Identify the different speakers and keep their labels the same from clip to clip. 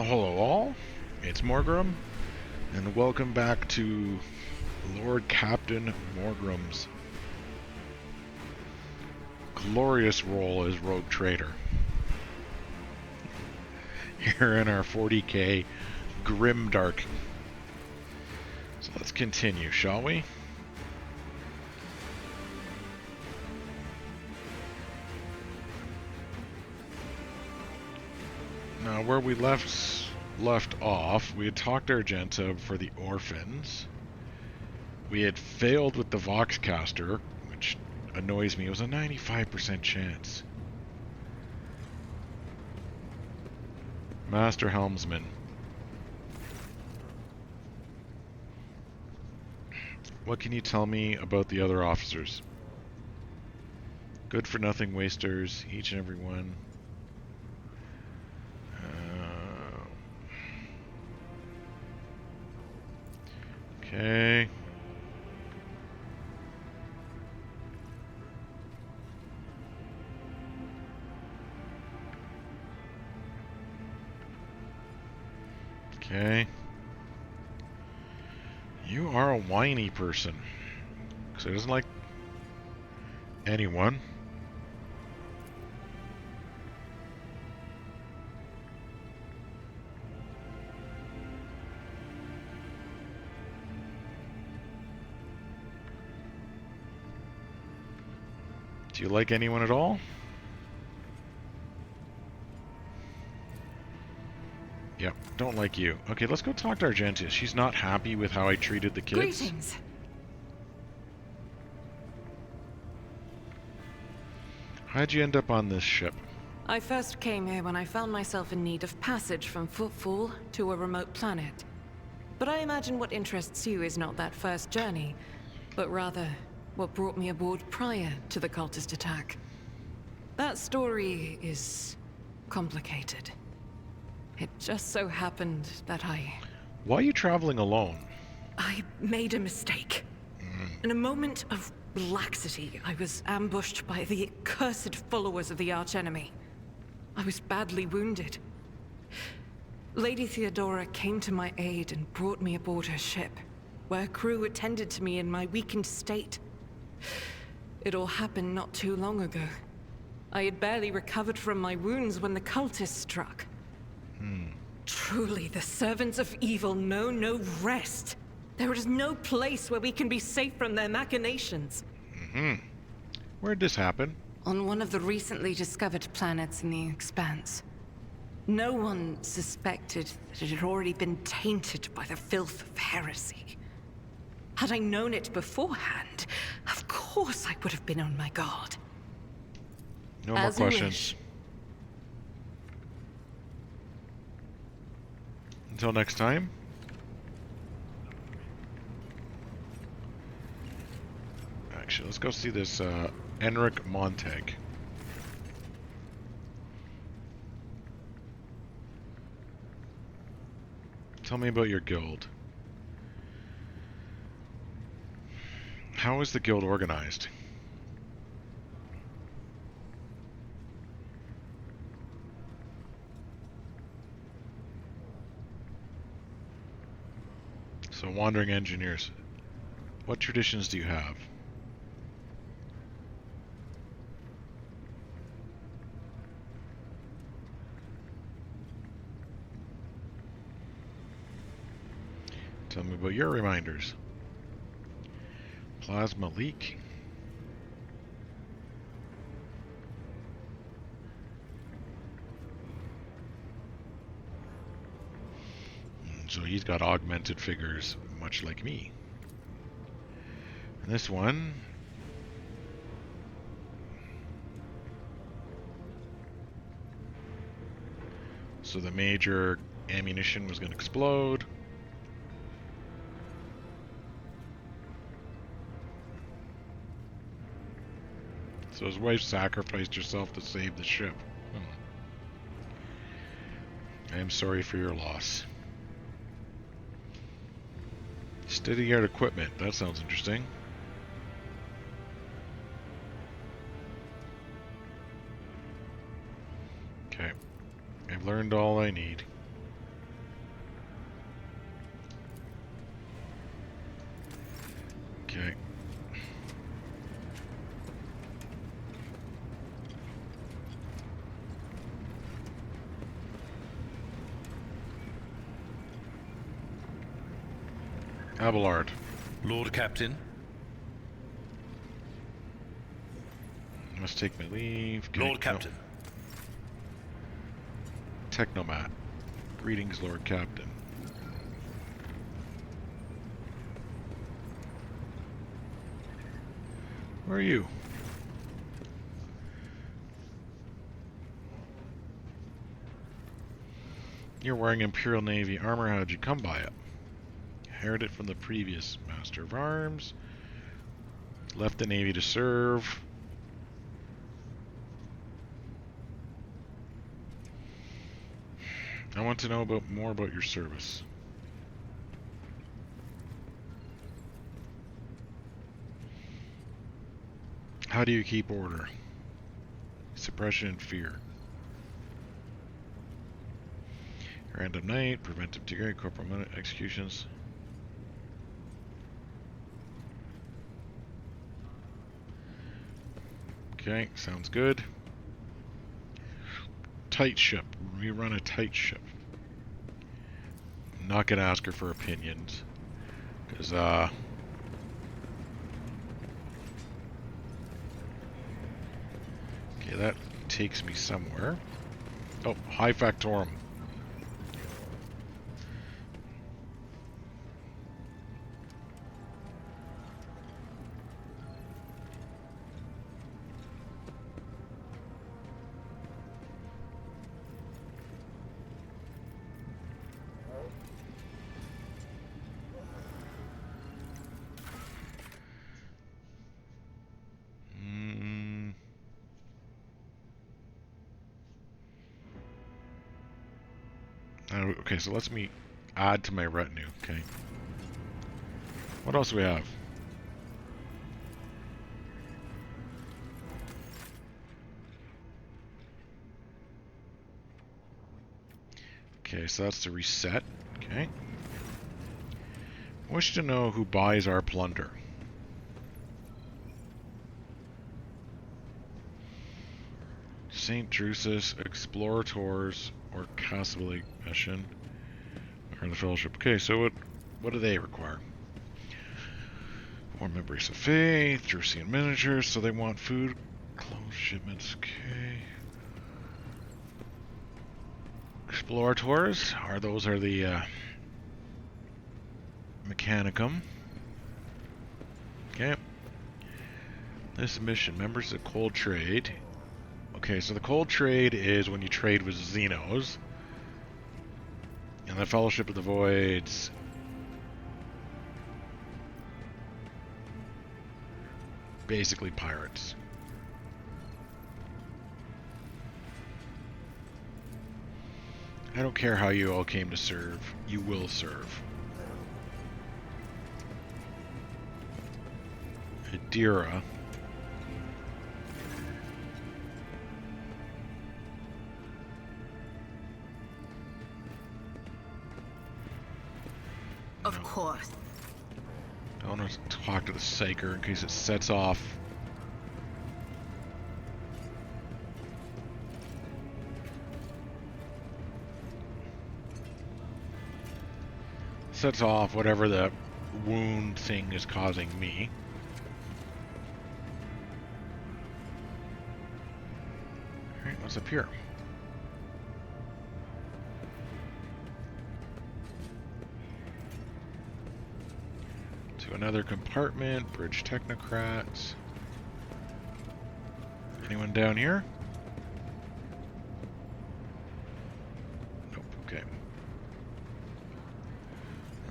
Speaker 1: Hello all, it's Mhorgrimm, and welcome back to Lord Captain Mhorgrimm's glorious role as Rogue Trader. Here in our 40K Grimdark. So let's continue, shall we? Now, where we left off, we had talked Argenta for the orphans. We had failed with the Voxcaster, which annoys me. It was a 95% chance. Master Helmsman. What can you tell me about the other officers? Good for nothing wasters, each and every one. Okay. Okay. You are a whiny person. Because it doesn't like anyone. Do you like anyone at all? Yep, don't like you. Okay, let's go talk to Argenta. She's not happy with how I treated the kids.
Speaker 2: Greetings.
Speaker 1: How'd you end up on this ship?
Speaker 2: I first came here when I found myself in need of passage from Footfall to a remote planet. But I imagine what interests you is not that first journey, but rather what brought me aboard prior to the cultist attack. That story is complicated. It just so happened that
Speaker 1: Why are you traveling alone?
Speaker 2: I made a mistake. In a moment of laxity, I was ambushed by the accursed followers of the archenemy. I was badly wounded. Lady Theodora came to my aid and brought me aboard her ship, where crew attended to me in my weakened state. It all happened not too long ago. I had barely recovered from my wounds when the cultists struck. Truly, the servants of evil know no rest. There is no place where we can be safe from their machinations.
Speaker 1: Where'd this happen?
Speaker 2: On one of the recently discovered planets in the Expanse. No one suspected that it had already been tainted by the filth of heresy. Had I known it beforehand, of course I would have been on my guard.
Speaker 1: No more
Speaker 2: As you
Speaker 1: questions.
Speaker 2: wish.
Speaker 1: Until next time. Actually, let's go see this Enric Montag. Tell me about your guild. How is the guild organized? So, wandering engineers. What traditions do you have? Tell me about your reminders. Plasma leak. So he's got augmented figures, much like me. And this one... So the major ammunition was going to explode. So his wife sacrificed herself to save the ship. I am sorry for your loss. State-of-the-art equipment. That sounds interesting. Okay. I've learned all I need. Abelard.
Speaker 3: Lord Captain.
Speaker 1: Must take my leave. Okay,
Speaker 3: Lord Captain.
Speaker 1: no. Technomat. Greetings, Lord Captain. Where are you? You're wearing Imperial Navy armor. How'd you come by it? Inherited from the previous Master of Arms. Left the Navy to serve. I want to know more about your service. How do you keep order? Suppression and fear. Random night, preventive degrade, corporal executions. Okay, sounds good. Tight ship. We run a tight ship. I'm not gonna ask her for opinions. Because, okay, that takes me somewhere. Oh, High Factorum. Okay, so let's me add to my retinue, okay. What else do we have? Okay, so that's to reset, okay. Wish to know who buys our plunder. St. Drusus, Explorators, or Cassibly mission. Or the Fellowship. Okay, so what do they require? More memories of faith, Drusian miniatures, so they want food, clothes, shipments, okay. Explorators, those are the Mechanicum. Okay. This mission, members of the Cold Trade. Okay, so the Cold Trade is when you trade with Xenos. And the Fellowship of the Voids. Basically pirates. I don't care how you all came to serve. You will serve. Adira.
Speaker 4: Of course.
Speaker 1: I want to talk to the Psyker in case it sets off. Sets off whatever the wound thing is causing me. Alright, what's up here? To another compartment, bridge technocrats. Anyone down here? Nope, okay.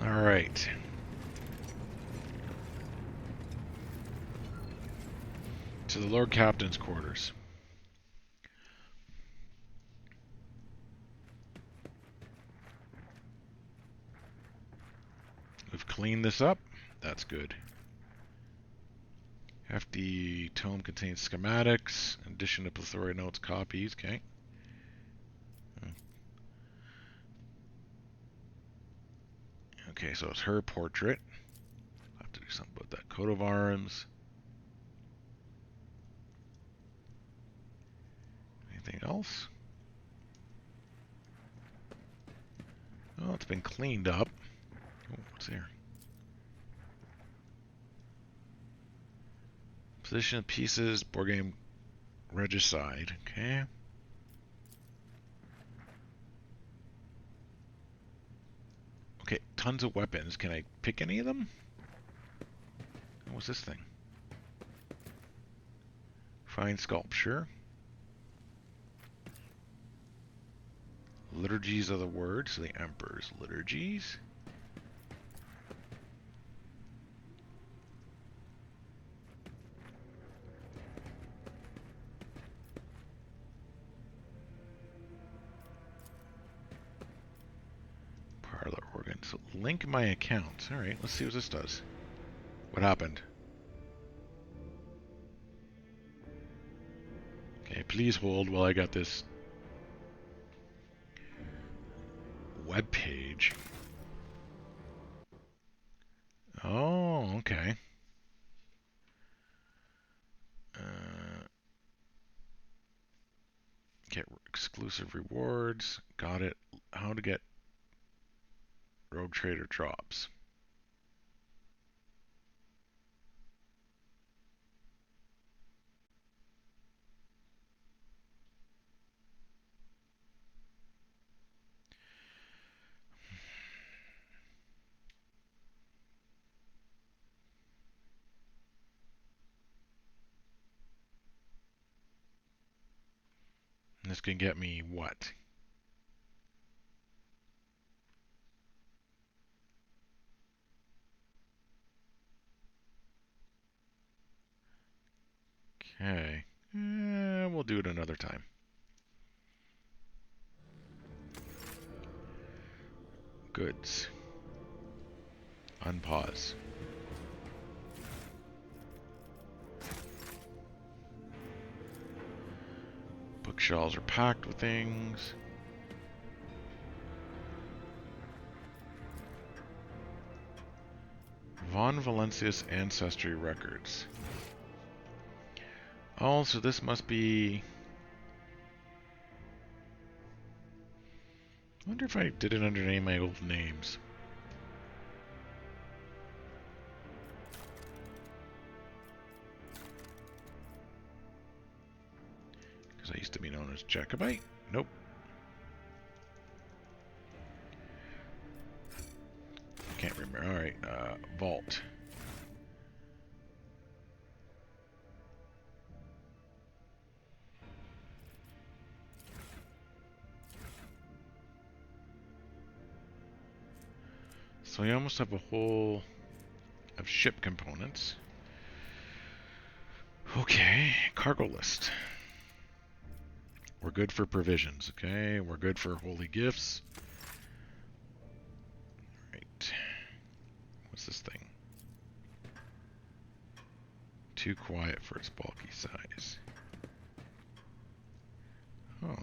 Speaker 1: Alright. To the Lord Captain's quarters. We've cleaned this up. That's good. Hefty tome contains schematics, in addition to plethora notes, copies. Okay. Okay, so it's her portrait. I'll have to do something about that. Coat of arms. Anything else? Oh, it's been cleaned up. Oh, what's here? Position of pieces, board game regicide. Okay. Okay, tons of weapons. Can I pick any of them? What's this thing? Fine sculpture. Liturgies of the Word, so the Emperor's liturgies. Parlor organ. So link my account. Alright, let's see what this does. What happened? Okay, please hold while I got this web page. Oh, okay. Get exclusive rewards. Got it. How to get Rogue Trader drops. This can get me what? Okay. We'll do it another time. Goods. Unpause. Bookshelves are packed with things. Von Valancius Ancestry Records. Oh, so this must be... I wonder if I did it under any of my old names. Because I used to be known as Jacobite. Nope. Can't remember. Alright, Vault. So we almost have a whole of ship components. Okay, cargo list. We're good for provisions, okay? We're good for holy gifts. Right. What's this thing? Too quiet for its bulky size. Oh.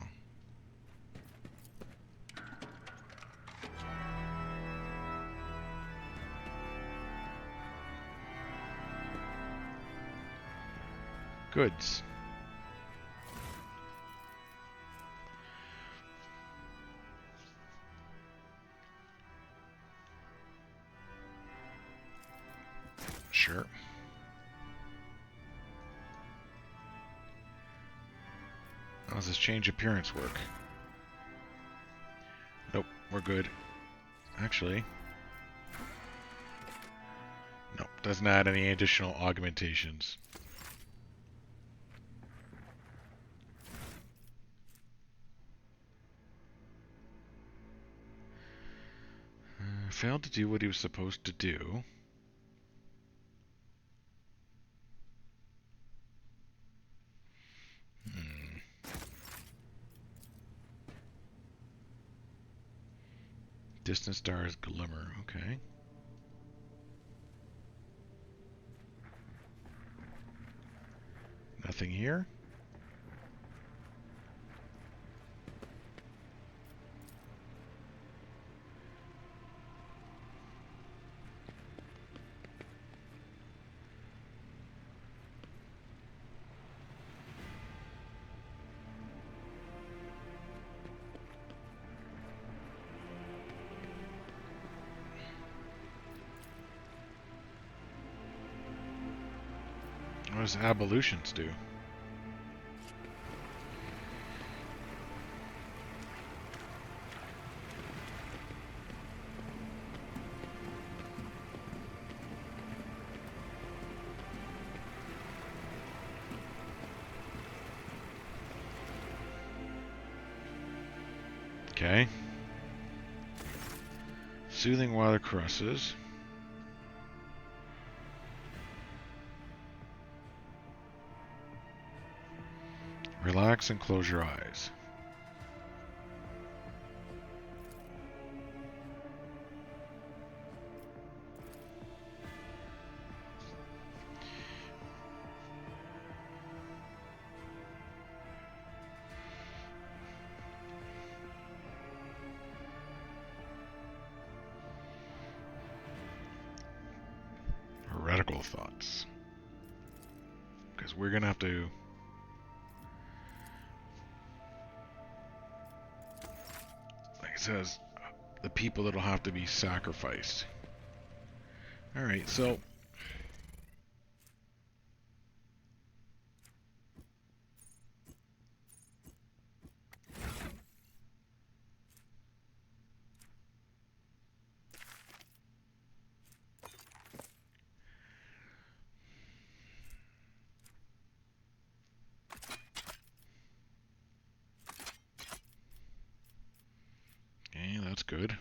Speaker 1: Goods. Sure. How does this change appearance work? Nope, we're good. Actually, nope, doesn't add any additional augmentations. Failed to do what he was supposed to do. Distant stars glimmer, okay. Nothing here. What does abolitions do? Okay. Soothing water caresses. Relax and close your eyes. Heretical thoughts. Because we're going to have to... Like it says, the people that'll have to be sacrificed. Alright, so... Okay, that's good.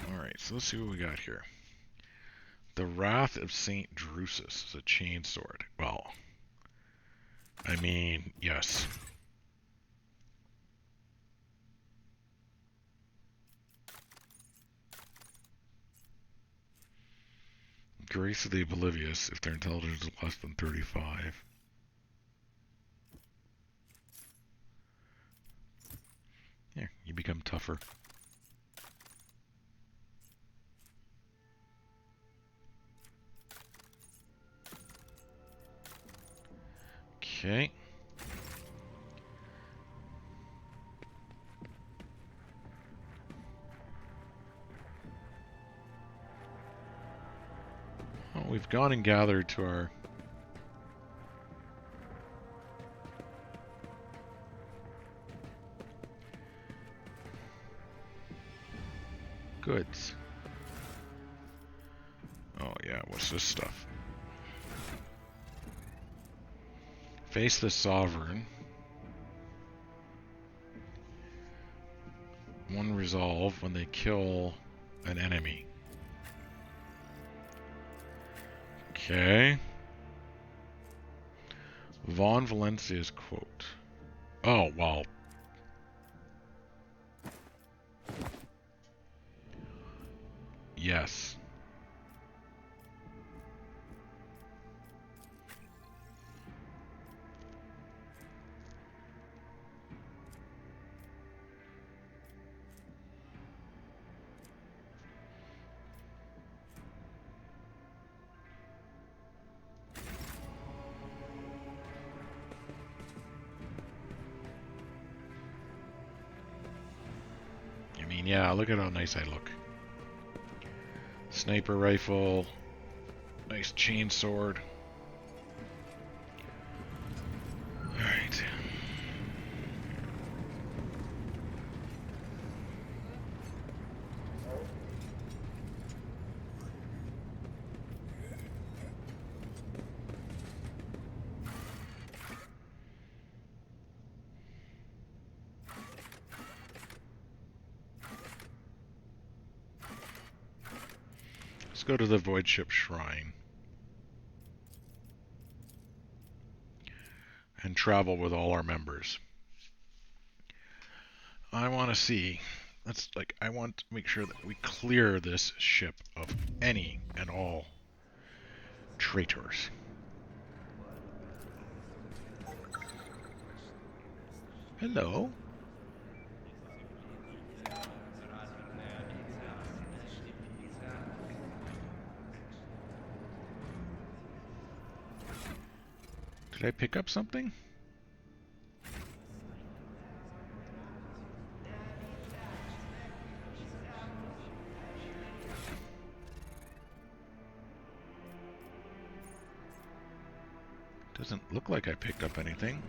Speaker 1: Alright, so let's see what we got here. The Wrath of Saint Drusus is a chainsword. Well, I mean, yes. Grace of the Oblivious if their intelligence is less than 35. Yeah, you become tougher. Okay. Well, we've gone and gathered to our... goods. Oh yeah, what's this stuff? Face the Sovereign. One resolve when they kill an enemy. Okay. Von Valancius quote. Oh, well. Yes. I mean, yeah, look at how nice I look. Sniper rifle. Nice chainsword. Alright. Let's go to the Void Ship Shrine. And travel with all our members. I want to see... I want to make sure that we clear this ship of any and all traitors. Hello. Could I pick up something? Doesn't look like I picked up anything.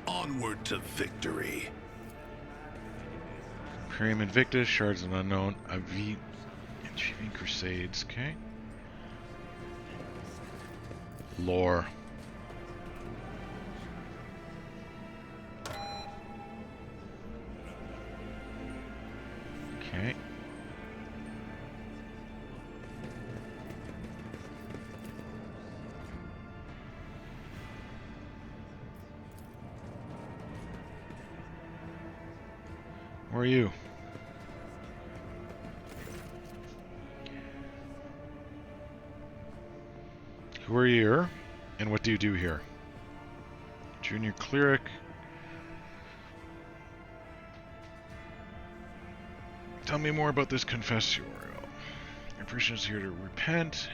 Speaker 3: Onward to victory.
Speaker 1: Imperium Invictus, Shards of Unknown, Achieving Crusades, okay. Lore. Okay. Where are you? Who are you, and what do you do here? Junior Cleric. Tell me more about this confessorial. Your person is here to repent.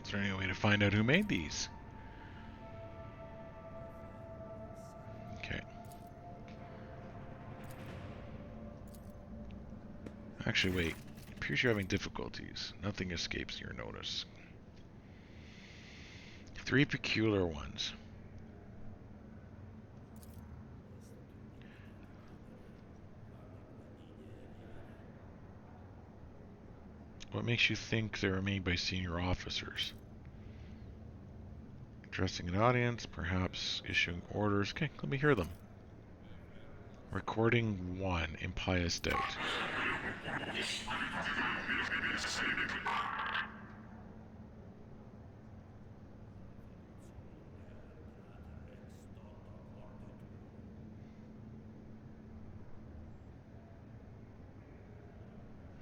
Speaker 1: Is there any way to find out who made these? Okay. Actually, wait. It appears you're having difficulties. Nothing escapes your notice. 3 peculiar ones. What makes you think they were made by senior officers? Addressing an audience, perhaps issuing orders. Okay, let me hear them. Recording 1, Impious Doubt.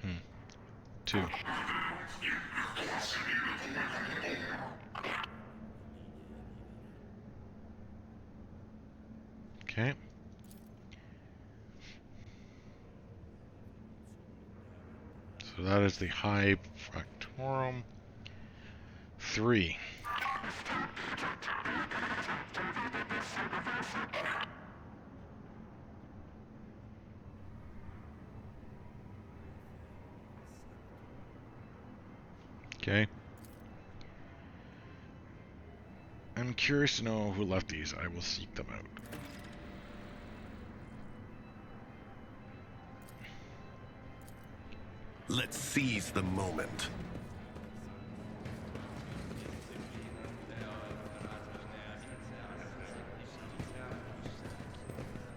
Speaker 1: Hmm. 2. Okay. So that is the High Fractorum. 3. Okay. I'm curious to know who left these. I will seek them out.
Speaker 3: Let's seize the moment.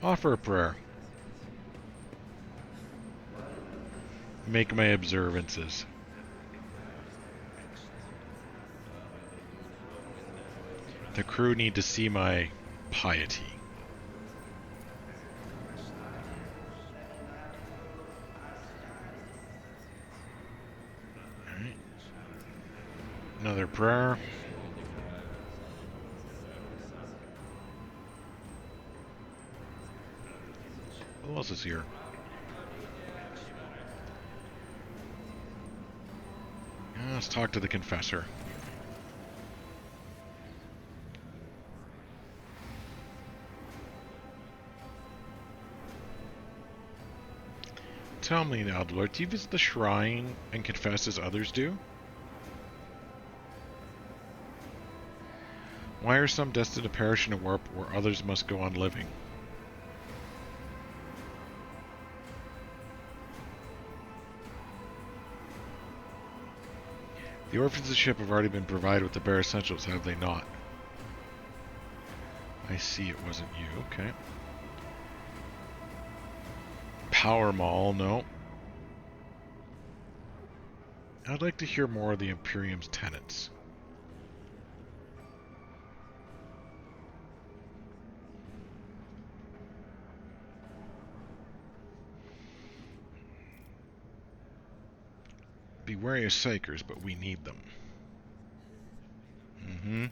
Speaker 1: Offer a prayer. Make my observances. The crew need to see my piety. Alright. Another prayer. Who else is here? Let's talk to the confessor. Tell me now, Lord, do you visit the shrine and confess as others do? Why are some destined to perish in a warp where others must go on living? The orphans of the ship have already been provided with the bare essentials, have they not? I see it wasn't you, okay. Power Mall, no. I'd like to hear more of the Imperium's tenants. Be wary of psychers, but we need them. Mm-hmm.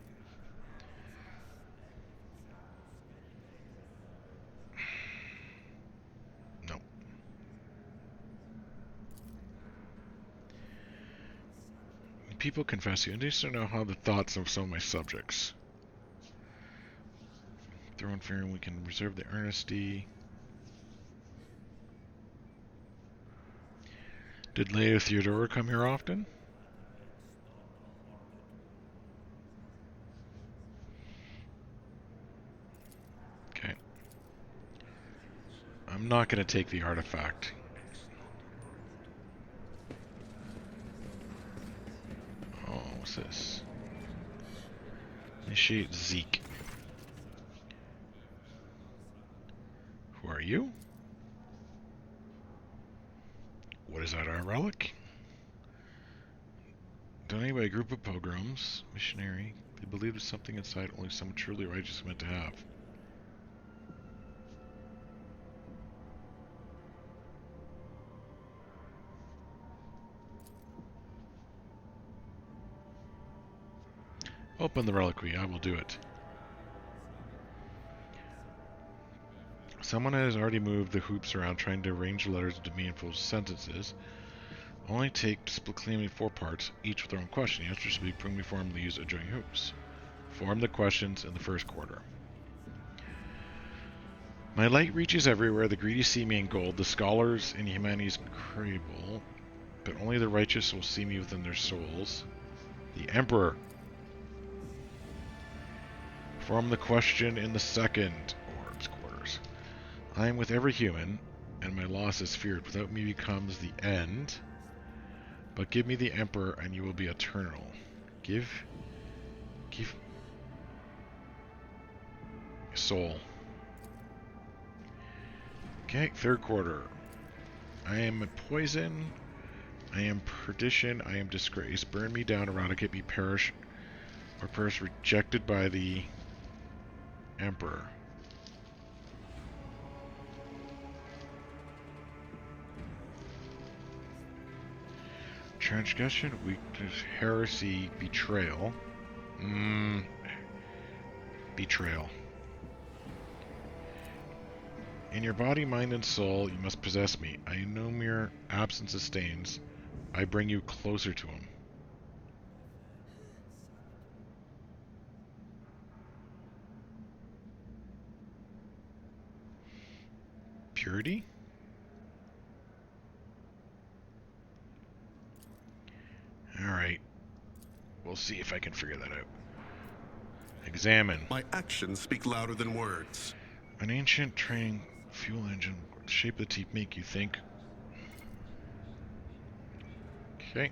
Speaker 1: No. people confess you, and just to know how the thoughts of some of my subjects. Throwing fear, we can reserve the earnesty. Did Leo Theodora come here often? Okay. I'm not going to take the artifact. Oh, what's this? Initiate Zeke. Who are you? What is that, our relic? Donated by a group of pilgrims. Missionary. They believe there's something inside only someone truly righteous is meant to have. Open the reliquary. I will do it. Someone has already moved the hoops around trying to arrange letters into meaningful sentences. Only take split cleanly 4 parts, each with their own question. The answers should be provingly formally used adjoining hoops. Form the questions in the first quarter. My light reaches everywhere. The greedy see me in gold. The scholars in humanities crable, but only the righteous will see me within their souls. The Emperor. Form the question in the second orb's quarters. I am with every human, and my loss is feared. Without me becomes the end. But give me the Emperor, and you will be eternal. Give soul. Okay, third quarter. I am a poison. I am perdition. I am disgrace. Burn me down, eradicate me, perish, or perish rejected by the Emperor. Transgression, weakness, heresy, betrayal. Betrayal. In your body, mind, and soul, you must possess me. I am no mere absence of stains. I bring you closer to him. Purity? Alright. We'll see if I can figure that out. Examine.
Speaker 3: My actions speak louder than words.
Speaker 1: An ancient training fuel engine. The shape of the teeth make you think. Okay.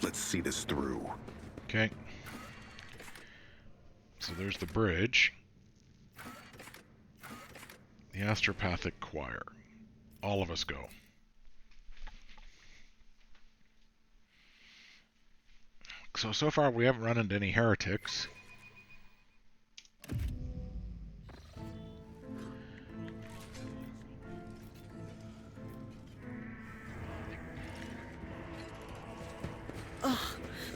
Speaker 3: Let's see this through.
Speaker 1: Okay. So there's the bridge. The Astropathic Choir. All of us go. So far we haven't run into any heretics.
Speaker 4: Ugh,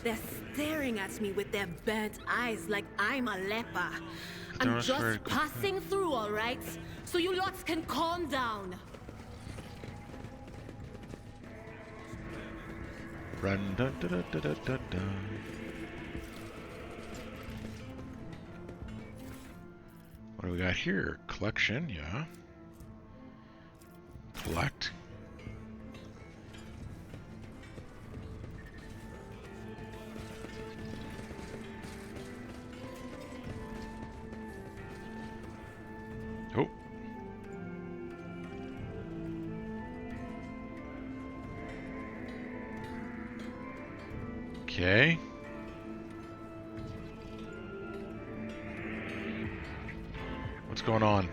Speaker 4: they're staring at me with their burnt eyes like I'm a leper. I'm just passing through, all right? So you lots can calm down.
Speaker 1: Run, da, da, da, da, da, da, da. What do we got here? Collection, yeah. Collect. Oh. Okay. What's going on?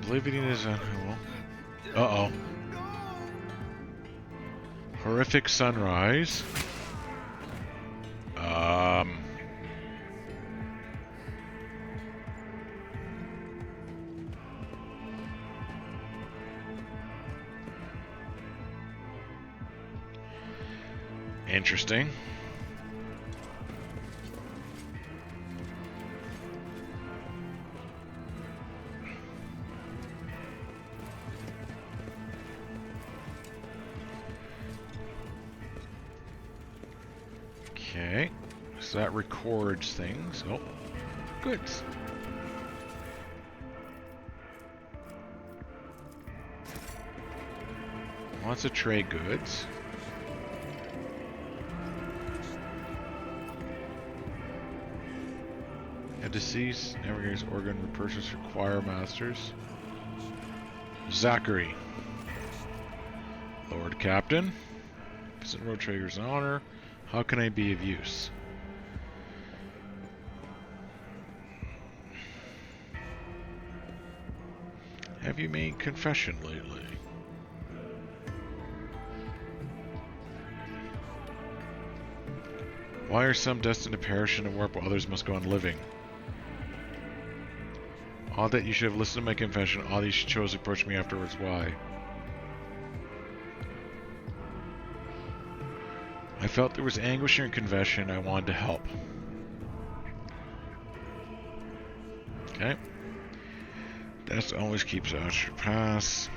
Speaker 1: Oblivion is uh-oh. Horrific sunrise. Interesting. Okay, so that records things. Oh, goods. Lots of trade goods. A deceased, Navigator's organ repurchase for choir masters. Zachary. Lord Captain. Visit Road Trader's in honor. How can I be of use? Have you made confession lately? Why are some destined to perish in a warp while others must go on living? Odd that you should have listened to my confession. Odd that you chose to approach me afterwards. Why? I felt there was anguish in your confession. I wanted to help. Okay. Death always keeps us your pass.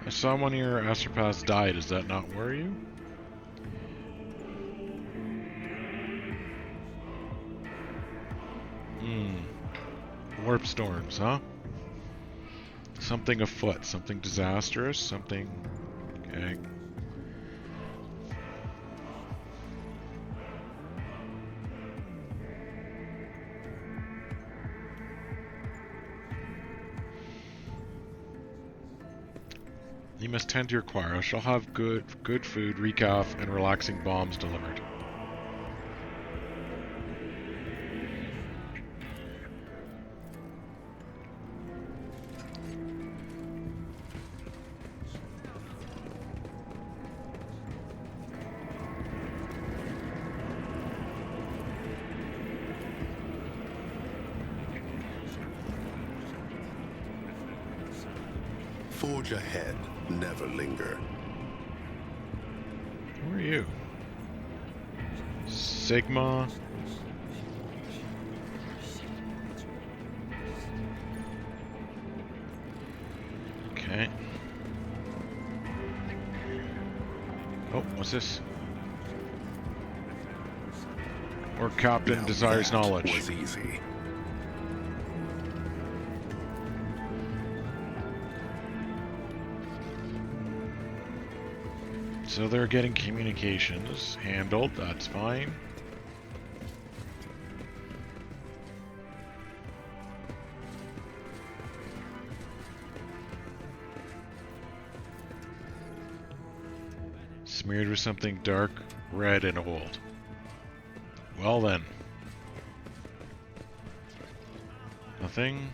Speaker 1: I saw one of your astropaths die. Does that not worry you? Warp storms, huh? Something afoot. Something disastrous. Something... Okay. You must tend to your choir. I shall have good food, recaf, and relaxing bombs delivered.
Speaker 3: Forge ahead, never linger.
Speaker 1: Who are you? Sigma. Okay. Oh, what's this? Or Captain
Speaker 3: Now
Speaker 1: desires
Speaker 3: that
Speaker 1: knowledge.
Speaker 3: was easy.
Speaker 1: So they're getting communications handled, that's fine. Smeared with something dark, red, and old. Well then. Nothing.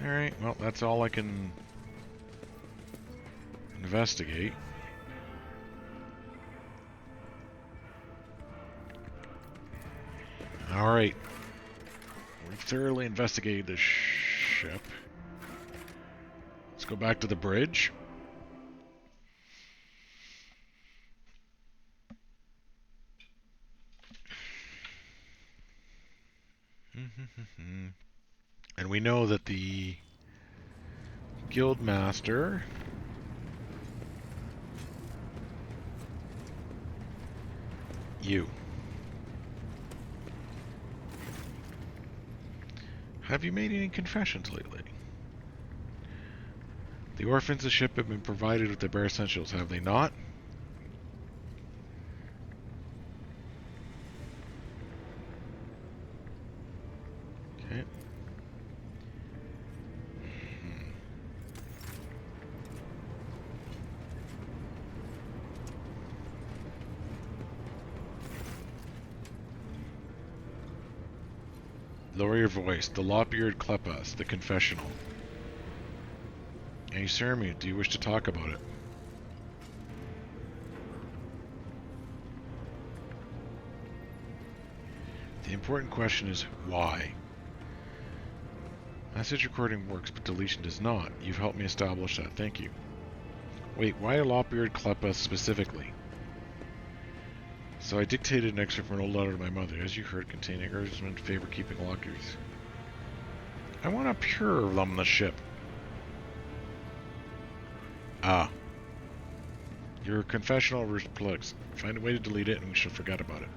Speaker 1: Alright, well, that's all I can investigate. Alright. We've thoroughly investigated this ship. Let's go back to the bridge. And we know that the Guildmaster you. Have you made any confessions lately? The orphans of the ship have been provided with the bare essentials, have they not? Okay. Lower your voice. The Lop-Eared Klepas, the confessional. Hey, Ceremute, do you wish to talk about it? The important question is why? Message recording works, but deletion does not. You've helped me establish that. Thank you. Wait, why a Lopbeard Kleppa specifically? So I dictated an excerpt from an old letter to my mother, as you heard, containing urgent favor keeping lockers. I want a pure on the ship. Ah. Your confessional reflects. Find a way to delete it and we shall forget about it.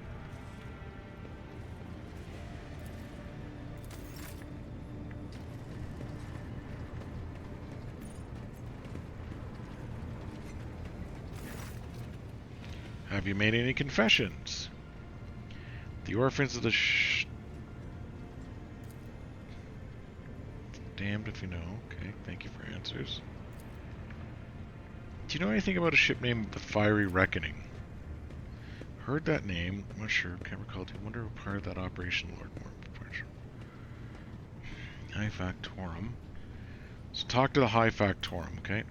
Speaker 1: Have you made any confessions? The orphans of the damned if you know. Okay, thank you for answers. Do you know anything about a ship named the Fiery Reckoning? Heard that name. I'm not sure. Can't recall. Do you wonder what part of that operation Lord Moore? High Factorum. So talk to the High Factorum, okay?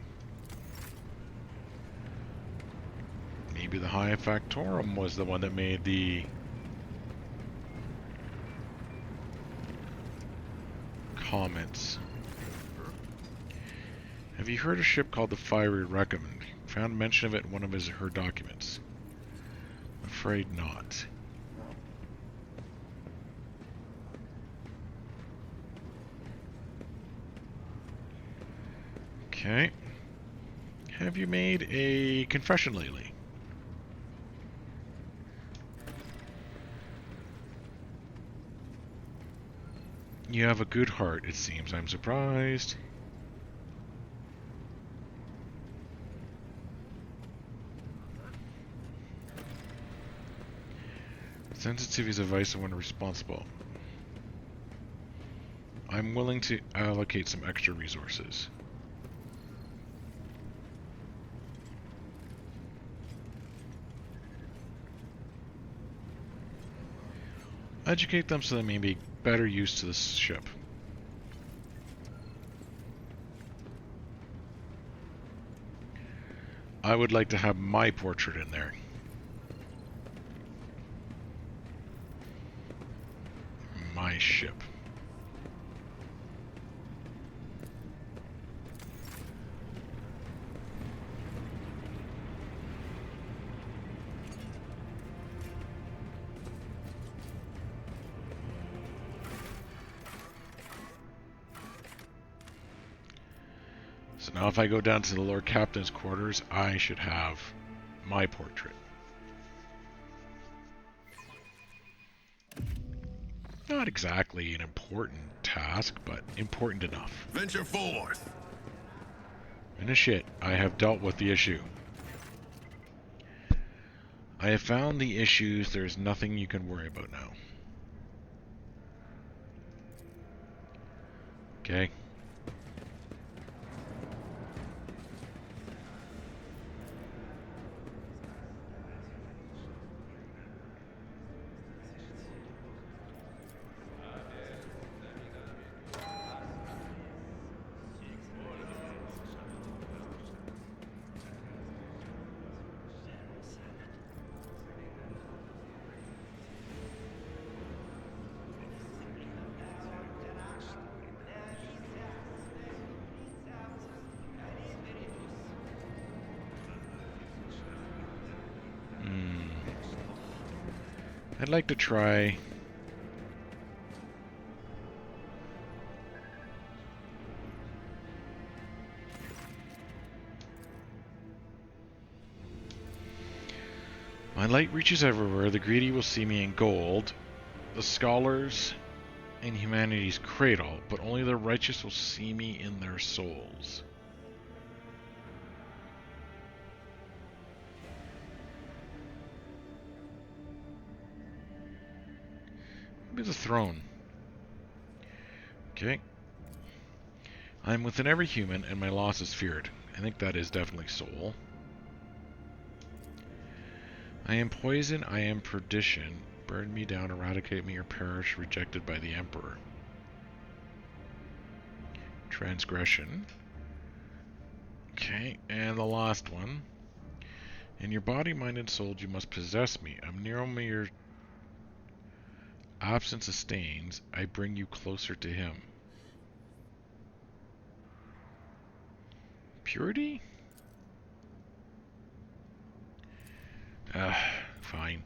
Speaker 1: Maybe the High Factorum was the one that made the comments. Have you heard of a ship called the Fiery Reckoning? Found mention of it in one of her documents. Afraid not. Okay. Have you made a confession lately? You have a good heart, it seems. I'm surprised. Sensitivity is a vice of one responsible. I'm willing to allocate some extra resources. Educate them so they may be better used to this ship. I would like to have my portrait in there. My ship. So now if I go down to the Lord Captain's quarters, I should have my portrait. Not exactly an important task, but important enough.
Speaker 3: Venture forth.
Speaker 1: Finish it. I have dealt with the issue. I have found the issues. There's nothing you can worry about now. Okay. I'd like to try... My light reaches everywhere. The greedy will see me in gold. The scholars in humanity's cradle, but only the righteous will see me in their souls. Maybe the throne. Okay. I am within every human, and my loss is feared. I think that is definitely soul. I am poison, I am perdition. Burn me down, eradicate me, or perish, rejected by the Emperor. Transgression. Okay, and the last one. In your body, mind, and soul, you must possess me. I'm near me your absence sustains. I bring you closer to him. Purity? Fine.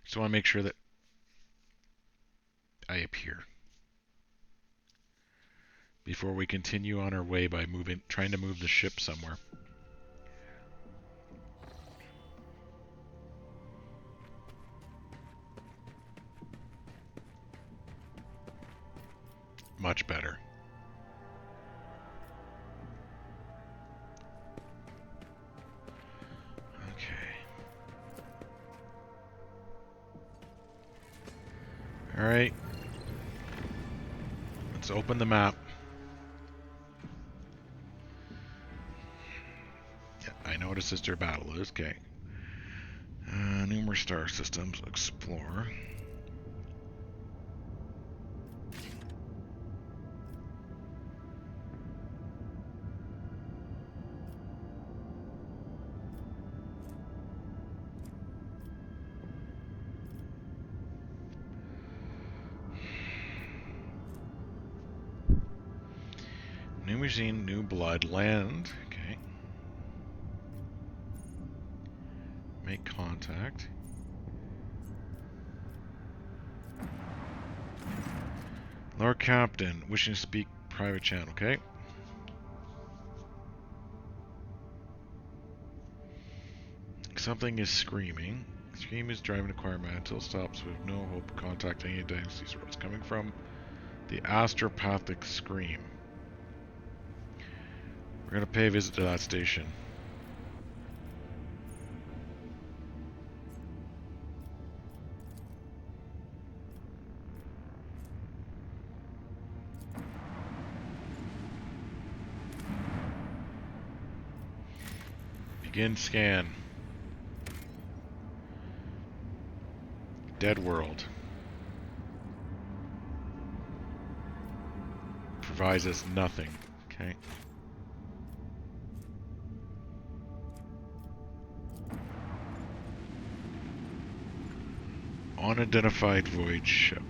Speaker 1: Just want to make sure that I appear before we continue on our way by trying to move the ship somewhere. Much better. Okay. Alright. Let's open the map. Yeah, I noticed Sister Battle is. Okay. Numerous star systems. Explore. New machine, new blood, land. Okay. Make contact. Lord Captain, wishing to speak private channel. Okay. Something is screaming. Scream is driving to Choirman until it stops with no hope of contacting any dynasties where it's coming from. The astropathic scream. We're going to pay a visit to that station. Begin scan. Dead world. Provides us nothing. Okay. Unidentified void ship.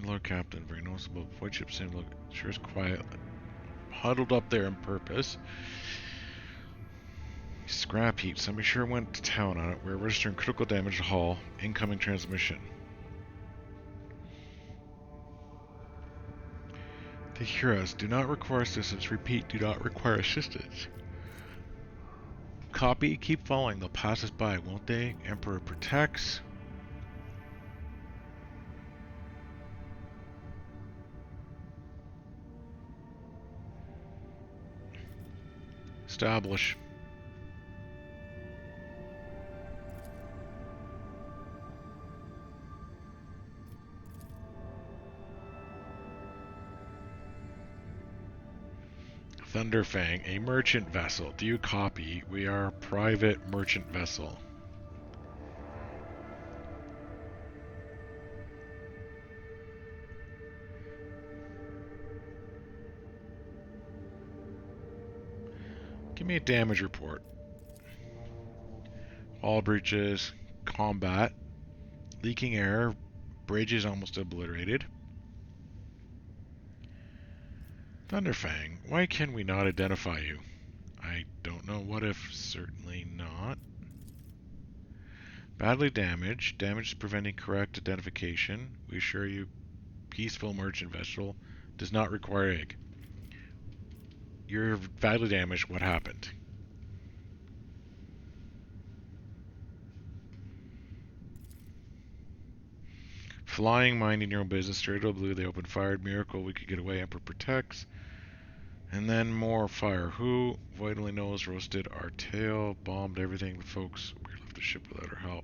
Speaker 1: Lord Captain, very noticeable. Void ship seems look sure is quiet. Huddled up there on purpose. Scrap heap. Somebody sure went to town on it. We're registering critical damage to hull. Incoming transmission. They hear us. Do not require assistance. Repeat, do not require assistance. Copy. Keep following. They'll pass us by, won't they? Emperor protects. Establish. Thunderfang, a merchant vessel. Do you copy? We are a private merchant vessel. Give me a damage report. All breaches, combat, leaking air, bridge is almost obliterated. Thunderfang, why can we not identify you? I don't know. What if? Certainly not. Badly damaged. Damage is preventing correct identification. We assure you, peaceful merchant vessel does not require egg. You're badly damaged. What happened? Flying, minding your own business. Straight out of blue, they opened fire. Miracle, we could get away. Emperor protects. And then more fire. Who? Void only knows. Roasted our tail. Bombed everything. The folks. We left the ship without our help.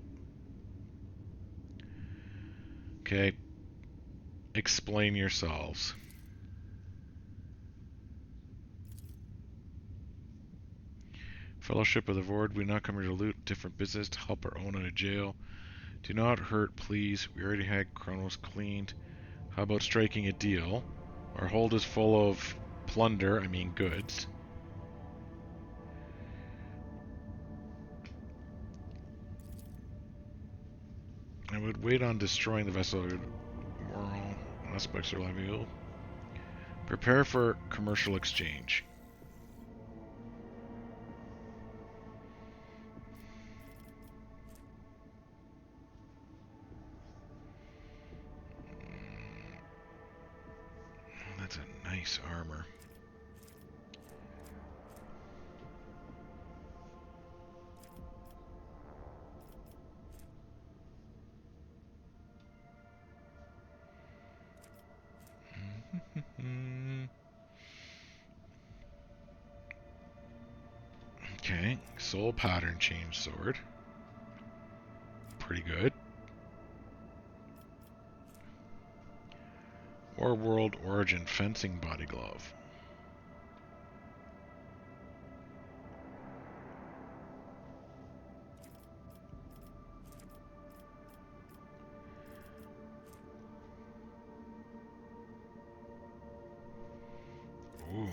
Speaker 1: Okay. Explain yourselves. Fellowship of the Void, we not come here to loot different business, to help our own out of jail. Do not hurt, please. We already had Chronos cleaned. How about striking a deal? Our hold is full of plunder, I mean goods. I would wait on destroying the vessel. Moral aspects are livelihood. Prepare for commercial exchange. That's a nice armor. Okay, soul pattern change sword. Pretty good. War World Origin fencing body glove. Ooh.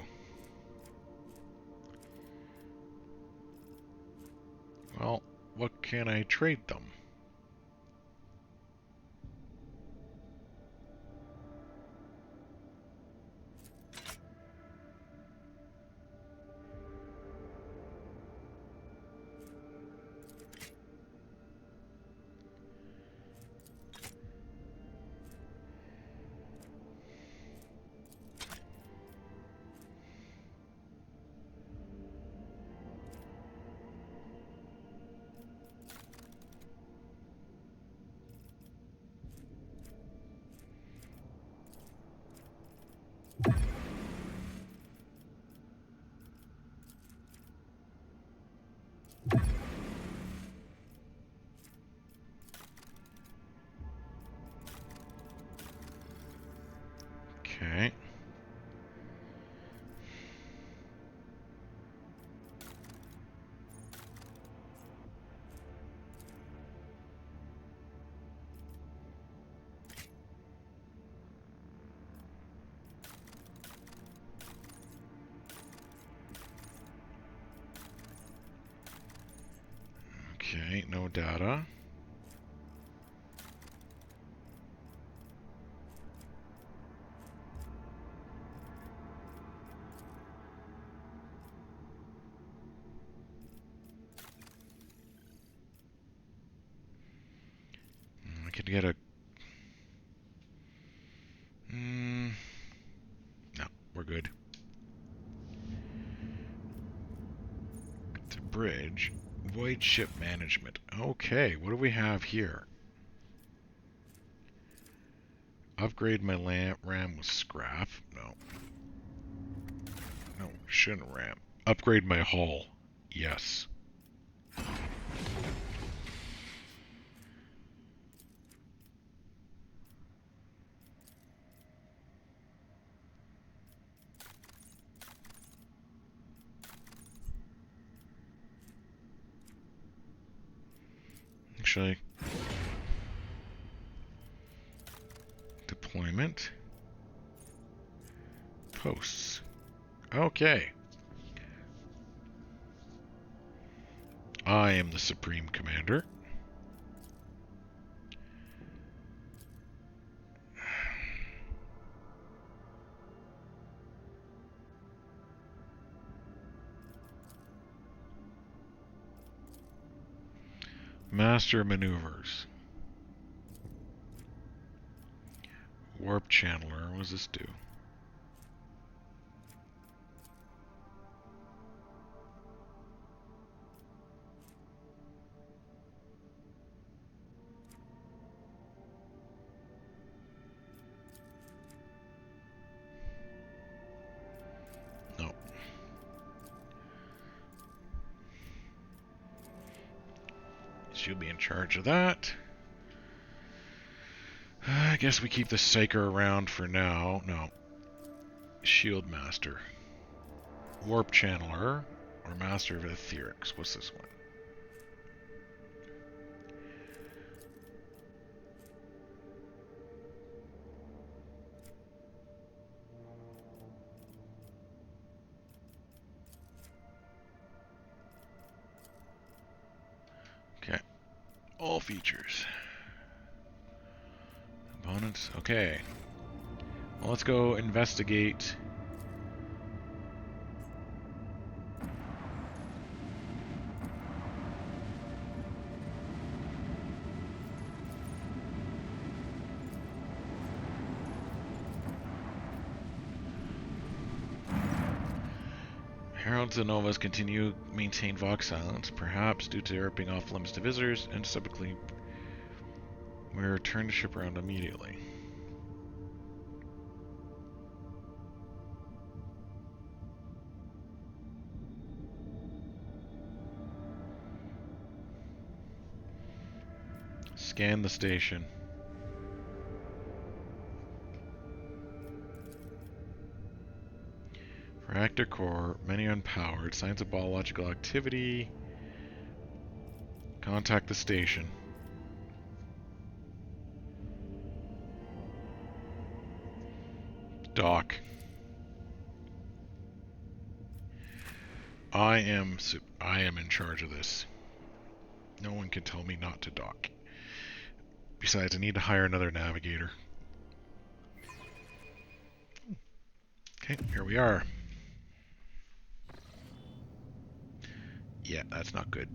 Speaker 1: Well, what can I trade them? Okay. Okay, no data. I could get a... no, we're good. The bridge. Void ship management. Okay, what do we have here? Upgrade my RAM with scrap. No. No, shouldn't RAM. Upgrade my hull. Yes. Actually, deployment, posts. Okay. I am the Supreme Commander. Master maneuvers. Warp channeler. What does this do? No. She'll be in charge of that. I guess we keep the Psyker around for now. No. Shield Master. Warp Channeler. or Master of Etherics. What's this one? Okay. All features. Components. Okay. Well, let's go investigate. Heralds and Novas continue maintain Vox silence, perhaps due to ripping off limits to visitors, and subsequently we return the ship around immediately. Scan the station. Reactor core, many unpowered, signs of biological activity. Contact the station. Dock. I am in charge of this. No one can tell me not to dock. Besides, I need to hire another navigator. Okay, here we are. Yeah, that's not good.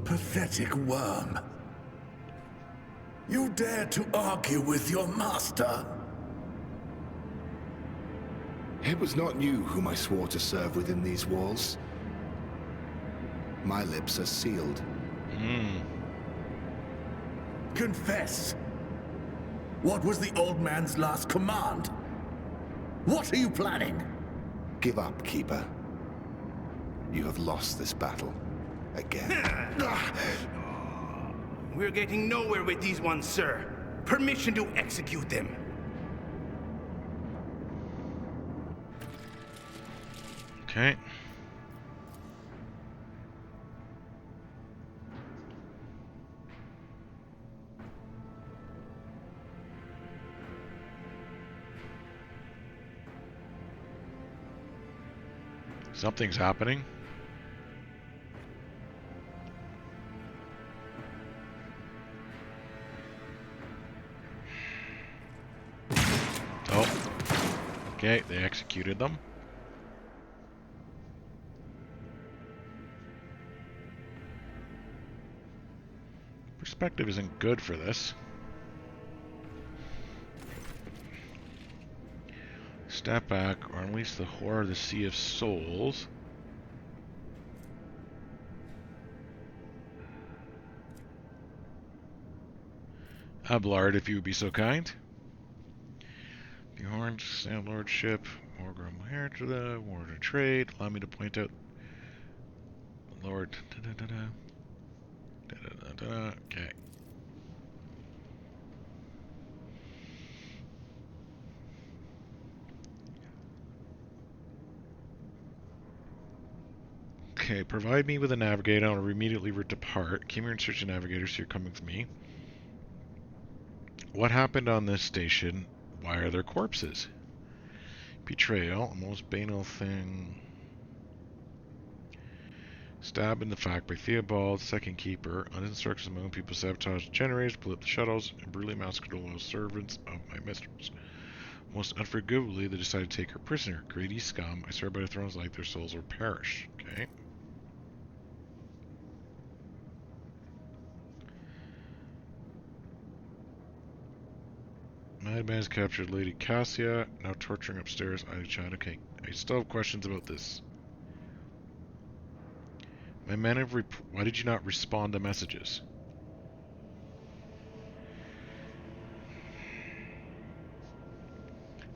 Speaker 5: Pathetic worm. You dare to argue with your master?
Speaker 3: It was not you whom I swore to serve within these walls. My lips are sealed.
Speaker 5: Confess. What was the old man's last command? What are you planning?
Speaker 3: Give up, Keeper. You have lost this battle. Again.
Speaker 6: We're getting nowhere with these ones, sir. Permission to execute them.
Speaker 1: Okay. Something's happening. Oh. Okay, they executed them. Perspective isn't good for this. Step back or unleash the horror of the Sea of Souls. Ablard, if you would be so kind. Bjorn, Sand Lordship, Mhorgrimm, here to the war to trade. Allow me to point out Lord. Okay. Okay, provide me with a navigator. I'll immediately depart. Came here in search of navigators, so you're coming with me. What happened on this station? Why are there corpses? Betrayal, a most banal thing. Stabbed in the fact by Theobald, second keeper. On his instructions, my own people sabotaged generators, blew up the shuttles, and brutally massacred all those servants of my mistress. Most unforgivably, they decided to take her prisoner. Greedy scum. I swear by the thrones like their souls will perish. Okay. Madman has captured Lady Cassia, now torturing upstairs. Okay, I still have questions about this. My men have why did you not respond to messages?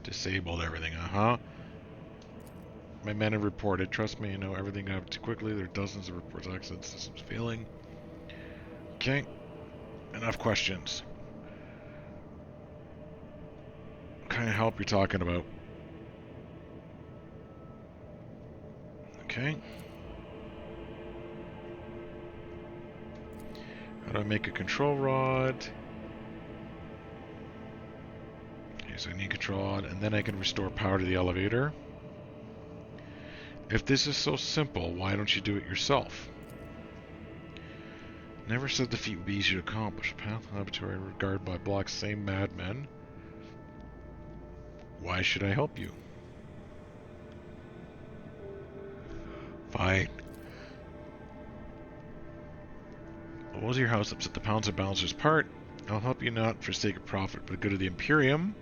Speaker 1: Disabled everything, My men have reported. Trust me, I know everything happened too quickly. There are dozens of reports of accident systems failing. Okay. Enough questions. kind of help you're talking about? Okay. How do I make a control rod? Okay, so I need a control rod, and then I can restore power to the elevator. If this is so simple, why don't you do it yourself? Never said the feat would be easy to accomplish. Path laboratory regarded by Block's same madmen. Why should I help you? Fine. Walls of your house upset the Pouncer Balancer's part. I'll help you not for sake of profit, but the good of the Imperium.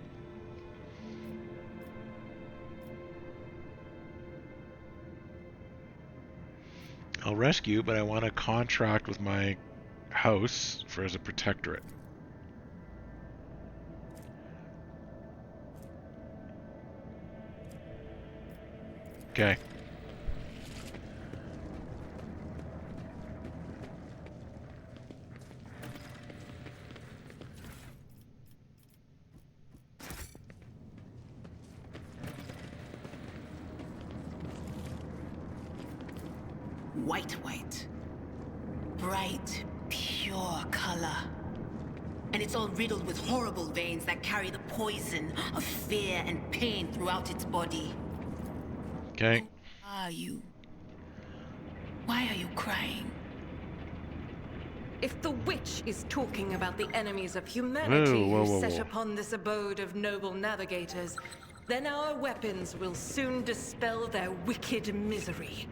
Speaker 1: I'll rescue, but I want a contract with my house for as a protectorate. Okay.
Speaker 4: White. Bright, pure color. And it's all riddled with horrible veins that carry the poison of fear and pain throughout its body.
Speaker 1: Okay.
Speaker 4: Who are you? Why are you crying?
Speaker 2: If the witch is talking about the enemies of humanity who set upon this abode of noble navigators, then our weapons will soon dispel their wicked misery.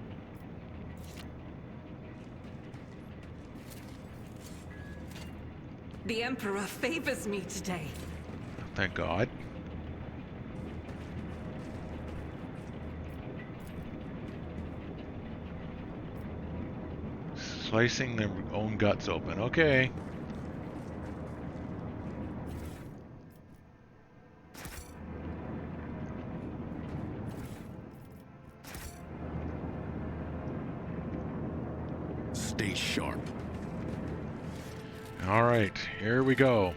Speaker 2: The Emperor favors me today.
Speaker 1: Thank God. Slicing their own guts open. Okay.
Speaker 5: Stay sharp.
Speaker 1: Alright, here we go.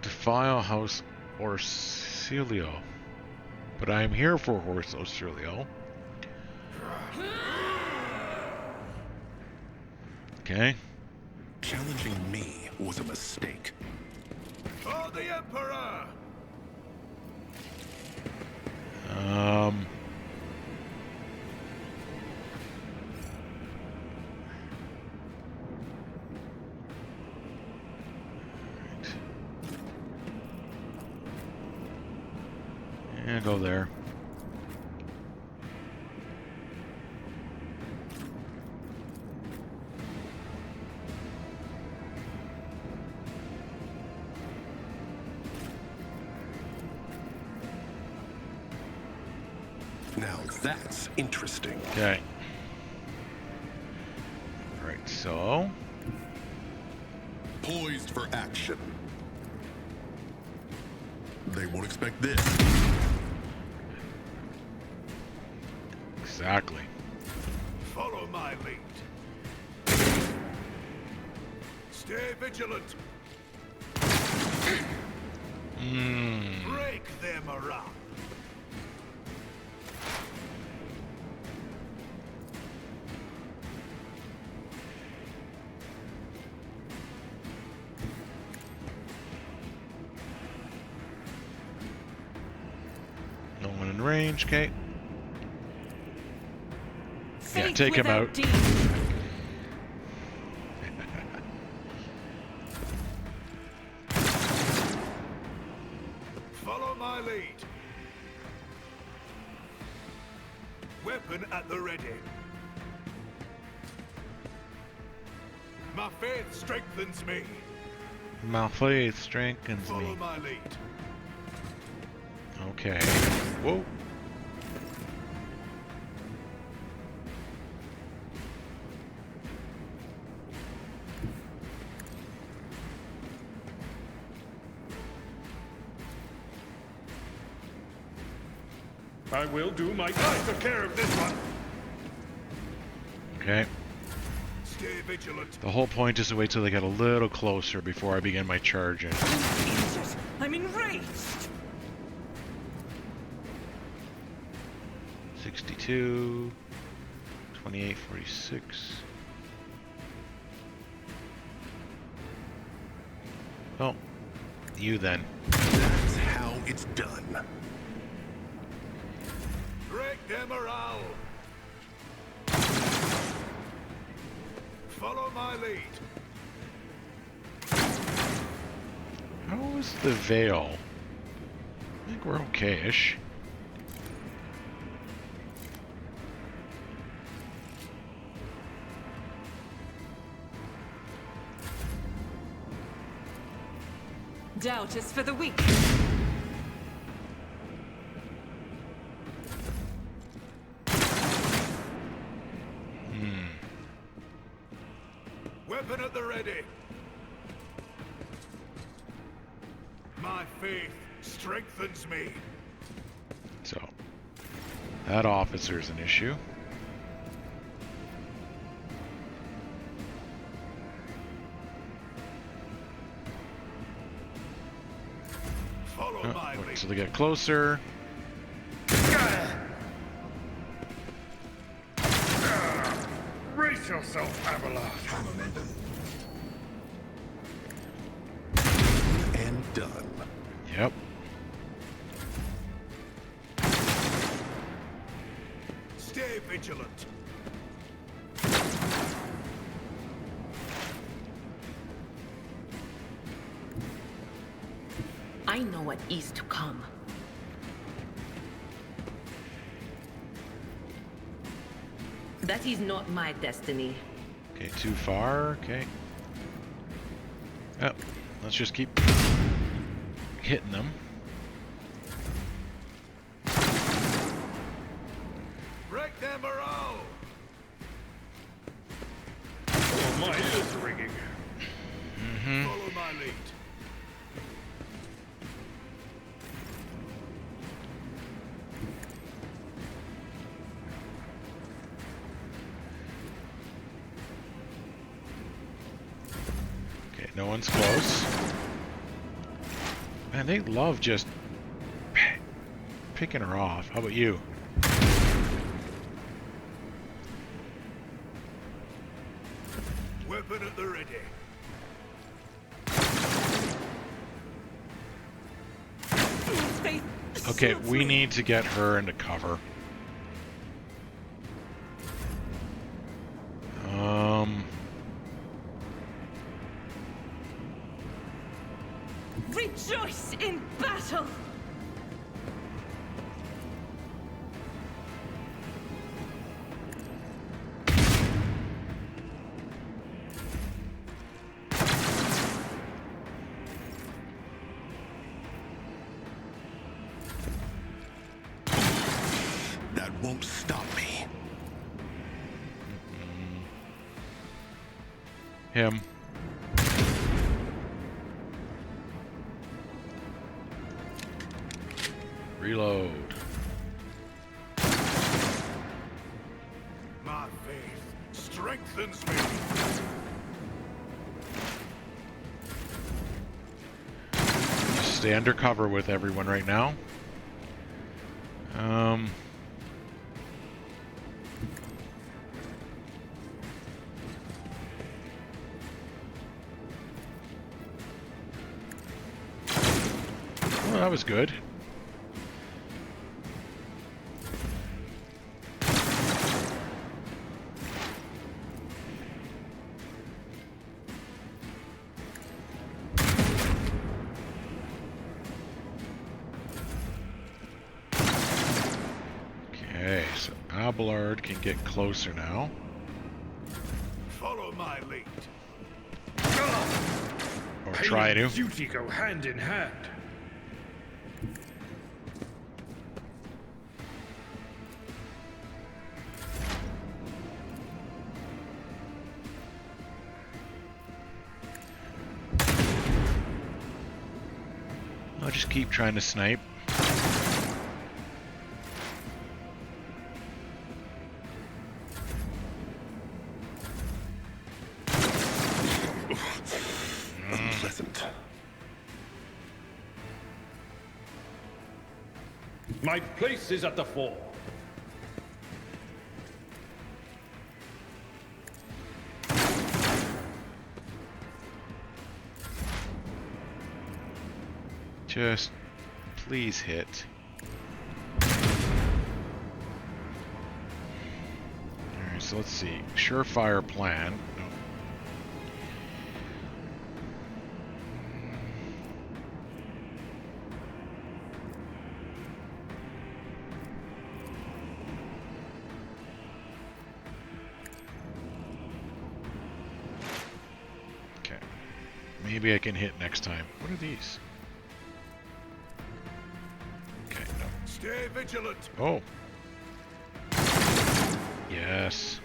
Speaker 1: Defile House Orsilio. But I am here for Horse Orsilio. Okay.
Speaker 5: Challenging me was a mistake.
Speaker 6: For the Emperor!
Speaker 1: Yeah, go there.
Speaker 5: Now that's interesting.
Speaker 1: Okay. Alright, so...
Speaker 5: Poised for action. They won't expect this.
Speaker 1: Exactly.
Speaker 6: Follow my lead. Stay vigilant. Break them around.
Speaker 1: No one in range, okay. Yeah,
Speaker 2: Faith
Speaker 1: take him
Speaker 2: without
Speaker 1: out.
Speaker 2: deed.
Speaker 6: Follow my lead. Weapon at the ready. My faith strengthens me.
Speaker 1: My faith strengthens
Speaker 6: Follow
Speaker 1: me.
Speaker 6: my lead.
Speaker 1: Okay. Whoa.
Speaker 6: I will do my best to take care of this one.
Speaker 1: Okay.
Speaker 6: Stay vigilant.
Speaker 1: The whole point is to wait till they get a little closer before I begin my charge in.
Speaker 2: I'm enraged!
Speaker 1: 62, 28, 46. Well, you then.
Speaker 5: That's how it's done.
Speaker 3: Break their morale. Follow my lead.
Speaker 1: How is the veil? I think we're okay-ish.
Speaker 2: Doubt is for the weak.
Speaker 3: Weapon at the ready. My faith strengthens me.
Speaker 1: So, that officer's an issue.
Speaker 3: Follow my
Speaker 1: Wait
Speaker 3: lead.
Speaker 1: till they get closer.
Speaker 3: Brace yourself, Abelard.
Speaker 5: And done.
Speaker 1: Yep.
Speaker 3: Stay vigilant.
Speaker 4: I know what is to come. That is not my destiny.
Speaker 1: Okay, too far. Okay. Yep. Let's just keep hitting them.
Speaker 3: Break their morale.
Speaker 7: Oh, my ears are ringing.
Speaker 3: Follow my lead.
Speaker 1: Okay, no one's close. Man, they love just picking her off. How about you?
Speaker 3: Weapon at the ready.
Speaker 2: Faith
Speaker 1: Okay,
Speaker 2: shields
Speaker 1: we
Speaker 2: me.
Speaker 1: need to get her into cover.
Speaker 2: Rejoice in battle!
Speaker 5: That won't stop me.
Speaker 1: Him. Reload.
Speaker 3: My faith strengthens me.
Speaker 1: Just stay under cover with everyone right now. Well, that was good. Okay, so Abelard can get closer now.
Speaker 3: Follow my lead.
Speaker 1: Or try to.
Speaker 7: Duty go hand in hand.
Speaker 1: I'll just keep trying to snipe.
Speaker 5: Unpleasant.
Speaker 7: My place is at the fore.
Speaker 1: Just please hit. Alright, so let's see. Surefire plan. No. Okay. Maybe I can hit next time. What are these? Okay, no.
Speaker 5: Stay vigilant.
Speaker 1: Oh. Yes.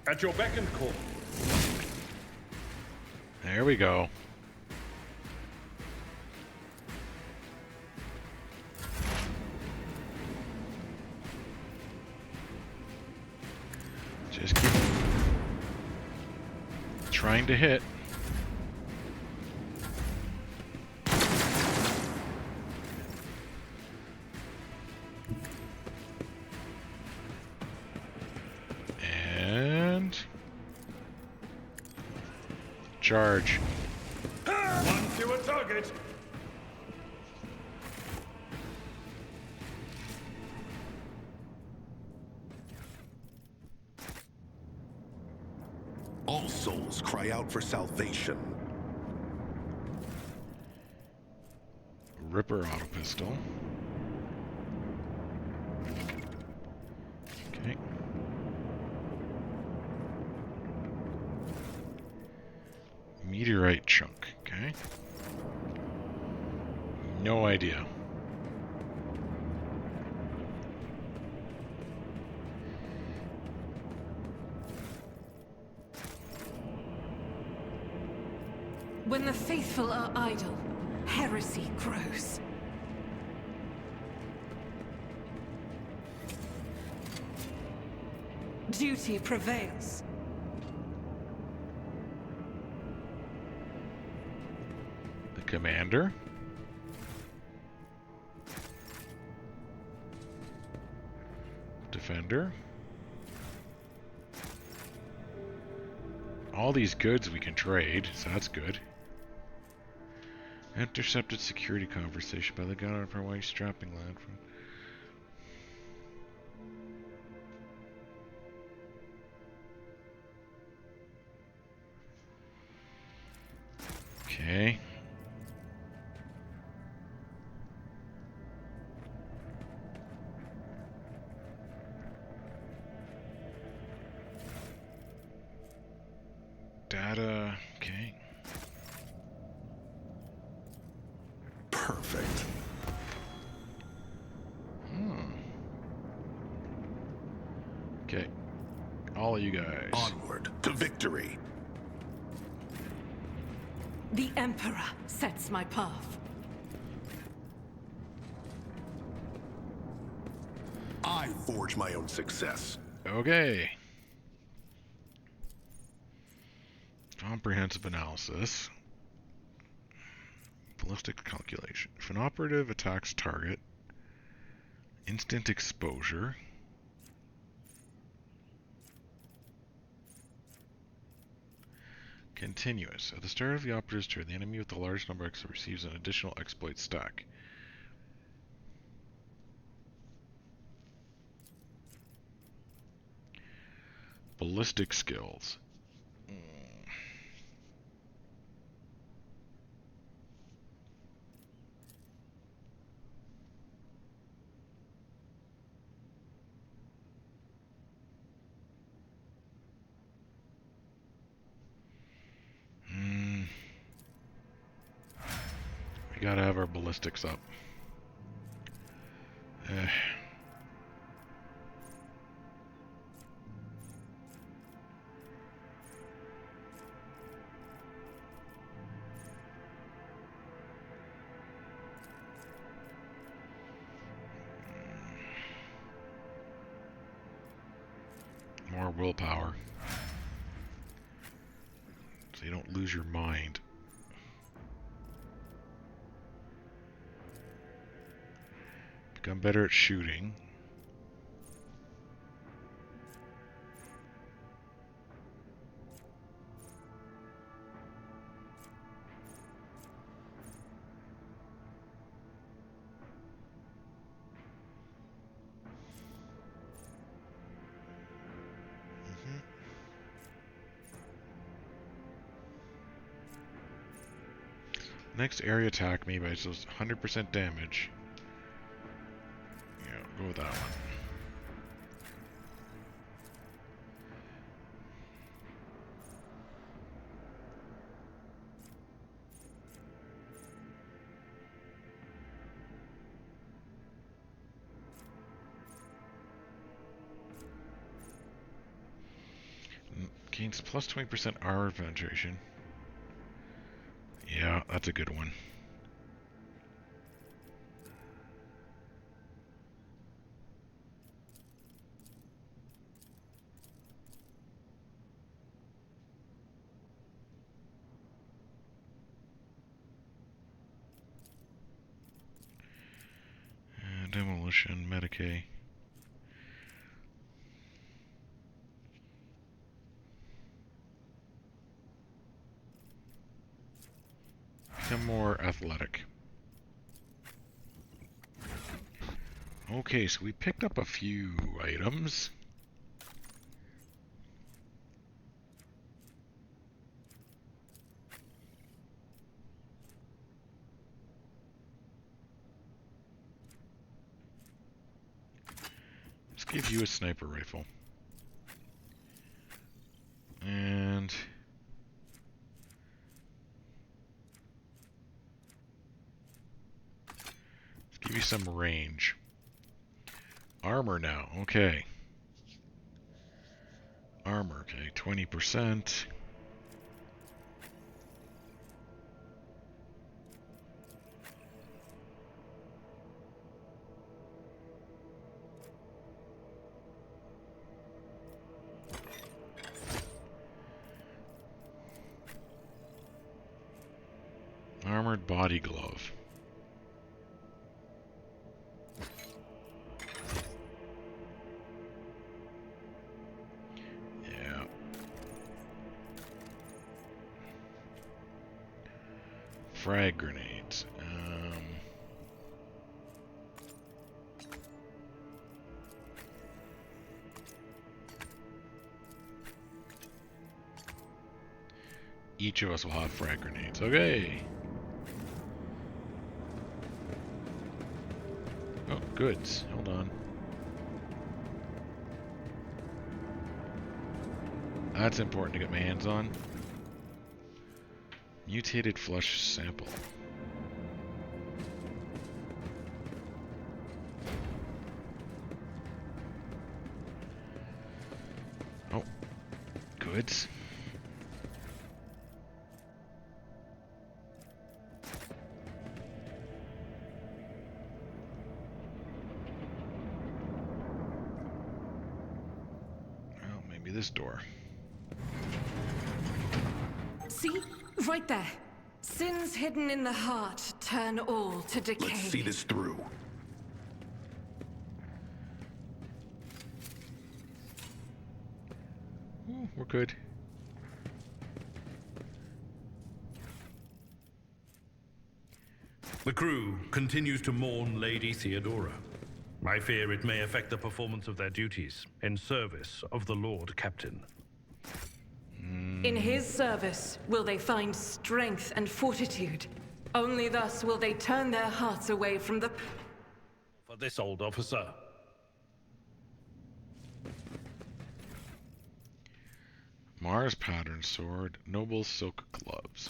Speaker 7: At your beck and call.
Speaker 1: There we go. Just keep trying to hit. And charge.
Speaker 7: One fewer target.
Speaker 5: All souls cry out for salvation.
Speaker 1: Ripper auto pistol. Okay. Meteorite chunk. Okay. No idea.
Speaker 2: When the faithful are idle, heresy grows. Duty prevails.
Speaker 1: The commander. Defender. All these goods we can trade, so that's good. Intercepted security conversation by the gunner for white strapping lad from. Okay. Data. Okay.
Speaker 5: Perfect.
Speaker 1: Okay. All of you guys.
Speaker 5: Onward to victory.
Speaker 2: The Emperor sets my path.
Speaker 5: I forge my own success.
Speaker 1: Okay. Comprehensive analysis. Ballistic calculation. If an operative attacks target, instant exposure. Continuous. At the start of the operative's turn, the enemy with the largest number of X receives an additional exploit stack. Ballistic skills. We gotta have our ballistics up. willpower. So you don't lose your mind. Become better at shooting. Next area attack maybe it's just 100% damage. Yeah, go with that one. Gains plus 20% armor penetration. Yeah, that's a good one. Demolition, Medicaid. Become more athletic. Okay, so we picked up a few items. Let's give you a sniper rifle. And let's give you some range. Armor now, okay. Armor, okay, 20%. Armored body glove. Yeah. Frag grenades. Each of us will have frag grenades. Okay. Oh, goods. Hold on. That's important to get my hands on. Mutated flesh sample. Oh, goods. Well, maybe this door.
Speaker 2: See? Right there. Sins hidden in the heart turn all to decay.
Speaker 5: Let's see this through.
Speaker 1: Ooh, we're good.
Speaker 7: The crew continues to mourn Lady Theodora. I fear it may affect the performance of their duties in service of the Lord Captain.
Speaker 2: In his service will they find strength and fortitude. Only thus will they turn their hearts away from the...
Speaker 7: For this old officer.
Speaker 1: Mars pattern sword, noble silk gloves.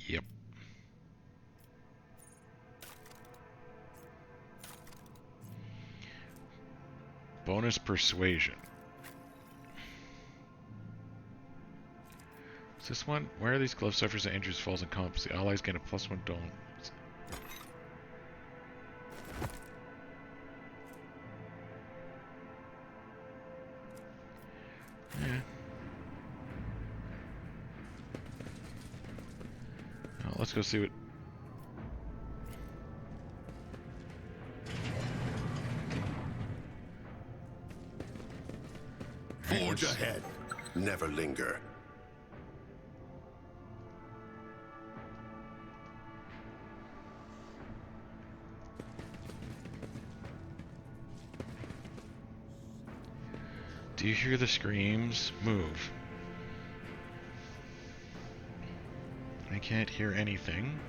Speaker 1: Yep. Bonus persuasion. Is this one? Where are these glove suffers and Andrews falls and comps? The allies get a +1 don't. Yeah. Well, let's go see what.
Speaker 8: Forge ahead. Never linger.
Speaker 1: Do you hear the screams? Move. I can't hear anything.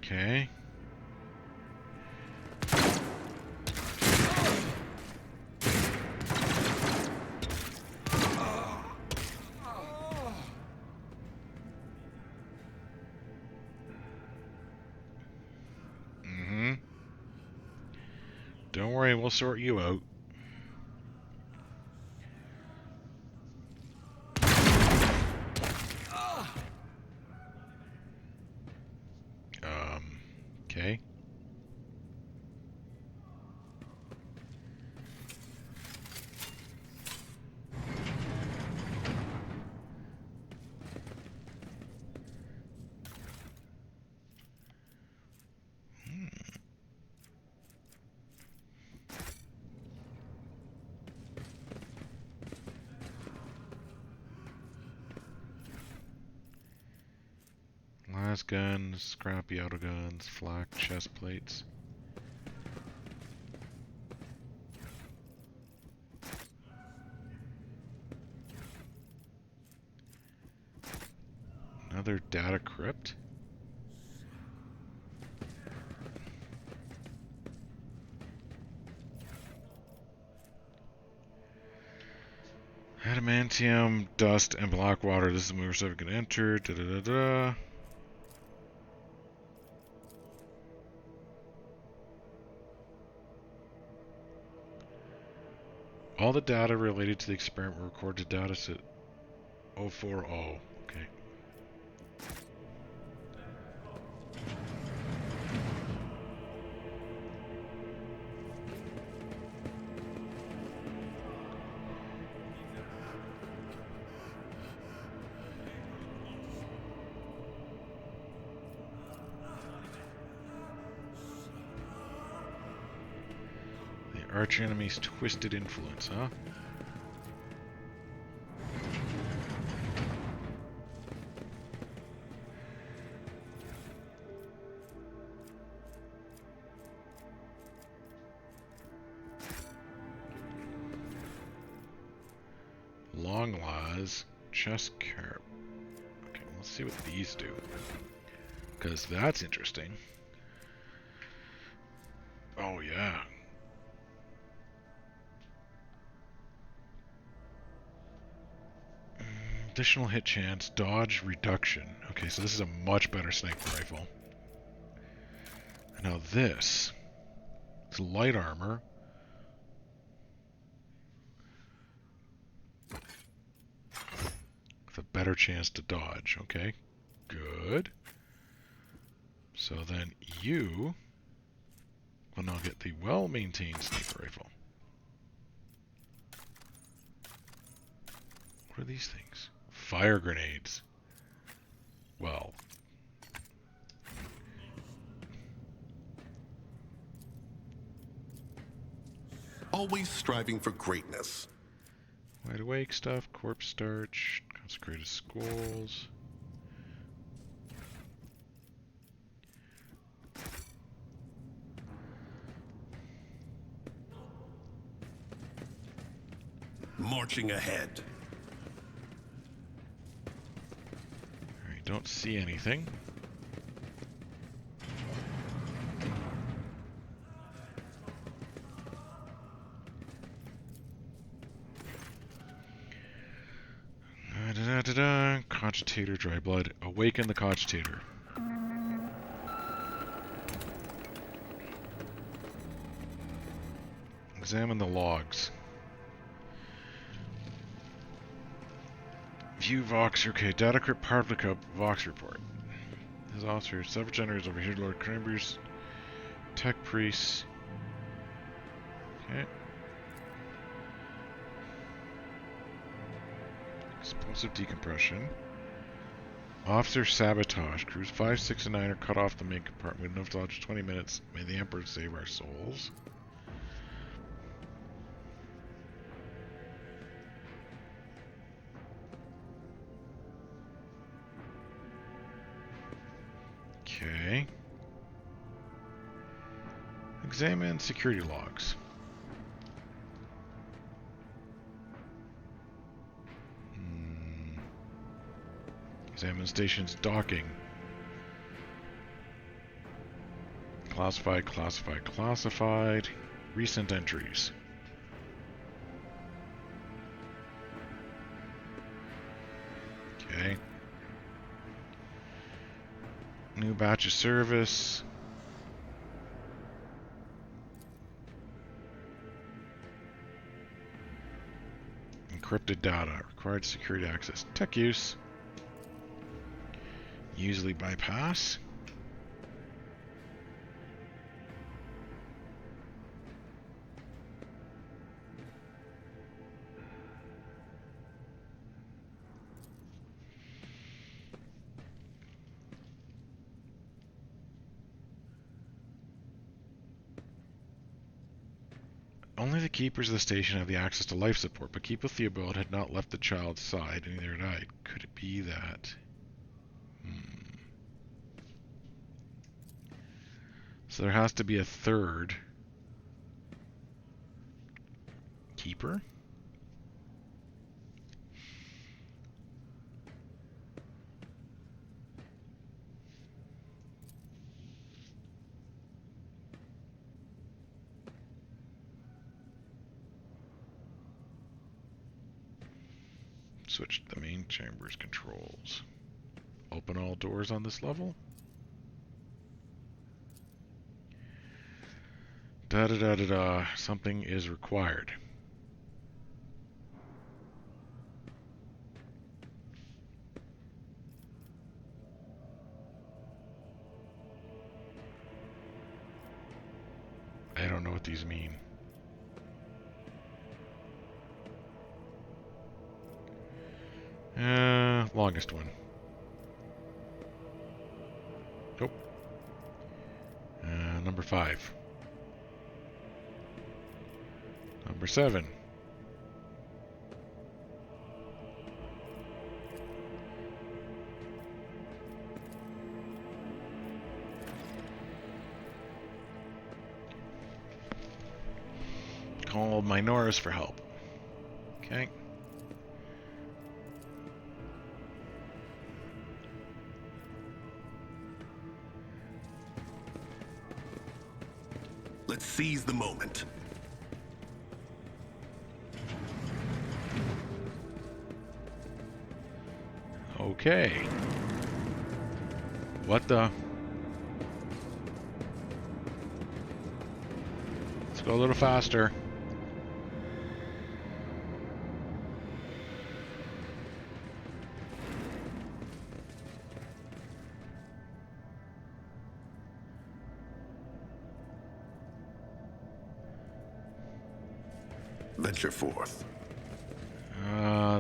Speaker 1: Okay. Don't worry, we'll sort you out. Okay. Las guns, scrappy auto guns, flak chest plates. Another data crypt. Adamantium, dust, and black water. This is the mover so we can enter. Da da da da. All the data related to the experiment were recorded to data set 040. Okay. Arch enemy's twisted influence, huh? Long laws, chest carp. Okay, let's see what these do. Because that's interesting. Oh, yeah. Additional hit chance, dodge reduction. Okay, so this is a much better sniper rifle. Now this is light armor. With a better chance to dodge. Okay, good. So then you will now get the well-maintained sniper rifle. What are these things? Fire grenades. Well.
Speaker 8: Always striving for greatness.
Speaker 1: Wide awake stuff, corpse starch, consecrated skulls.
Speaker 8: Marching ahead.
Speaker 1: Alright, don't see anything. Cogitator, dry blood. Awaken the cogitator. Examine the logs. View Vox. Okay, data crypt Parvlica Vox report. His officer, several generators over here, Lord Cranberries, tech priests. Okay. Explosive decompression. Officer sabotage. Crews 5, 6, and 9 are cut off the main compartment. Enough to lodge 20 minutes. May the Emperor save our souls. Okay. Examine security logs. Examine station's docking. Classified, classified, classified. Recent entries. Okay. New batch of service. Encrypted data. Required security access. Tech use. Usually bypass. Only the keepers of the station have the access to life support, but Keeper Theobald had not left the child's side, and neither had I. Could it be that? So there has to be a third keeper? Switch to the main chamber's controls. Open all doors on this level. Da da da da da. Something is required. I don't know what these mean. Longest one. Nope. Number 5. Number 7. Call Minoris for help. Okay.
Speaker 8: Let's seize the moment.
Speaker 1: Okay. What the? Let's go a little faster.
Speaker 8: Venture forth.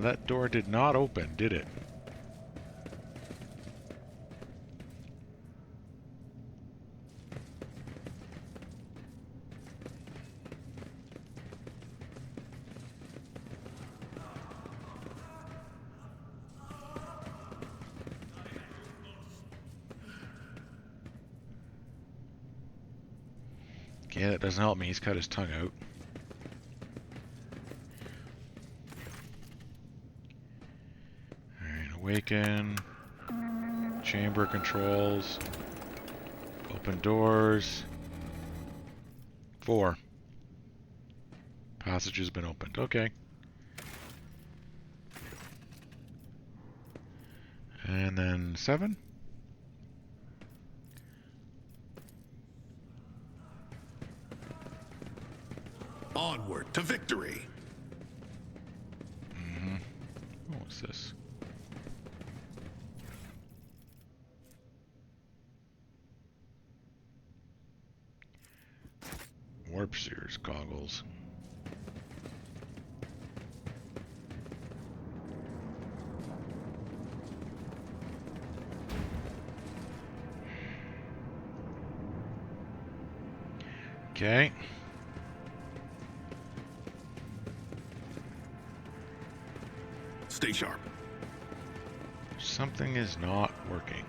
Speaker 1: That door did not open, did it? Okay, that doesn't help me. He's cut his tongue out. Awaken. Chamber controls. Open doors. 4. Passage has been opened. Okay. And then 7.
Speaker 8: Onward to victory.
Speaker 1: Mm-hmm. What's this? Warp Sears goggles. Okay.
Speaker 8: Stay sharp.
Speaker 1: Something is not working.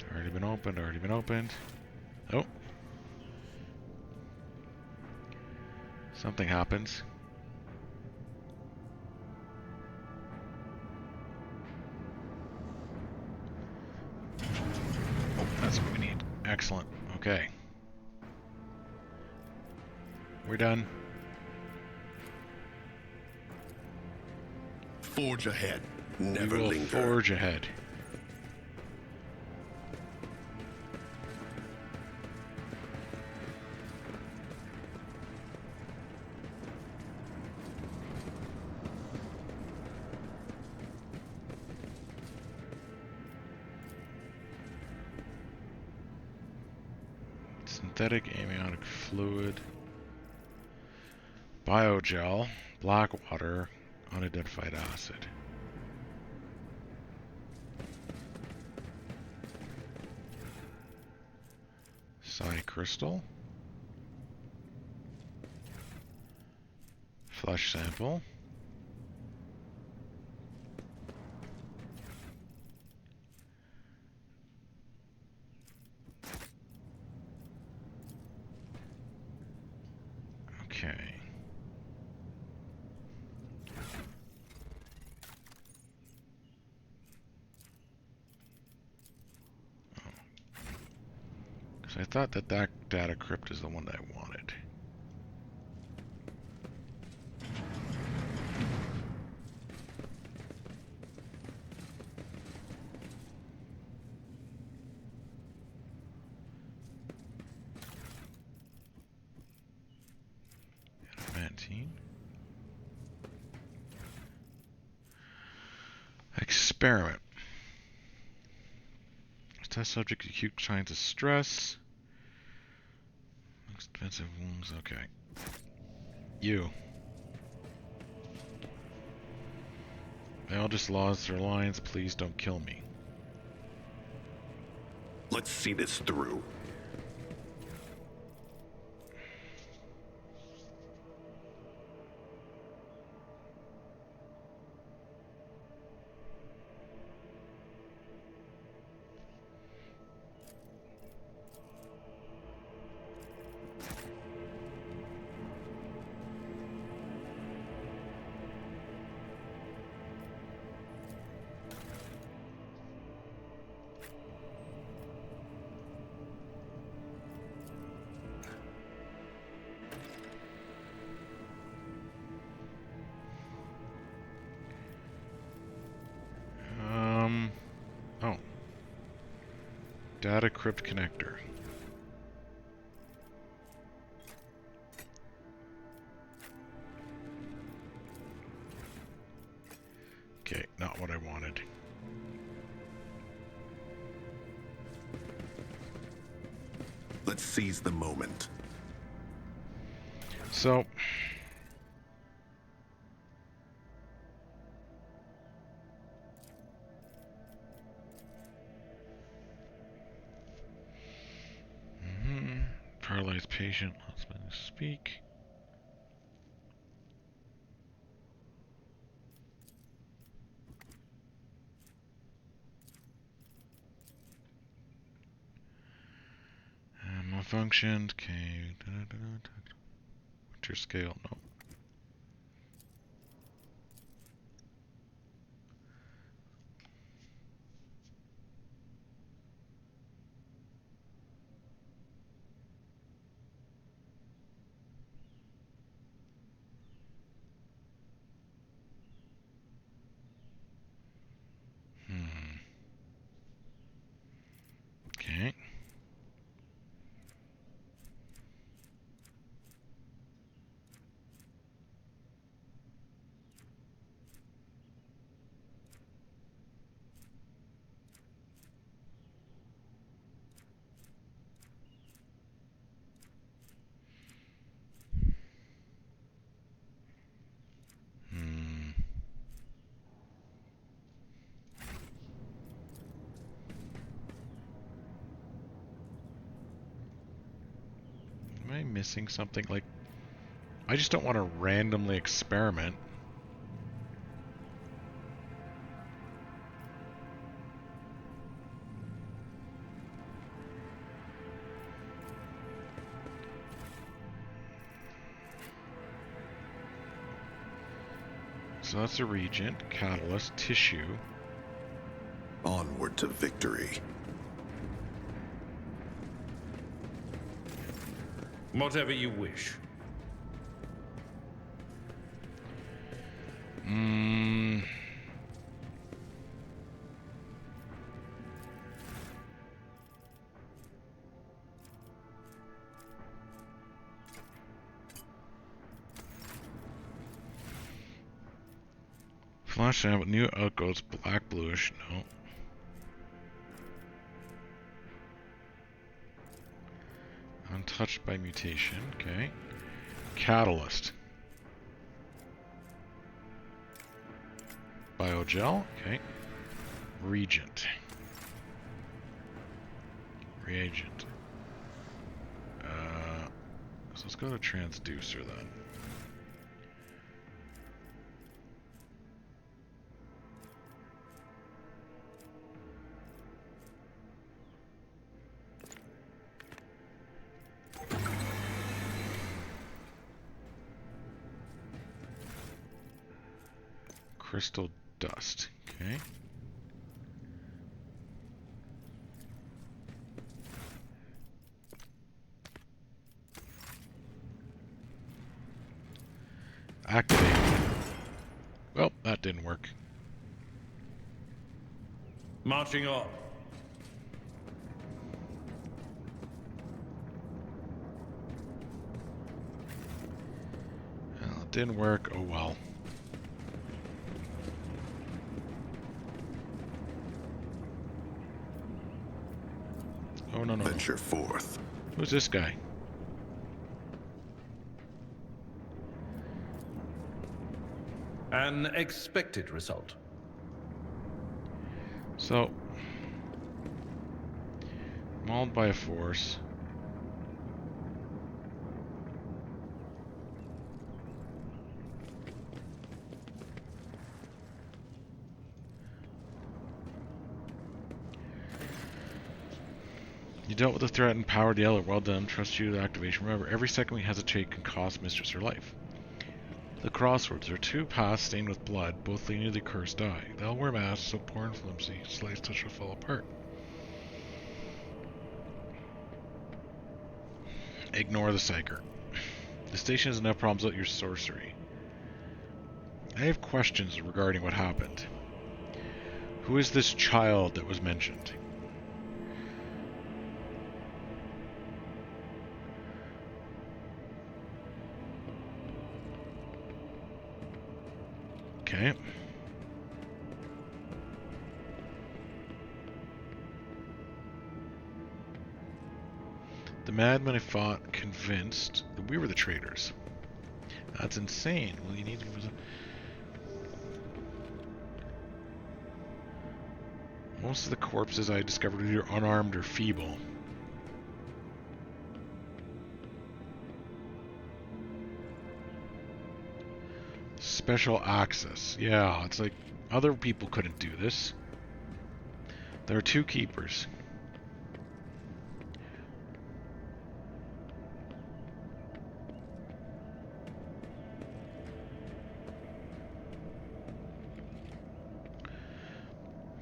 Speaker 1: Already been opened. Oh. Something happens. Oh, that's what we need. Excellent. Okay. We're done.
Speaker 8: Forge ahead. Never
Speaker 1: We will
Speaker 8: linger.
Speaker 1: forge ahead. Synthetic amniotic fluid, biogel, black water, unidentified acid. Psi crystal, flesh sample, okay. Because I thought that data crypt is the one that I wanted. Adamantine. Experiment. Test subject acute signs of stress. Expensive wounds. Okay. You. They all just lost their lines. Please don't kill me.
Speaker 8: Let's see this through. Oh. Data crypt connector. Okay, not what I wanted. Let's seize the moment.
Speaker 1: So, paralyzed patient, let's speak. Malfunctioned, okay. What's your scale? No. missing something? Like, I just don't want to randomly experiment. So that's a regent, catalyst, tissue.
Speaker 8: Onward to victory.
Speaker 7: Whatever you wish.
Speaker 1: Flash out with new outgoes, black bluish, no. Untouched by mutation, okay. Catalyst. Biogel, okay. Regent. Reagent. So let's go to transducer then. Crystal dust, okay. Activate. Well, that didn't work.
Speaker 7: Marching on.
Speaker 1: Well, it didn't work, oh well. Oh, no.
Speaker 8: Venture forth.
Speaker 1: Who's this guy?
Speaker 7: An expected result.
Speaker 1: So, mauled by a force. You dealt with the threat and powered the Elder. Well done. Trust you to activation. Remember, every second we hesitate can cost Mistress her life. The crossroads are two paths stained with blood, both leading to the cursed eye. They'll wear masks so poor and flimsy, Slay's touch will fall apart. Ignore the psyker. The station has enough problems without your sorcery. I have questions regarding what happened. Who is this child that was mentioned? Okay. The madman I fought convinced that we were the traitors. That's insane. Well, you need to... Most of the corpses I discovered were either unarmed or feeble. Special access. Yeah, it's like other people couldn't do this. There are two keepers.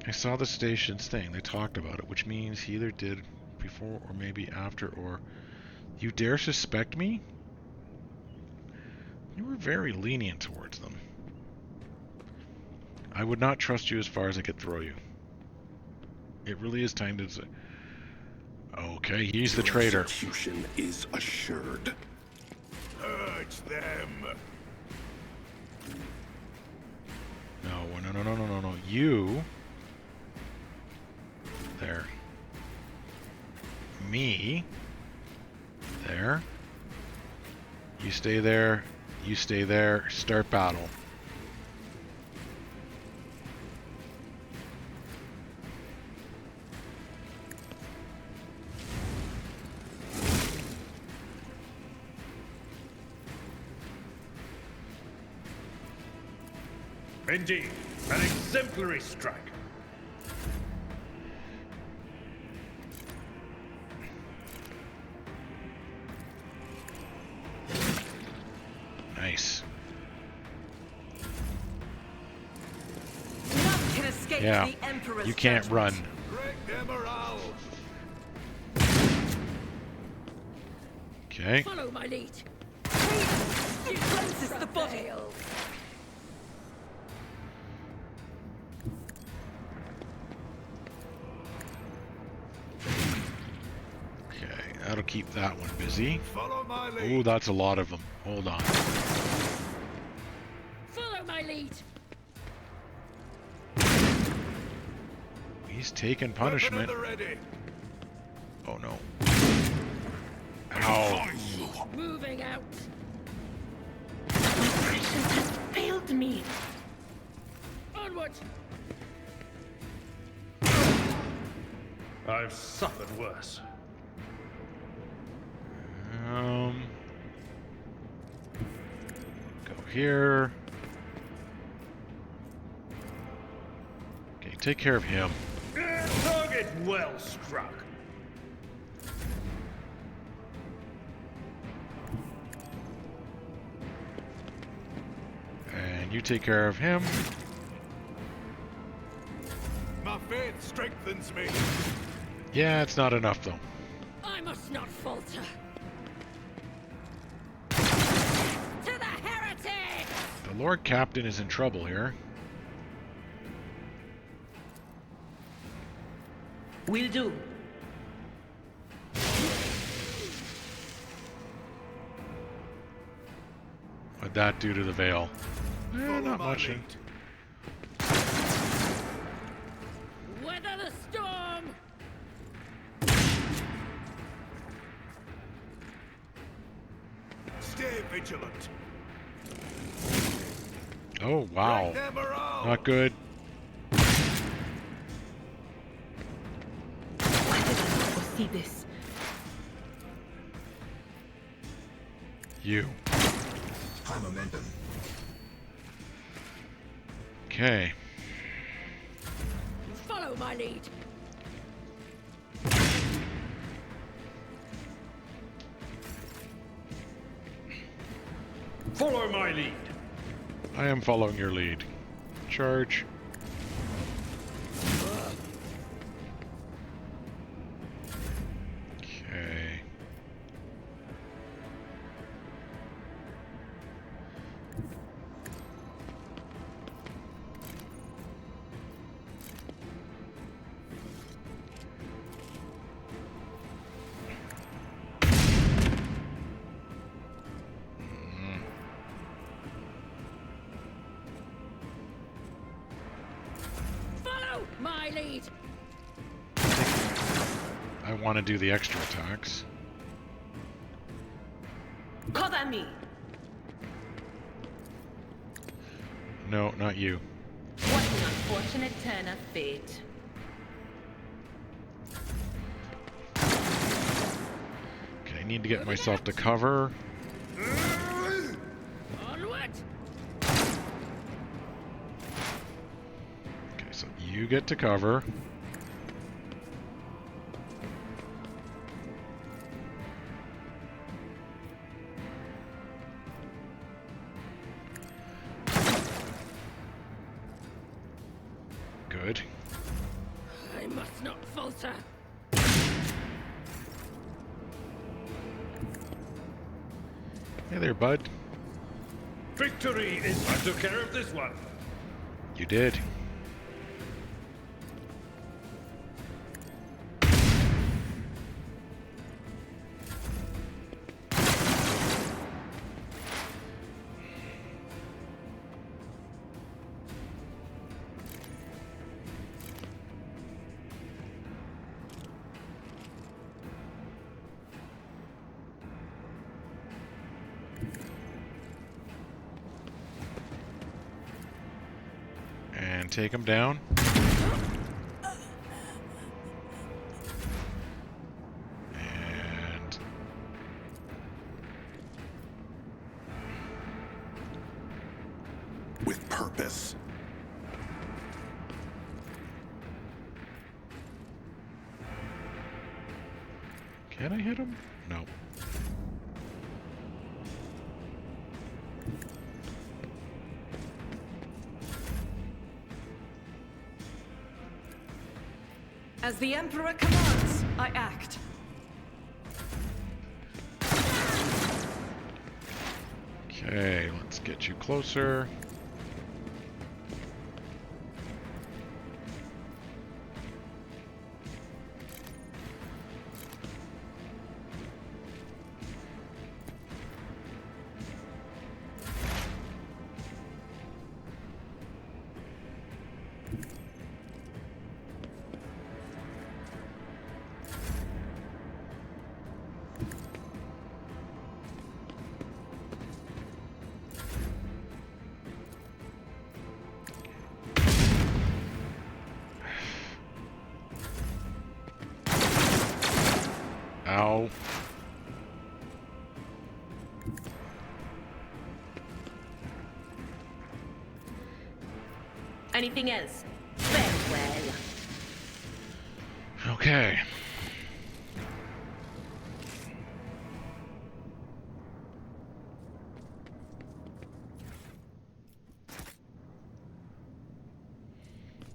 Speaker 1: I saw the station's thing. They talked about it, which means he either did before or maybe after, or... You dare suspect me? You were very lenient towards them. I would not trust you as far as I could throw you. It really is time to say... Okay, he's the traitor.
Speaker 8: Execution is assured.
Speaker 6: Purge them.
Speaker 1: No. You... There. Me. There. You stay there. You stay there. Start battle.
Speaker 7: Indeed, an exemplary strike.
Speaker 1: Nice.
Speaker 2: None can escape
Speaker 1: Yeah,
Speaker 2: the Emperor's
Speaker 1: you can't
Speaker 2: judgment.
Speaker 1: run. Okay.
Speaker 4: Follow my lead.
Speaker 2: He cleanses the body.
Speaker 1: Okay, that'll keep that one busy.
Speaker 3: Follow my
Speaker 1: Ooh, that's a lot of them. Hold on.
Speaker 4: Follow my lead.
Speaker 1: He's taking punishment. Oh no. Ow.
Speaker 4: Moving out. My patience has failed me. Onward.
Speaker 7: I've suffered worse.
Speaker 1: Go here. Okay, take care of him.
Speaker 7: Target well struck.
Speaker 1: And you take care of him.
Speaker 3: My faith strengthens me.
Speaker 1: Yeah, it's not enough though.
Speaker 4: I must not falter. To the heretic!
Speaker 1: The Lord Captain is in trouble here.
Speaker 2: Will do.
Speaker 1: What'd that do to the veil? Not much.
Speaker 4: Weather the storm!
Speaker 3: Stay vigilant.
Speaker 1: Oh, wow.
Speaker 3: Never out.
Speaker 1: Not good.
Speaker 2: Why did I not foresee this?
Speaker 1: You.
Speaker 3: High momentum.
Speaker 1: Okay.
Speaker 4: Follow my lead.
Speaker 7: Follow my lead.
Speaker 1: I am following your lead. Charge. Okay.
Speaker 4: Follow my lead.
Speaker 1: I want to do the extra attacks.
Speaker 2: Cover me.
Speaker 1: No, not you.
Speaker 2: What an unfortunate turn of fate.
Speaker 1: Okay, I need to get myself to cover.
Speaker 4: Onward.
Speaker 1: Okay, so you get to cover. Good.
Speaker 4: I must not falter.
Speaker 1: Hey there, bud.
Speaker 7: Victory is... I took care of this one.
Speaker 1: You did. And take him down. And
Speaker 8: With purpose.
Speaker 1: Can I hit him? No.
Speaker 2: As the Emperor commands, I act.
Speaker 1: Okay, let's get you closer. Ow.
Speaker 4: Anything else? Very well.
Speaker 1: Okay.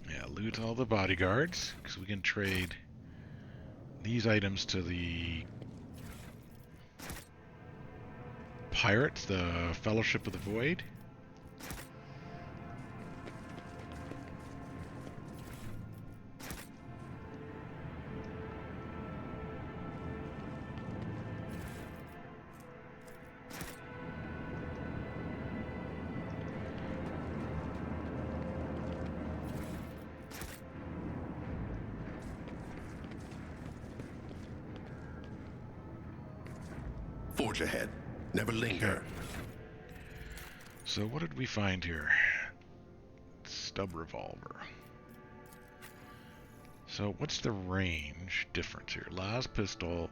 Speaker 1: Yeah, loot all the bodyguards, because we can trade these items to the pirates, the Fellowship of the Void.
Speaker 8: Forge ahead. Never linger.
Speaker 1: So what did we find here? Stub revolver. So what's the range difference here? Las pistol.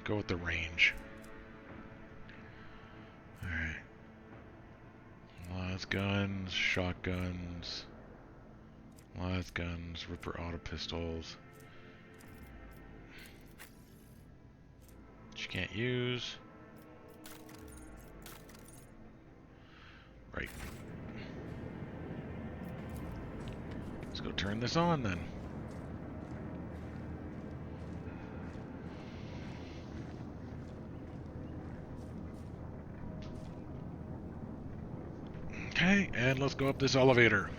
Speaker 1: Go with the range. Alright. Las guns, shotguns, las guns, Ripper auto pistols. Which you can't use. Right. Let's go turn this on then. Okay, and let's go up this elevator.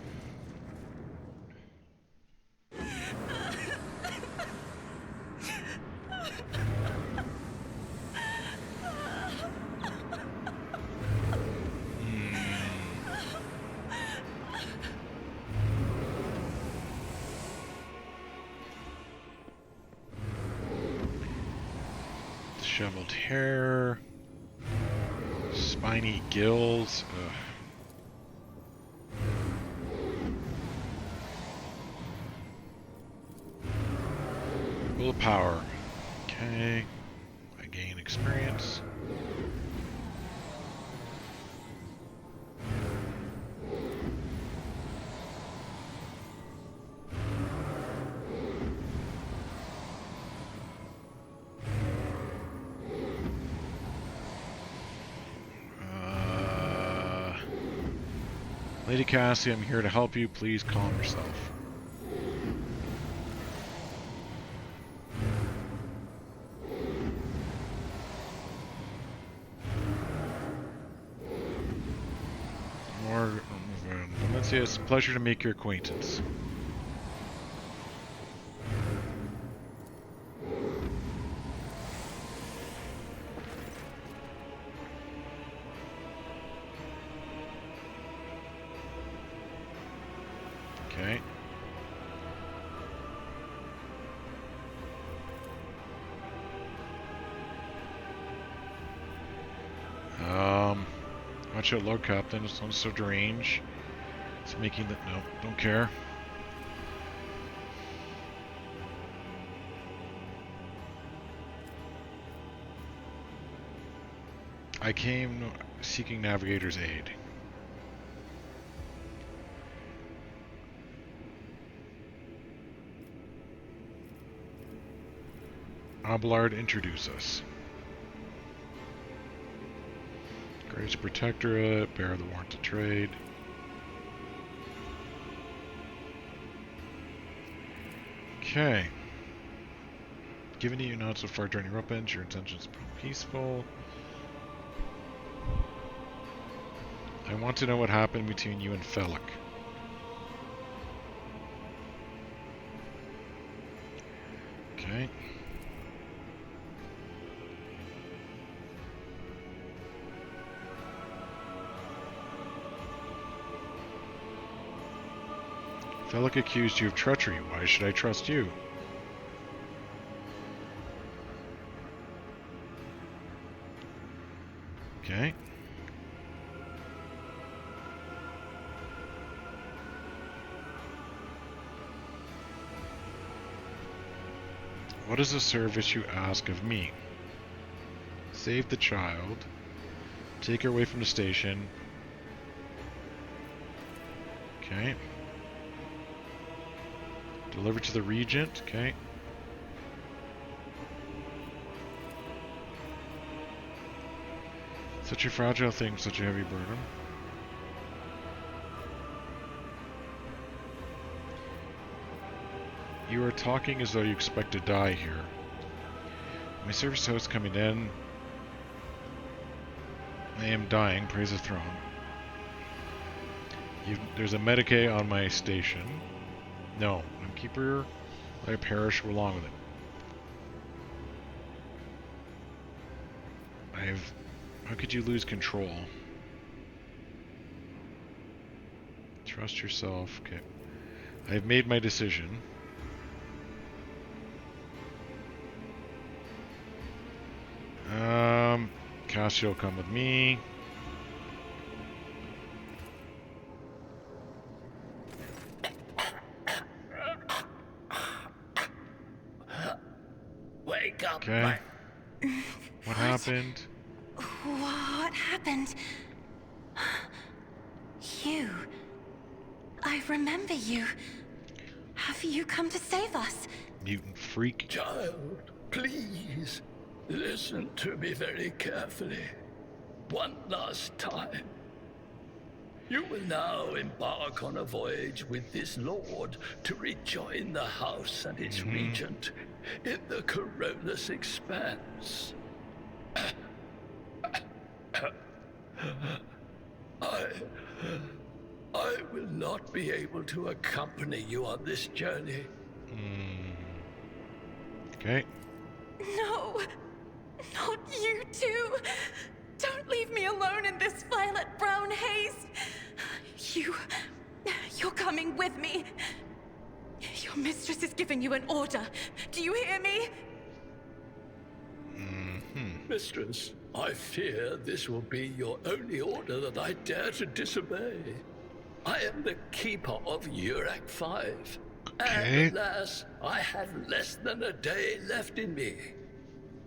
Speaker 1: Disheveled hair. Spiny gills. Ugh. Willpower. Okay. I gain experience. Lady Cassie, I'm here to help you. Please calm yourself. Valancius, pleasure to make your acquaintance. Okay. Watch out, Lord Captain. It's on so range. It's making the... No, don't care. I came seeking Navigator's aid. Abelard, introduce us. Greatest Protectorate, bear the warrant to trade. Okay. Given you not so far during your weapons, your intentions are peaceful. I want to know what happened between you and Felix. Okay. Felix accused you of treachery. Why should I trust you? Okay. What is the service you ask of me? Save the child. Take her away from the station. Okay. Deliver to the Regent. Okay. Such a fragile thing, such a heavy burden. You are talking as though you expect to die here. My service host coming in. I am dying, praise the throne. There's a Medicae on my station. No, I'm keeper. I perish along with it. How could you lose control? Trust yourself. Okay. I've made my decision. Cassio, come with me.
Speaker 5: Wake up,
Speaker 1: Okay. What happened?
Speaker 9: What happened? You. I remember you. Have you come to save us?
Speaker 1: Mutant freak.
Speaker 5: Child, please, listen to me very carefully. One last time. You will now embark on a voyage with this lord to rejoin the house and its regent in the Corollas expanse. I will not be able to accompany you on this journey.
Speaker 1: Okay.
Speaker 9: No, not you too. Don't leave me alone in this violet-brown haze. You're coming with me. Your mistress is giving you an order. Do you hear me?
Speaker 5: Mistress, I fear this will be your only order that I dare to disobey. I am the keeper of Urac 5.
Speaker 1: Okay.
Speaker 5: And alas, I have less than a day left in me.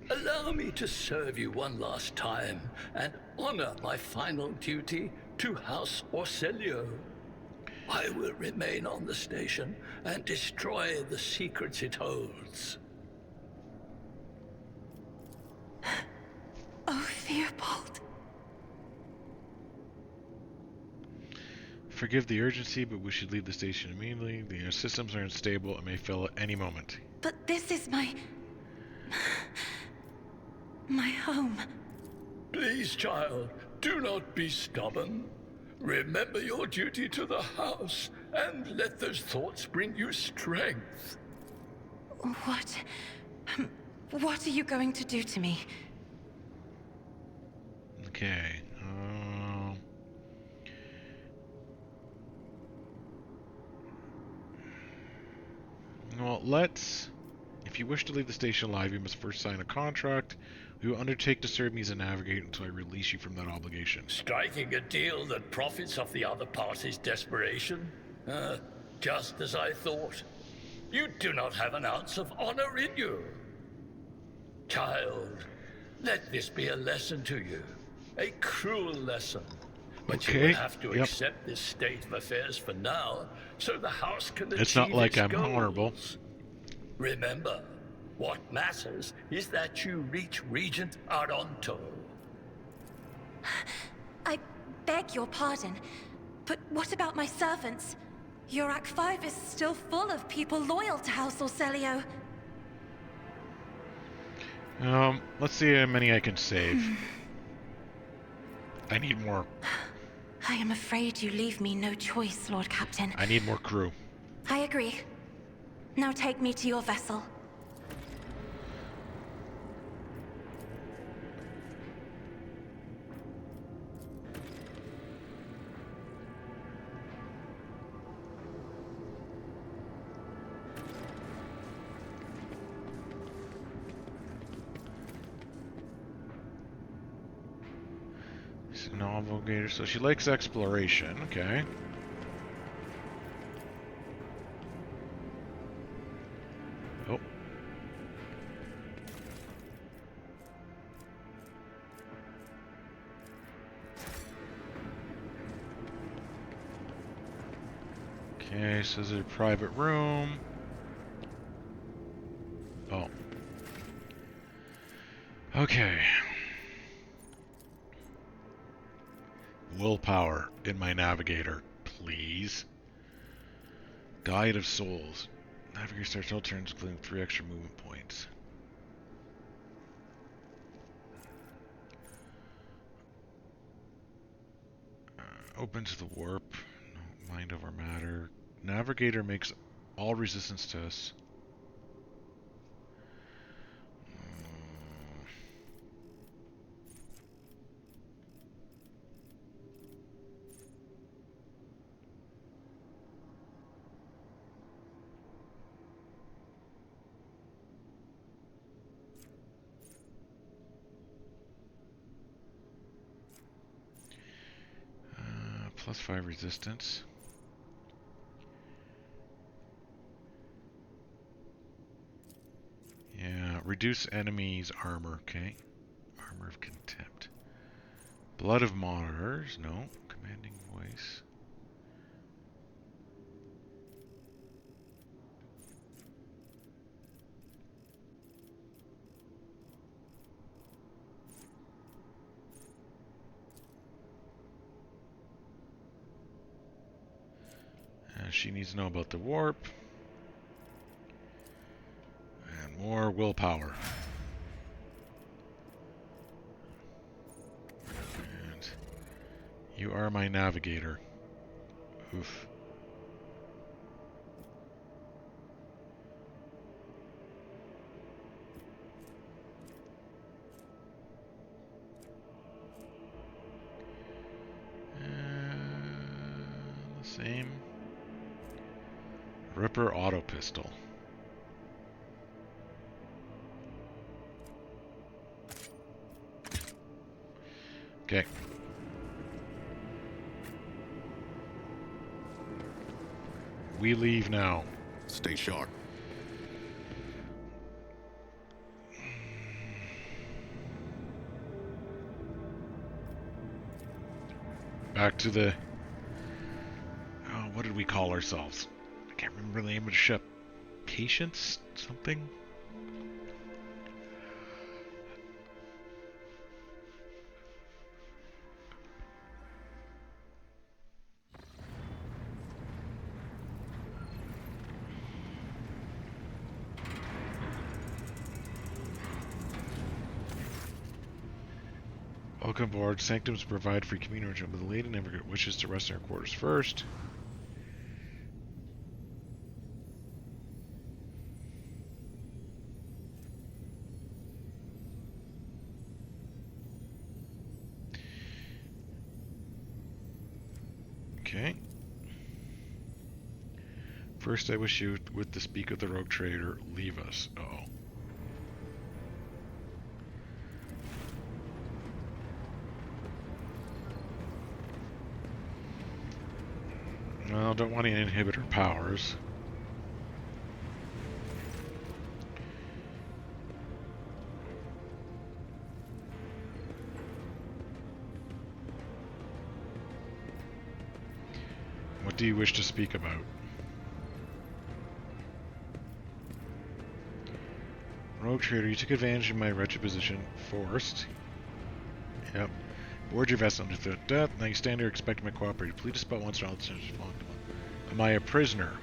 Speaker 5: Allow me to serve you one last time and honor my final duty to House Orselio. I will remain on the station and destroy the secrets it holds.
Speaker 9: Oh, Theobald.
Speaker 1: Forgive the urgency, but we should leave the station immediately. The systems are unstable and may fail at any moment.
Speaker 9: But this is my home.
Speaker 5: Please, child, do not be stubborn. Remember your duty to the house, and let those thoughts bring you strength.
Speaker 9: What are you going to do to me?
Speaker 1: Okay. Well, If you wish to leave the station alive, you must first sign a contract. We will undertake to serve me as a navigator until I release you from that obligation.
Speaker 5: Striking a deal that profits off the other party's desperation? Just as I thought. You do not have an ounce of honor in you. Child, let this be a lesson to you. A cruel lesson. But you will have to accept this state of affairs for now, so the house can achieve
Speaker 1: it's not like I'm
Speaker 5: goals.
Speaker 1: honorable.
Speaker 5: Remember, what matters is that you reach Regent Aronto.
Speaker 9: I beg your pardon, but what about my servants? Your Act 5 is still full of people loyal to House Orselio.
Speaker 1: Let's see how many I can save. I need more.
Speaker 9: I am afraid you leave me no choice, Lord Captain.
Speaker 1: I need more crew.
Speaker 9: I agree. Now take me to your vessel.
Speaker 1: Navigator, so she likes exploration, okay. Oh. Okay, so there's a private room. Oh. Okay. Willpower in my navigator, please. Guide of Souls. Navigator starts all turns, including 3 extra movement points. Open to the warp. No, mind over matter. Navigator makes all resistance to us. +5 resistance. Yeah, reduce enemies' armor, okay. Armor of Contempt. Blood of Monitors, no. Commanding voice. She needs to know about the warp. And more willpower. And you are my navigator. Oof. The same. Ripper auto pistol. Okay. We leave now.
Speaker 8: Stay sharp.
Speaker 1: Back to the... Oh, what did we call ourselves? I can't remember the name of the ship. Patience? Something? Welcome aboard. Sanctums provide free community, but the lady never wishes to rest in her quarters first. Okay. First, I wish you would to speak of the rogue trader. Leave us. Uh-oh. Well, don't want any inhibitor powers. What do you wish to speak about? Rogue trader, you took advantage of my wretched position. Forced. Yep. Board your vessel under threat of death. Now you stand here expecting my cooperation. Please dispel once and all the sentence respond. Am I a prisoner?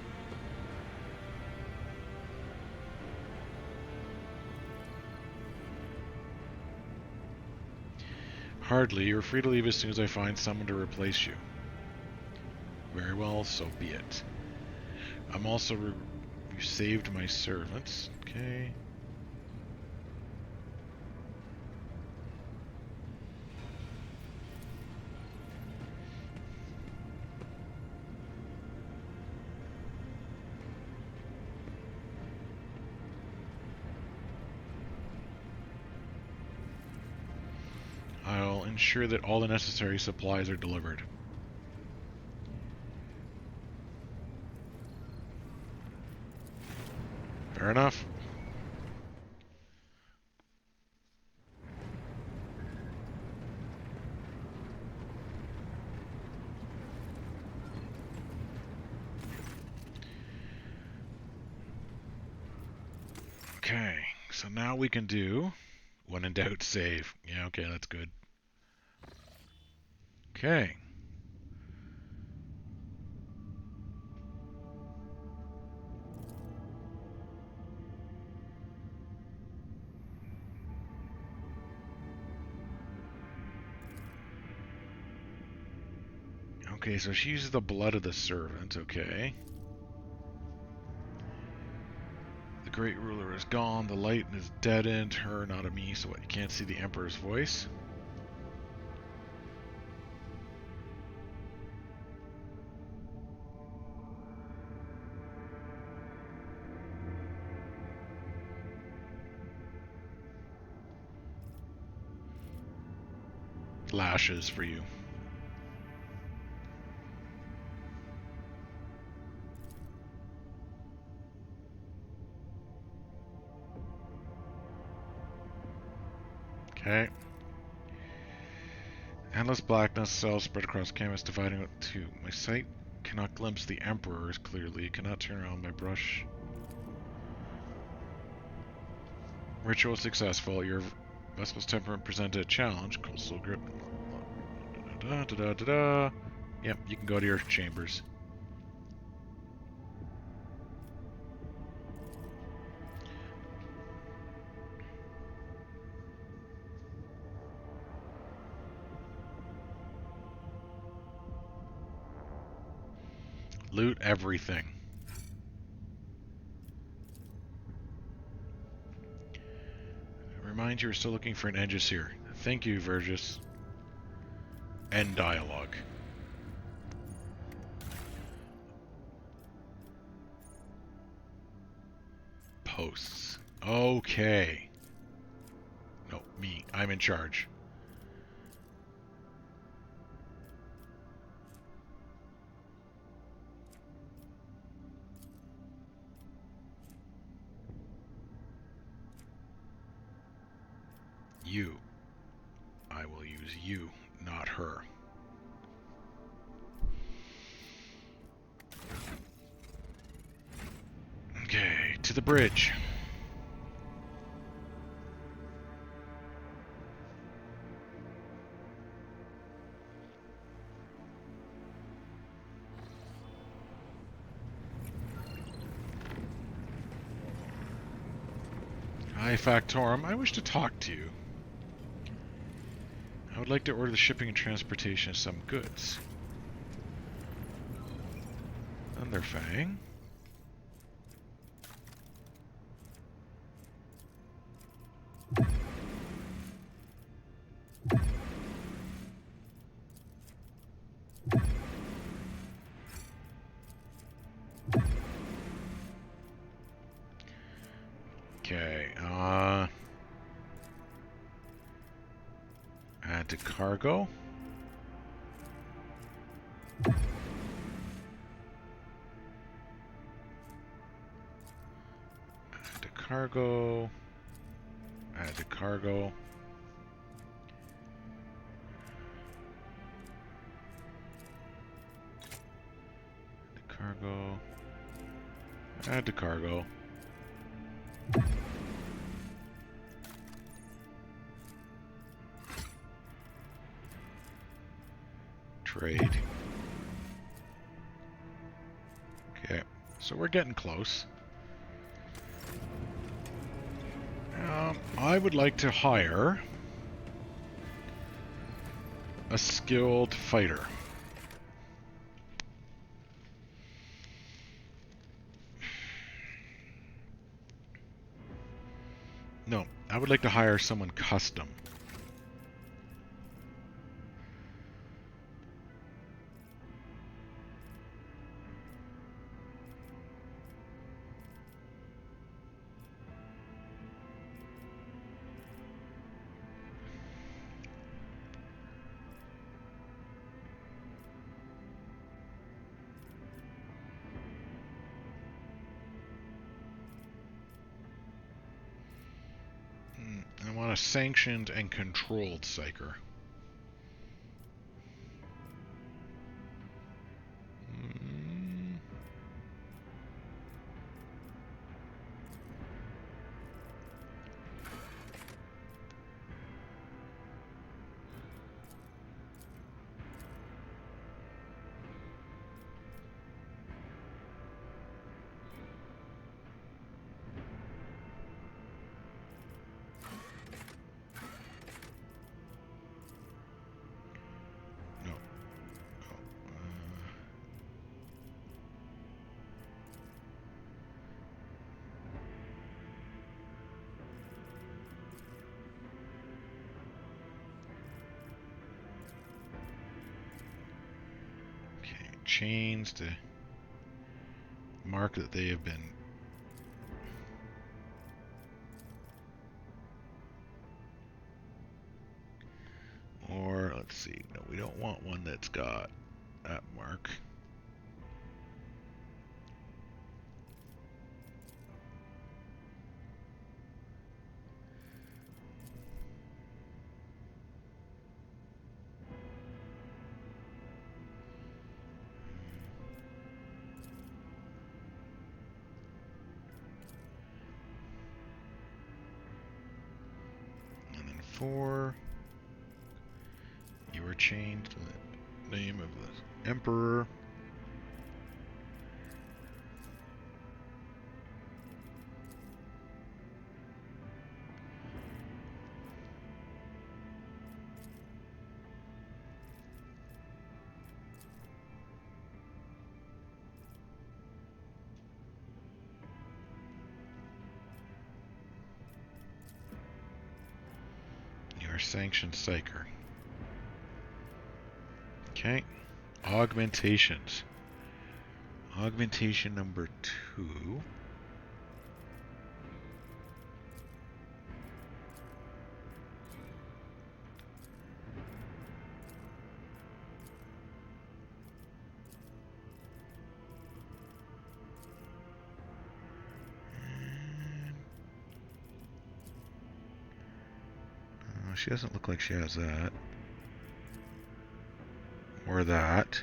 Speaker 1: Hardly. You're free to leave as soon as I find someone to replace you. Very well, so be it. I'm also... you saved my servants. Okay. I'll ensure that all the necessary supplies are delivered. Fair enough. Okay, so now we can do when in doubt save. Yeah, okay, that's good. Okay. Okay, so she uses the blood of the servant, okay. The great ruler is gone, the light is deadened, her, not a me, so what, you can't see the Emperor's voice? Lashes for you. Okay. Endless blackness, cells spread across canvas, dividing it two. My sight cannot glimpse the Emperor as clearly. Cannot turn around my brush. Ritual successful. Your vessel's temperament presented a challenge. Coastal grip. Da da da da da. Yep, you can go to your chambers. Loot everything. Remind you we're still looking for an Aegis here. Thank you, Vergis. End dialogue. Posts. Okay. No, me. I'm in charge. You. I will use you, not her. Okay, to the bridge. Hi, Factorum. I wish to talk to you. I would like to order the shipping and transportation of some goods. Thunderfang. Add to cargo. Add to cargo. Add to cargo. Cargo. Add to cargo. Trade. Okay, so we're getting close. I would like to hire a skilled fighter. No, I would like to hire someone custom. I want a sanctioned and controlled psyker. Chains to mark that they have been or let's see, no, we don't want one that's got that mark. Four. You are chained to the name of the Emperor. Sanctioned psyker. Okay. Augmentations. Augmentation number 2. She doesn't look like she has that. Or that.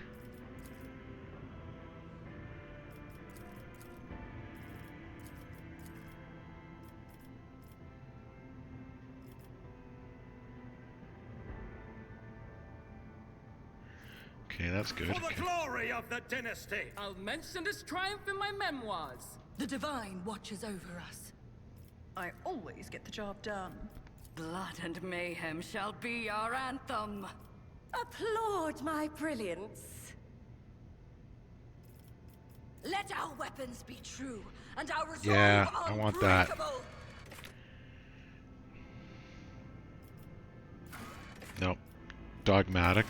Speaker 1: Okay, that's good.
Speaker 10: For the glory of the dynasty! I'll mention this triumph in my memoirs.
Speaker 11: The Divine watches over us. I always get the job done.
Speaker 2: Blood and mayhem shall be our anthem.
Speaker 11: Applaud my brilliance. Let our weapons be true, and our resolve
Speaker 1: yeah, I want that. Nope. Dogmatic.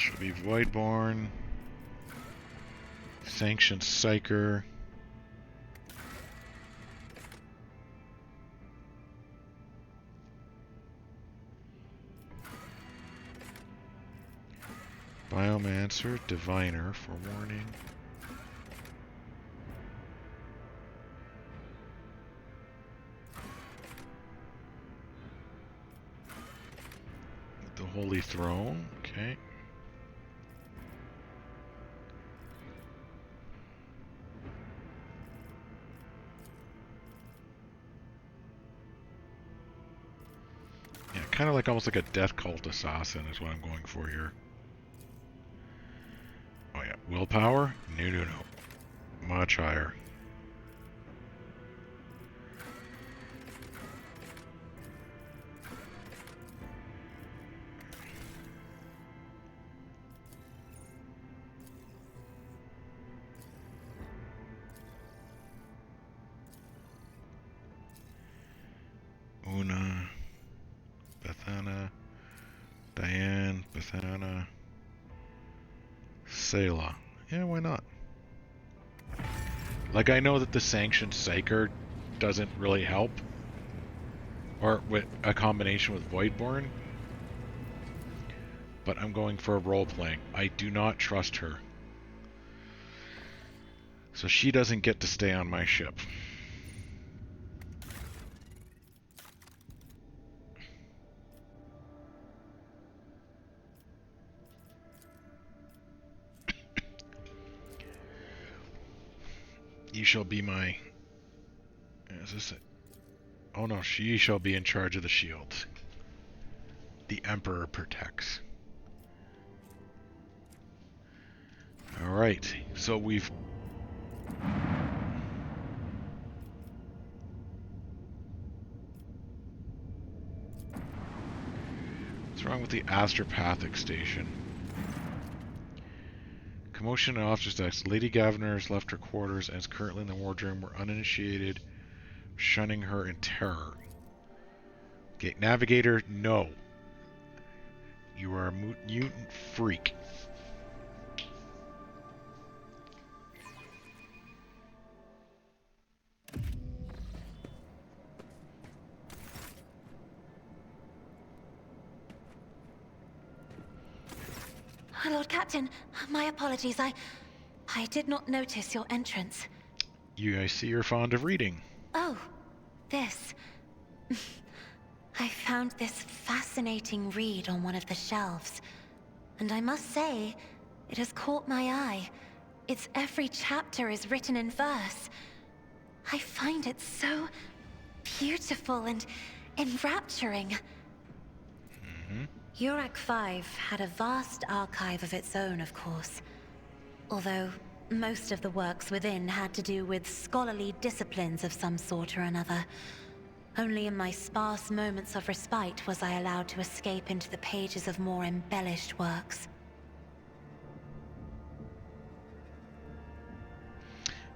Speaker 1: Should be Voidborn. Sanctioned Psyker. Biomancer, Diviner for warning. The Holy Throne, okay. Yeah, kind of like almost like a Death Cult Assassin is what I'm going for here. Oh yeah, willpower? No. Much higher. Una, Bethana, Diane, Bethana, Selah. Yeah, why not? Like, I know that the Sanctioned Psyker doesn't really help. Or with a combination with Voidborn. But I'm going for a role-playing. I do not trust her. So she doesn't get to stay on my ship. You shall be my... Is this it? Oh no, she shall be in charge of the shield. The Emperor protects. Alright, so we've... What's wrong with the Astropathic station? Commotion in officer's decks. Lady Gavner has left her quarters and is currently in the wardroom. We're uninitiated, shunning her in terror. Okay, Navigator, no. You are a mutant freak.
Speaker 9: Lord Captain, my apologies. I did not notice your entrance.
Speaker 1: I see you're fond of reading.
Speaker 9: Oh, this. I found this fascinating read on one of the shelves. And I must say, it has caught my eye. Its every chapter is written in verse. I find it so beautiful and enrapturing. Urak 5 had a vast archive of its own, of course. Although most of the works within had to do with scholarly disciplines of some sort or another. Only in my sparse moments of respite was I allowed to escape into the pages of more embellished works.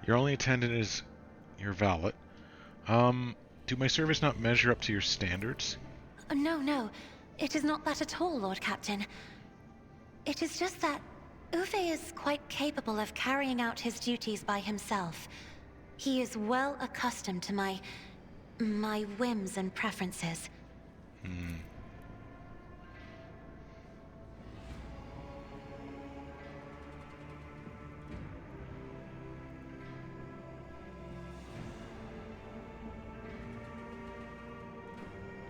Speaker 1: Your only attendant is your valet. Do my service not measure up to your standards?
Speaker 9: No. It is not that at all, Lord Captain. It is just that Uwe is quite capable of carrying out his duties by himself. He is well accustomed to my whims and preferences.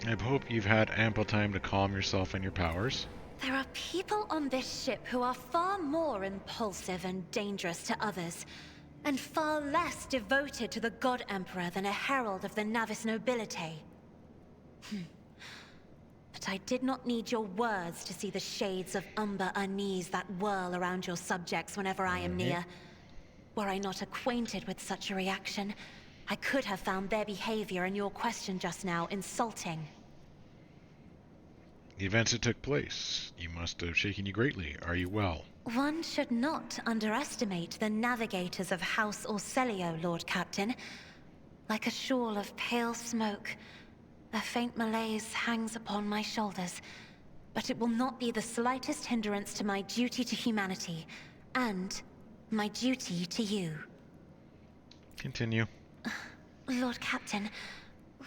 Speaker 1: I hope you've had ample time to calm yourself and your powers.
Speaker 9: There are people on this ship who are far more impulsive and dangerous to others, and far less devoted to the God Emperor than a herald of the Navis nobility. But I did not need your words to see the shades of umber unease that whirl around your subjects whenever I am near. Were I not acquainted with such a reaction, I could have found their behavior in your question just now insulting.
Speaker 1: The events that took place, you must have shaken you greatly. Are you well?
Speaker 9: One should not underestimate the navigators of House Orselio, Lord Captain. Like a shawl of pale smoke, a faint malaise hangs upon my shoulders, but it will not be the slightest hindrance to my duty to humanity, and my duty to you.
Speaker 1: Continue.
Speaker 9: Lord Captain,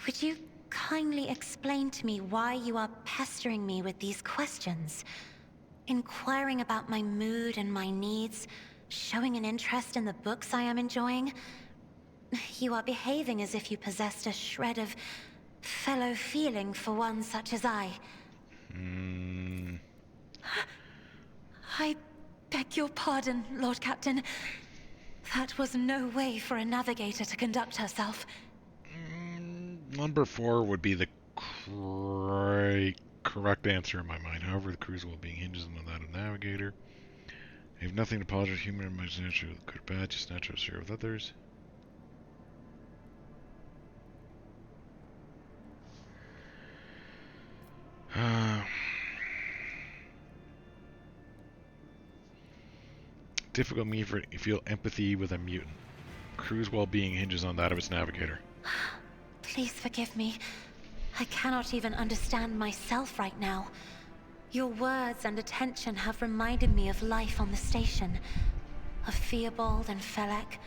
Speaker 9: would you kindly explain to me why you are pestering me with these questions? Inquiring about my mood and my needs, showing an interest in the books I am enjoying. You are behaving as if you possessed a shred of fellow feeling for one such as I. I beg your pardon, Lord Captain. That was no way for a navigator to conduct herself.
Speaker 1: Number 4 would be the correct answer in my mind. However, the crew's well-being hinges on that of Navigator. I have nothing to apologize. Human and my nature, good or bad, just natural share with others. Difficult me for feel empathy with a mutant. Crew's well-being hinges on that of its navigator.
Speaker 9: Please forgive me. I cannot even understand myself right now. Your words and attention have reminded me of life on the station, of Theobald and Felek.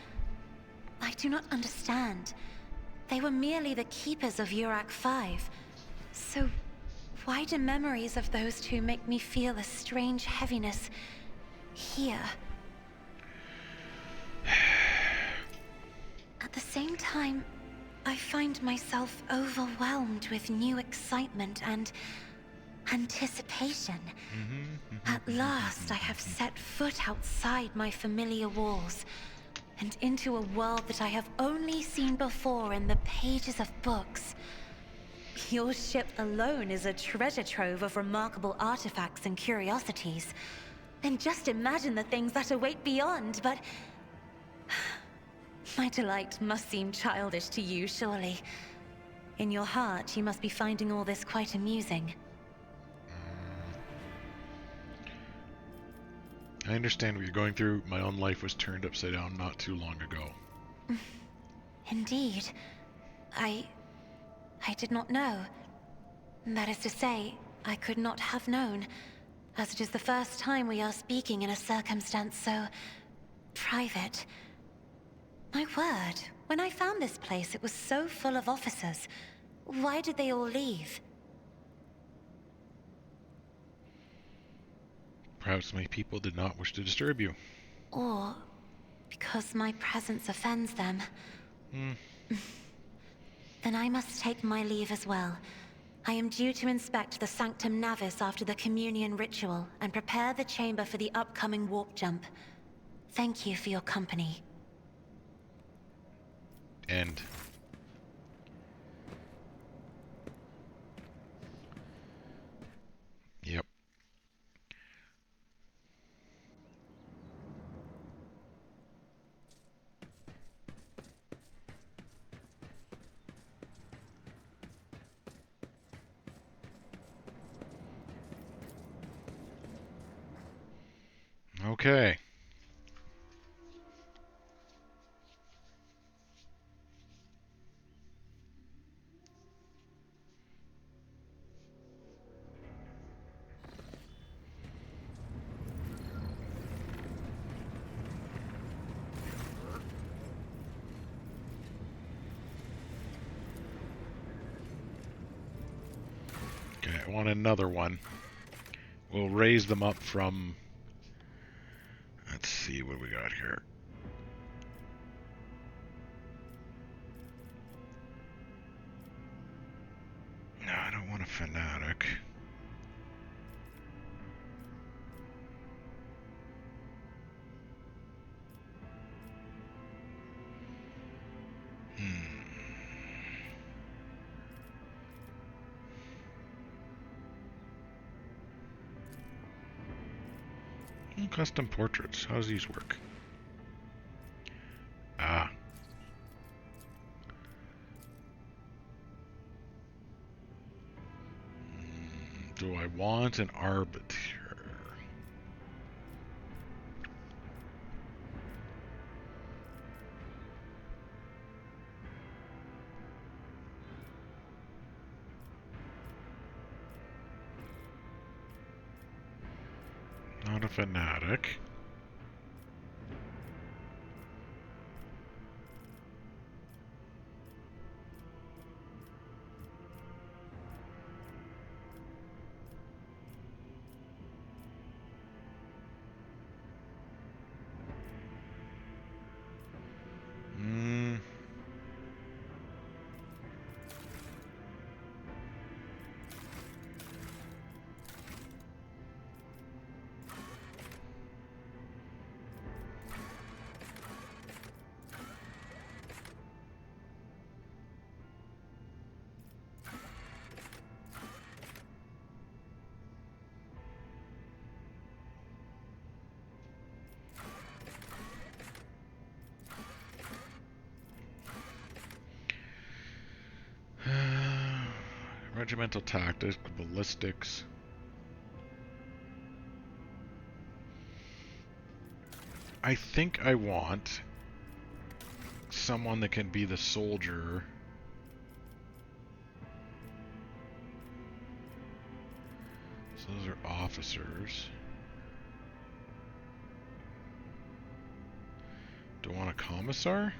Speaker 9: I do not understand. They were merely the keepers of Urak 5. So why do memories of those two make me feel a strange heaviness here? At the same time, I find myself overwhelmed with new excitement and anticipation. At last, I have set foot outside my familiar walls and into a world that I have only seen before in the pages of books. Your ship alone is a treasure trove of remarkable artifacts and curiosities. And just imagine the things that await beyond, but my delight must seem childish to you, surely. In your heart, you must be finding all this quite amusing.
Speaker 1: I understand what you're going through. My own life was turned upside down not too long ago.
Speaker 9: Indeed. I did not know. That is to say, I could not have known, as it is the first time we are speaking in a circumstance so private. My word, when I found this place, it was so full of officers. Why did they all leave?
Speaker 1: Perhaps my people did not wish to disturb you.
Speaker 9: Or because my presence offends them. Then I must take my leave as well. I am due to inspect the Sanctum Navis after the communion ritual and prepare the chamber for the upcoming warp jump. Thank you for your company.
Speaker 1: End. Yep. Okay. Okay, I want another one. We'll raise them up from... Let's see what we got here. No, I don't want a fanatic. Custom portraits. How does these work? Do I want an arbiter? Not a fanatic. Regimental tactics, ballistics. I think I want someone that can be the soldier. So those are officers. Do I want a commissar?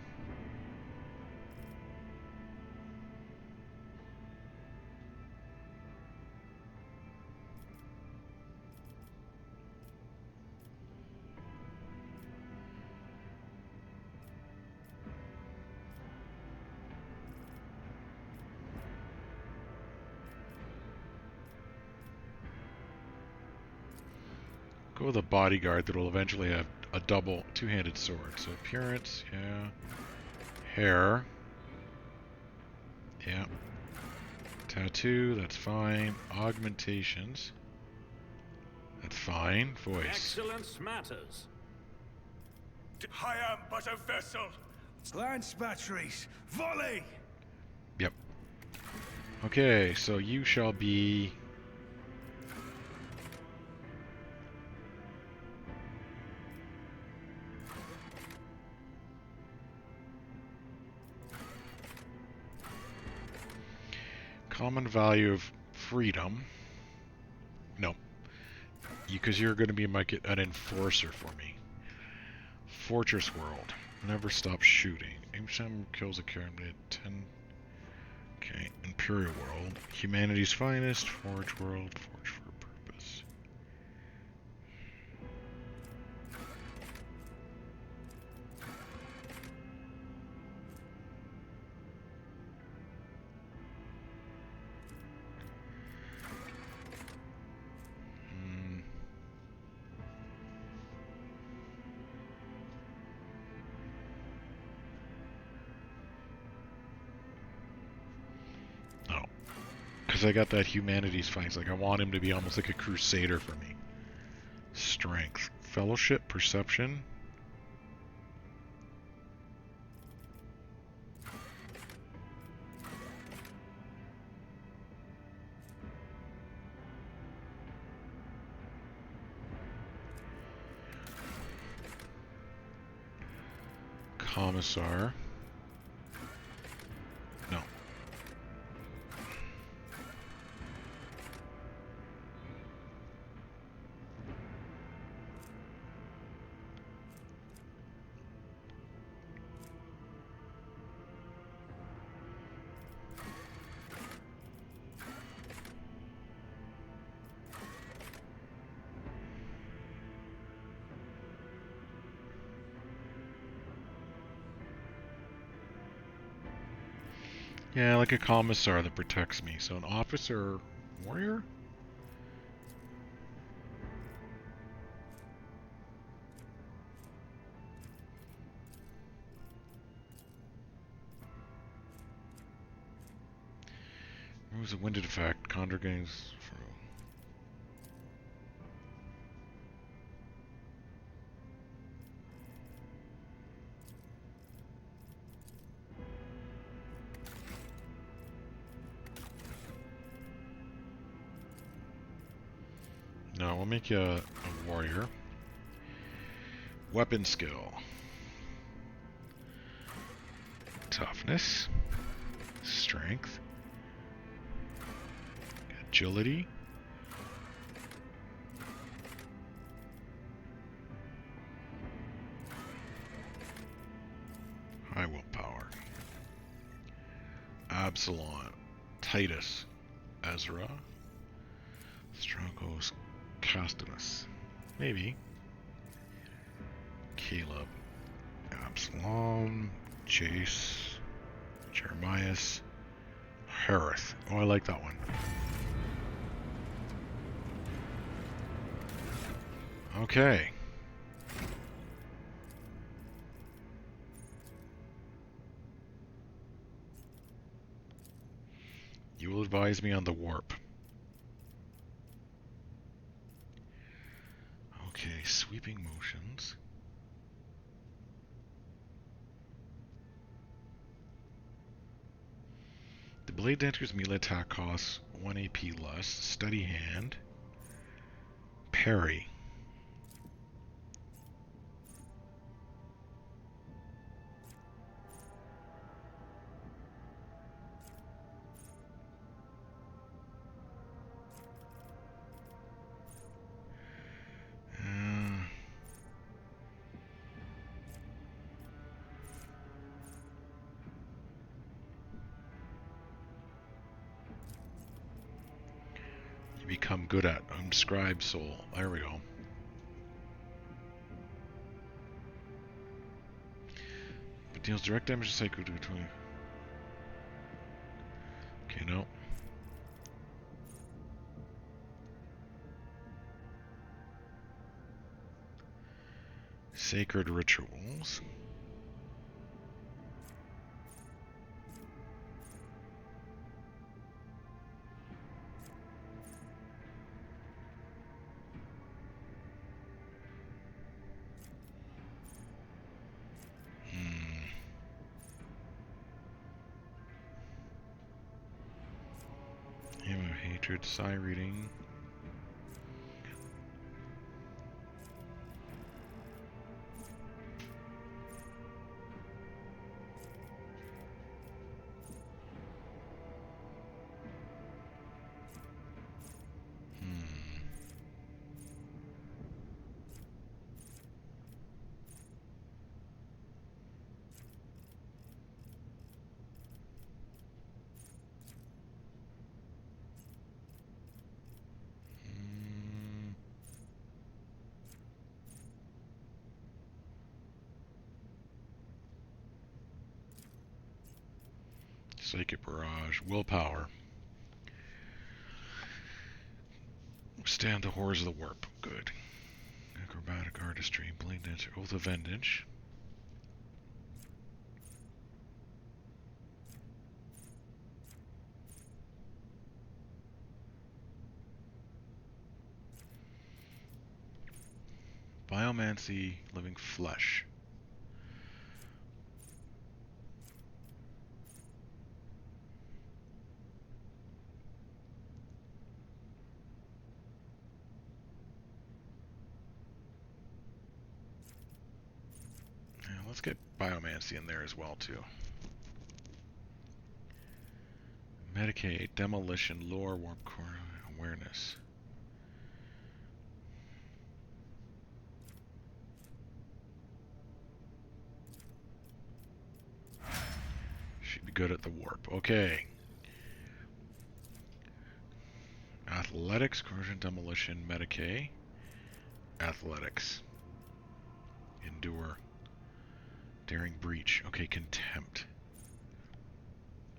Speaker 1: Go with a bodyguard that will eventually have a double two-handed sword. So appearance, yeah. Hair. Yeah. Tattoo, that's fine. Augmentations. That's fine. Voice.
Speaker 10: Excellence matters.
Speaker 6: I am but a vessel.
Speaker 3: Lance batteries, volley!
Speaker 1: Yep. Okay, so you shall be... Common value of freedom. No. Because you're going to be an enforcer for me. Fortress World. Never stop shooting. Aim time kills a character at 10. Okay. Imperial World. Humanity's finest. Forge World. Forge for a purpose. I got that humanities finds. Like, I want him to be almost like a crusader for me. Strength. Fellowship. Perception. Commissar. No. Yeah, like a commissar that protects me. So an officer warrior? Removes a winded effect. Conjure gains for... No, we'll make you a warrior. Weapon skill. Toughness. Strength. Agility. Absalom, Titus, Ezra, Strongos, Castinus. Maybe. Caleb, Absalom, Chase, Jeremias, Harith. Oh, I like that one. Okay. You will advise me on the warp. Okay, sweeping motions. The Blade Dancer's melee attack costs 1 AP less. Steady hand. Parry. Become good at Unscribed Soul. There we go. It deals direct damage to Psycho to 20. Okay, no. Sacred Rituals. Hymn of Hatred, Psi Reading. Psychic Barrage, Willpower. Stand the horrors of the warp. Good. Acrobatic Artistry, Blade Dancer, Oath of Vendage. Biomancy, Living Flesh. Let's get Biomancy in there as well, too. Medicaid, Demolition, Lore, Warp Core, Awareness. Should be good at the warp. Okay. Athletics, Corrosion, Demolition, Medicaid. Athletics. Endure. Daring Breach. Okay, Contempt.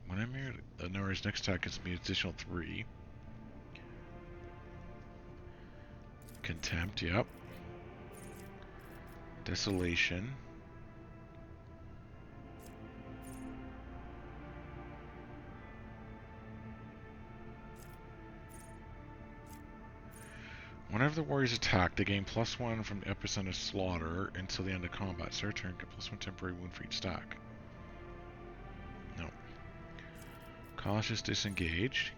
Speaker 1: When I'm here, Nora's next attack is me additional 3. Contempt, yep. Desolation. Whenever the warriors attack, they gain +1 from the epicenter of slaughter until the end of combat. Start turn, get +1 temporary wound for each stack. No. Cautious Disengaged.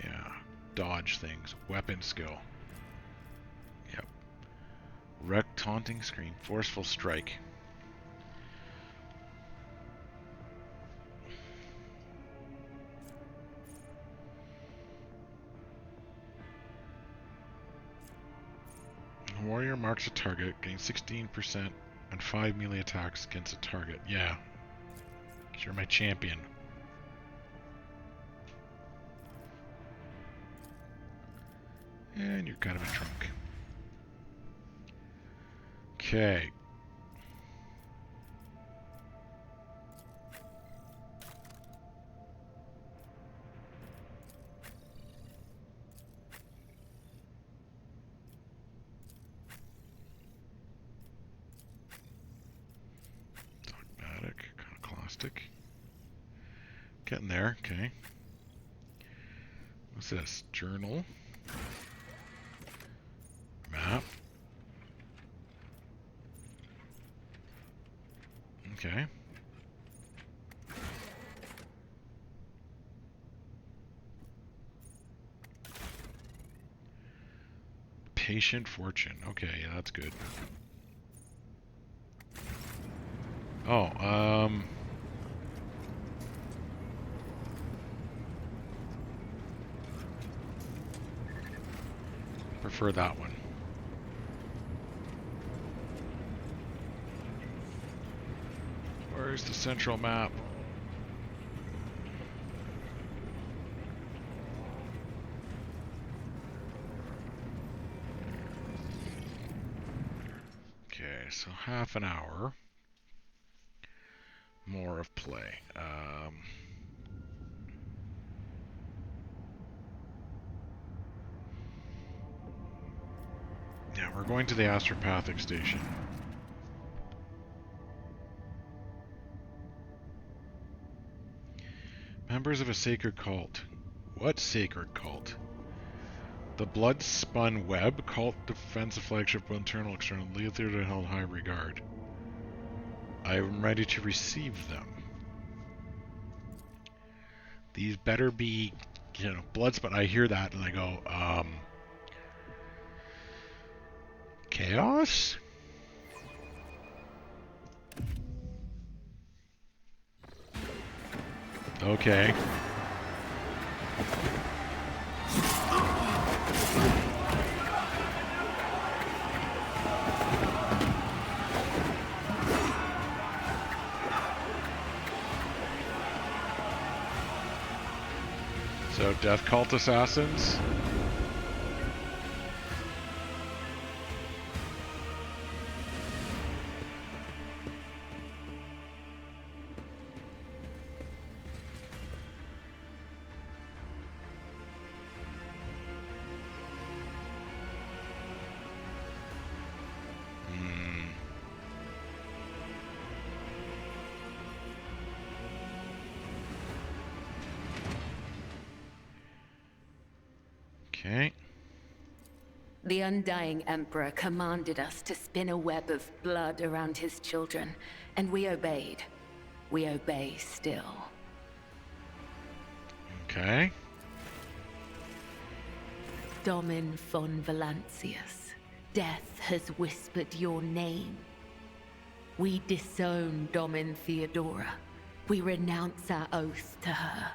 Speaker 1: Yeah. Dodge things. Weapon skill. Yep. Wreck Taunting Screen. Forceful Strike. Warrior marks a target, gain 16% and 5 melee attacks against a target. Yeah. You're my champion. And you're kind of a drunk. Okay. Dogmatic, iconoclastic. Getting there, okay. What's this? Journal. Map. Okay. Patient fortune. Okay, yeah, that's good. Oh, prefer that one. Where's the central map? Okay, so half an hour more of play. Yeah, we're going to the astropathic station. Members of a sacred cult. What sacred cult? The blood-spun web cult defends the flagship internal external. Navigator held high regard. I am ready to receive them. These better be, you know, bloodspun. I hear that and I go, chaos? Okay. So, Death Cult Assassins? Okay.
Speaker 12: The Undying Emperor commanded us to spin a web of blood around his children, and we obeyed. We obey still.
Speaker 1: Okay.
Speaker 12: Domin von Valancius, death has whispered your name. We disown Domin Theodora. We renounce our oath to her.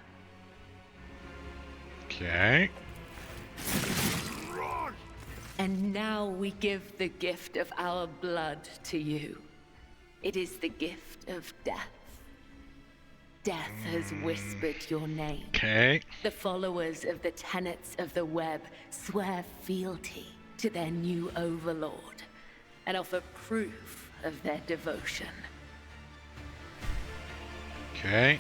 Speaker 1: Okay.
Speaker 12: And now we give the gift of our blood to you. It is the gift of death. Death has whispered your name.
Speaker 1: Okay.
Speaker 12: The followers of the tenets of the web swear fealty to their new overlord and offer proof of their devotion.
Speaker 1: Okay.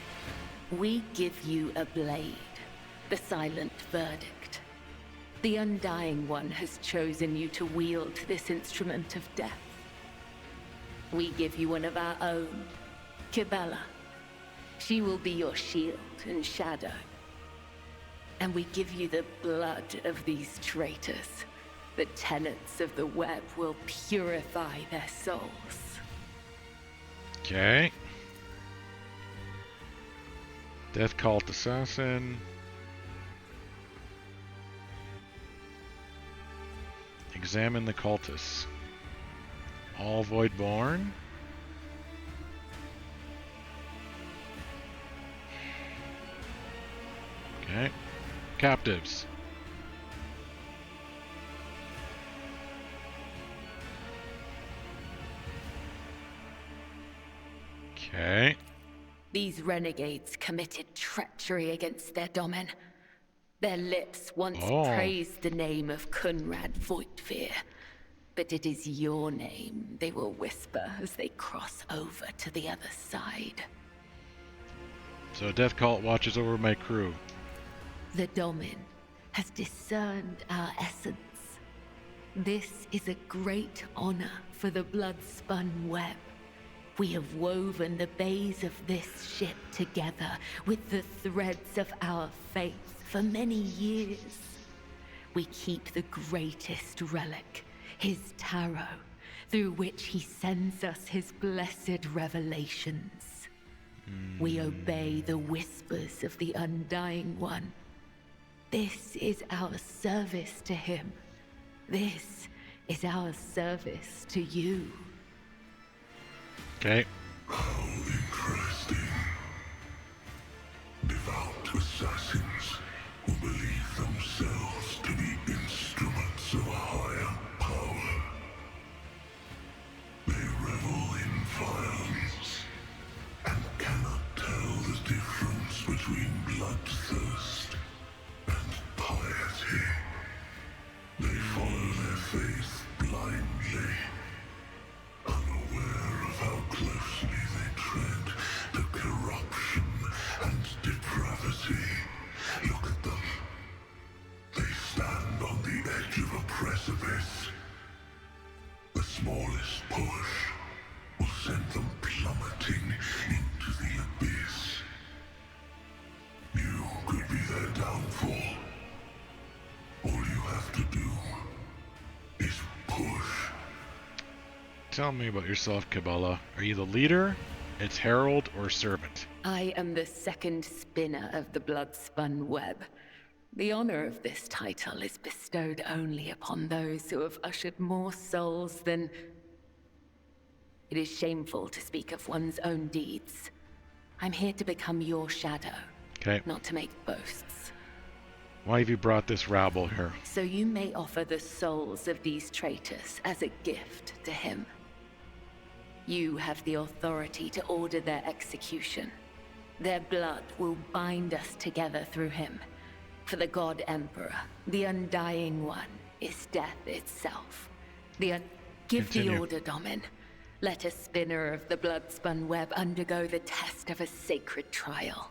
Speaker 12: We give you a blade, the silent verdict. The Undying One has chosen you to wield this instrument of death. We give you one of our own, Kibella. She will be your shield and shadow. And we give you the blood of these traitors. The tenets of the web will purify their souls.
Speaker 1: Okay. Death Cult Assassin. Examine the cultists. All Voidborn. Okay. Captives. Okay.
Speaker 12: These renegades committed treachery against their domin. Their lips once praised the name of Kunrad Voigtveer, but it is your name they will whisper as they cross over to the other side.
Speaker 1: So a death cult watches over my crew.
Speaker 12: The domin has discerned our essence. This is a great honor for the blood-spun web. We have woven the bays of this ship together with the threads of our faith for many years. We keep the greatest relic, his tarot, through which he sends us his blessed revelations. We obey the whispers of the Undying One. This is our service to him. This is our service to you.
Speaker 1: Okay.
Speaker 8: How interesting. Devout assassins who believe themselves to be instruments of a higher power. They revel in violence and cannot tell the difference between bloodthirst and piety. They follow their faith blindly, unaware of how closely they tread the corruption and depravity. Look at them. They stand on the edge of a precipice. The smallest push will send them plummeting into the abyss. You could be their downfall. All you have to do is push.
Speaker 1: Tell me about yourself, Cabela. Are you the leader, its herald, or servant?
Speaker 12: I am the second spinner of the blood-spun web. The honor of this title is bestowed only upon those who have ushered more souls than... It is shameful to speak of one's own deeds. I'm here to become your shadow, not to make boasts.
Speaker 1: Why have you brought this rabble here?
Speaker 12: So you may offer the souls of these traitors as a gift to him. You have the authority to order their execution. Their blood will bind us together through him. For the God Emperor, the Undying One, is death itself. Give the order, Domin. Let a spinner of the blood-spun web undergo the test of a sacred trial.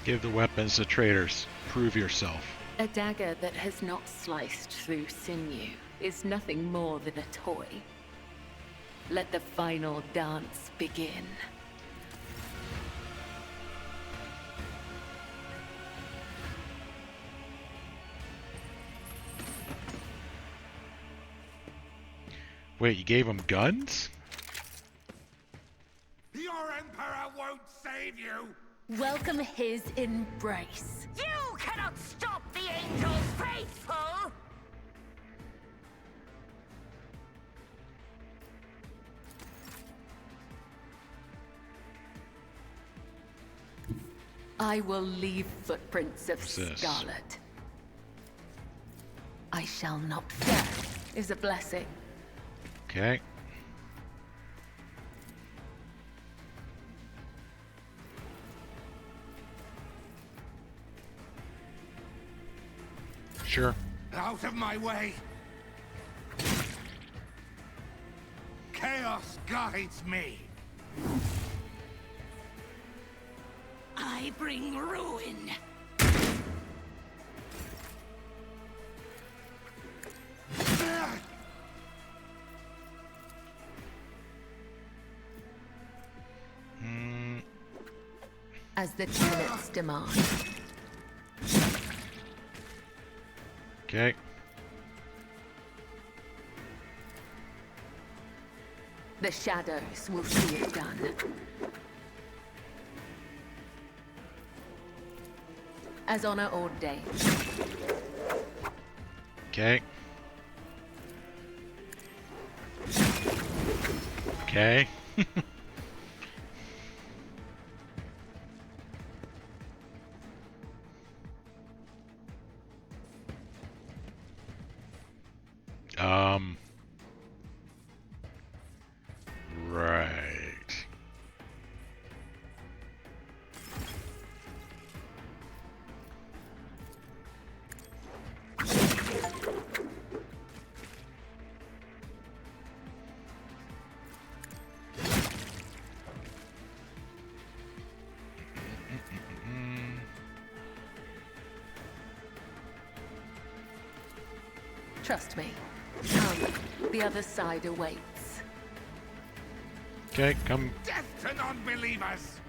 Speaker 1: Give the weapons to traitors. Prove yourself.
Speaker 12: A dagger that has not sliced through sinew is nothing more than a toy. Let the final dance begin.
Speaker 1: Wait, you gave him guns?
Speaker 6: Your Emperor won't save you!
Speaker 4: Welcome his embrace.
Speaker 10: You cannot stop the angels faithful!
Speaker 12: I will leave footprints of scarlet. I shall not. Death is a blessing.
Speaker 1: Okay. Sure.
Speaker 6: Out of my way! Chaos guides me!
Speaker 4: I bring ruin.
Speaker 12: As the tenets demand.
Speaker 1: Okay.
Speaker 12: The shadows will see it done. As honor ordained.
Speaker 1: Okay. Okay.
Speaker 12: Trust me. Come, the other side awaits.
Speaker 1: Okay, come.
Speaker 6: Death to non-believers!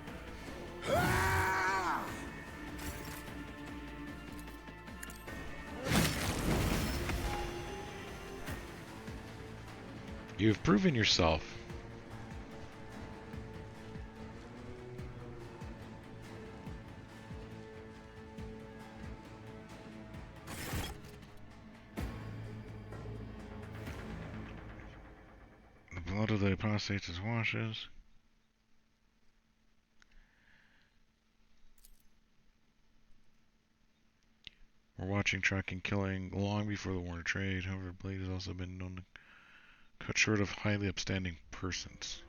Speaker 1: You've proven yourself. The blood of the apostates is washes. We're watching, tracking, killing long before the War Trade. However, Blade has also been known to cut short of highly upstanding persons.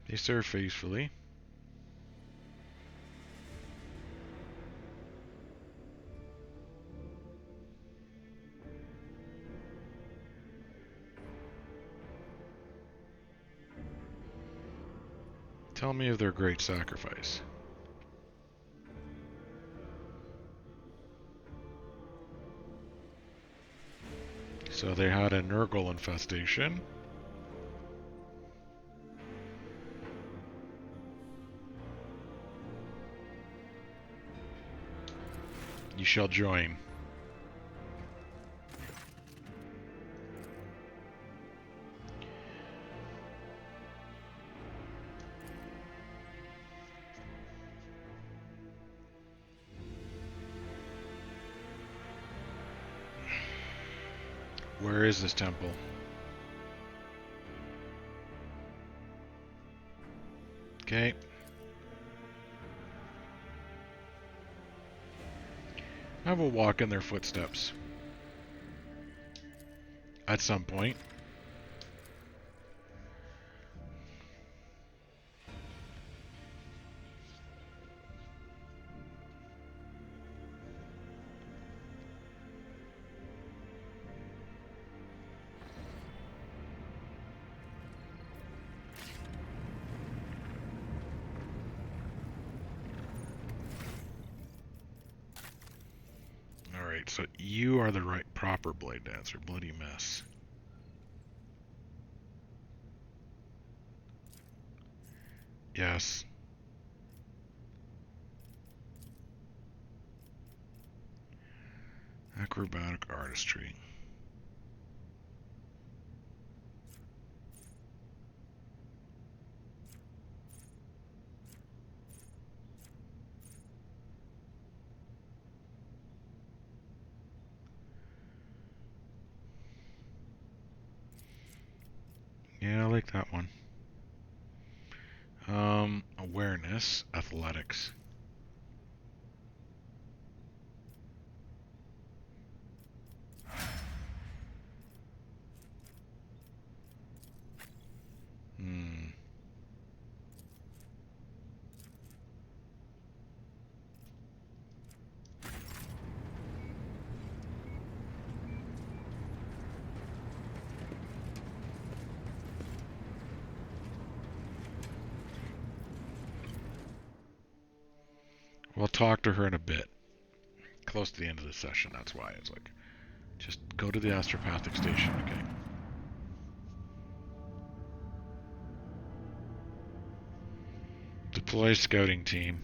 Speaker 1: They serve faithfully. Tell me of their great sacrifice. So they had a Nurgle infestation. You shall join. Where is this temple? Okay. I will walk in their footsteps. At some point. Alright, so you are the right proper blade dancer. Bloody mess. Yes. Acrobatic artistry. Yeah, I like that one. Awareness, athletics. We'll talk to her in a bit. Close to the end of the session, that's why. It's like, just go to the astropathic station, okay? Deploy scouting team.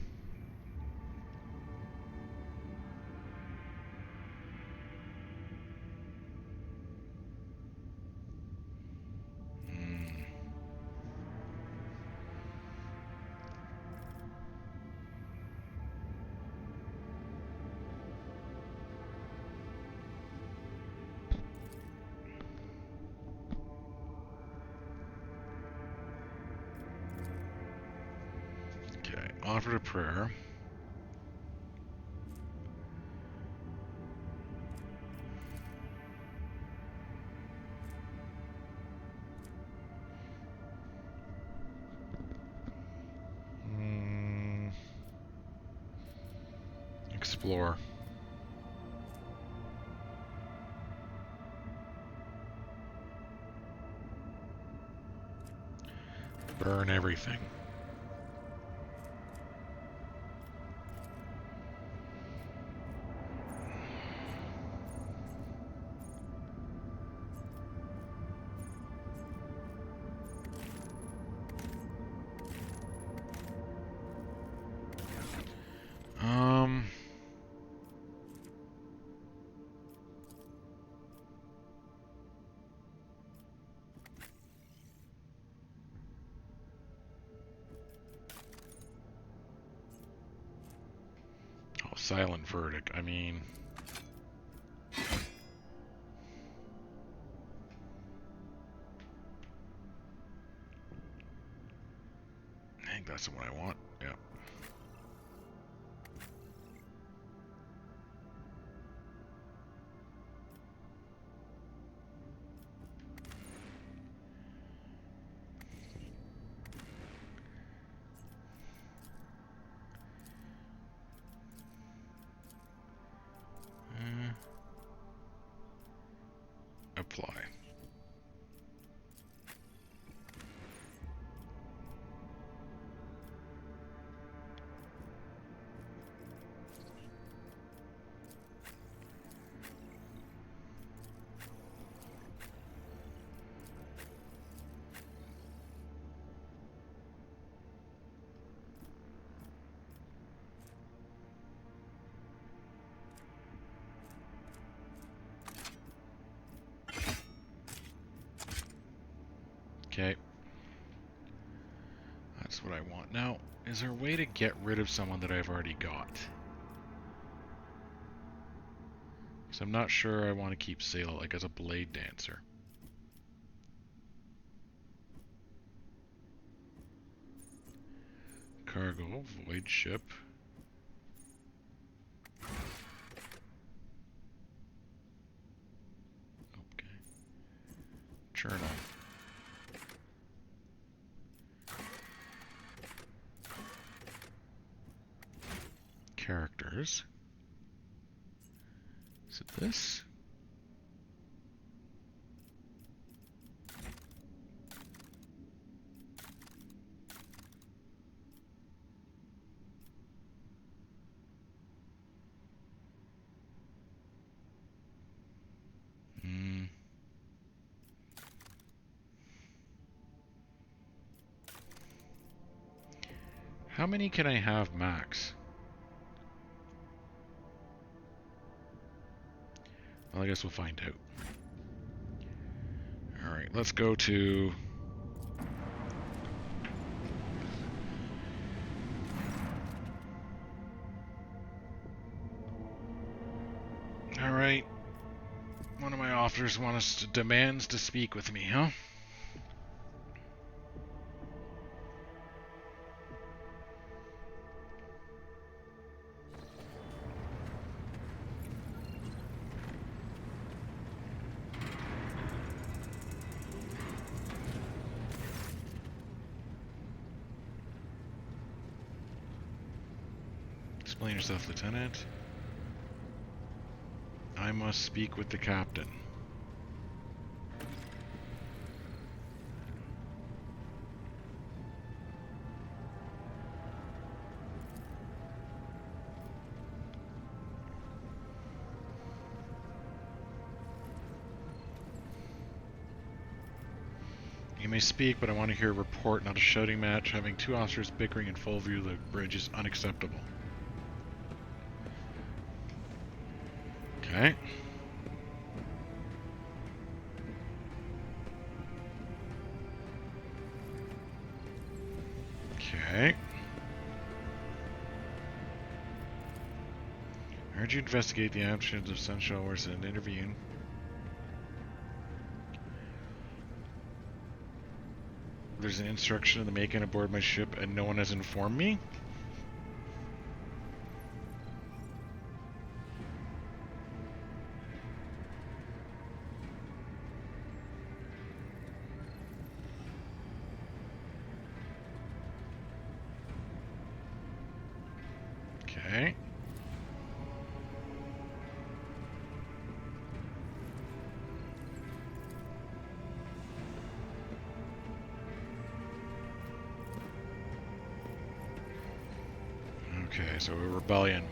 Speaker 1: Offered a prayer. Explore. Burn everything. Silent verdict. I mean, I think that's the one I want. Yeah. Apply. Okay. That's what I want. Now, is there a way to get rid of someone that I've already got? Because I'm not sure I want to keep Sayla like as a blade dancer. Cargo, void ship. Okay. Journal. Characters. Is it this? How many can I have max? Well, I guess we'll find out. Alright, let's go to... Alright. One of my officers demands to speak with me, huh? Explain yourself, Lieutenant. I must speak with the captain. You may speak, but I want to hear a report, not a shouting match. Having two officers bickering in full view of the bridge is unacceptable. Okay. Okay. I heard you investigate the actions of Sunshine Wars and intervene. There's an instruction in the making aboard my ship and no one has informed me? Okay. Okay, so a rebellion.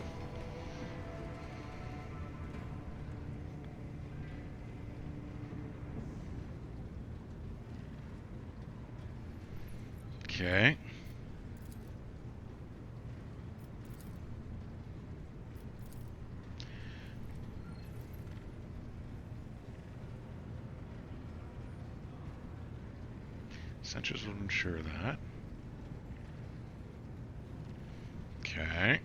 Speaker 1: Okay. Sentries will ensure that. Okay.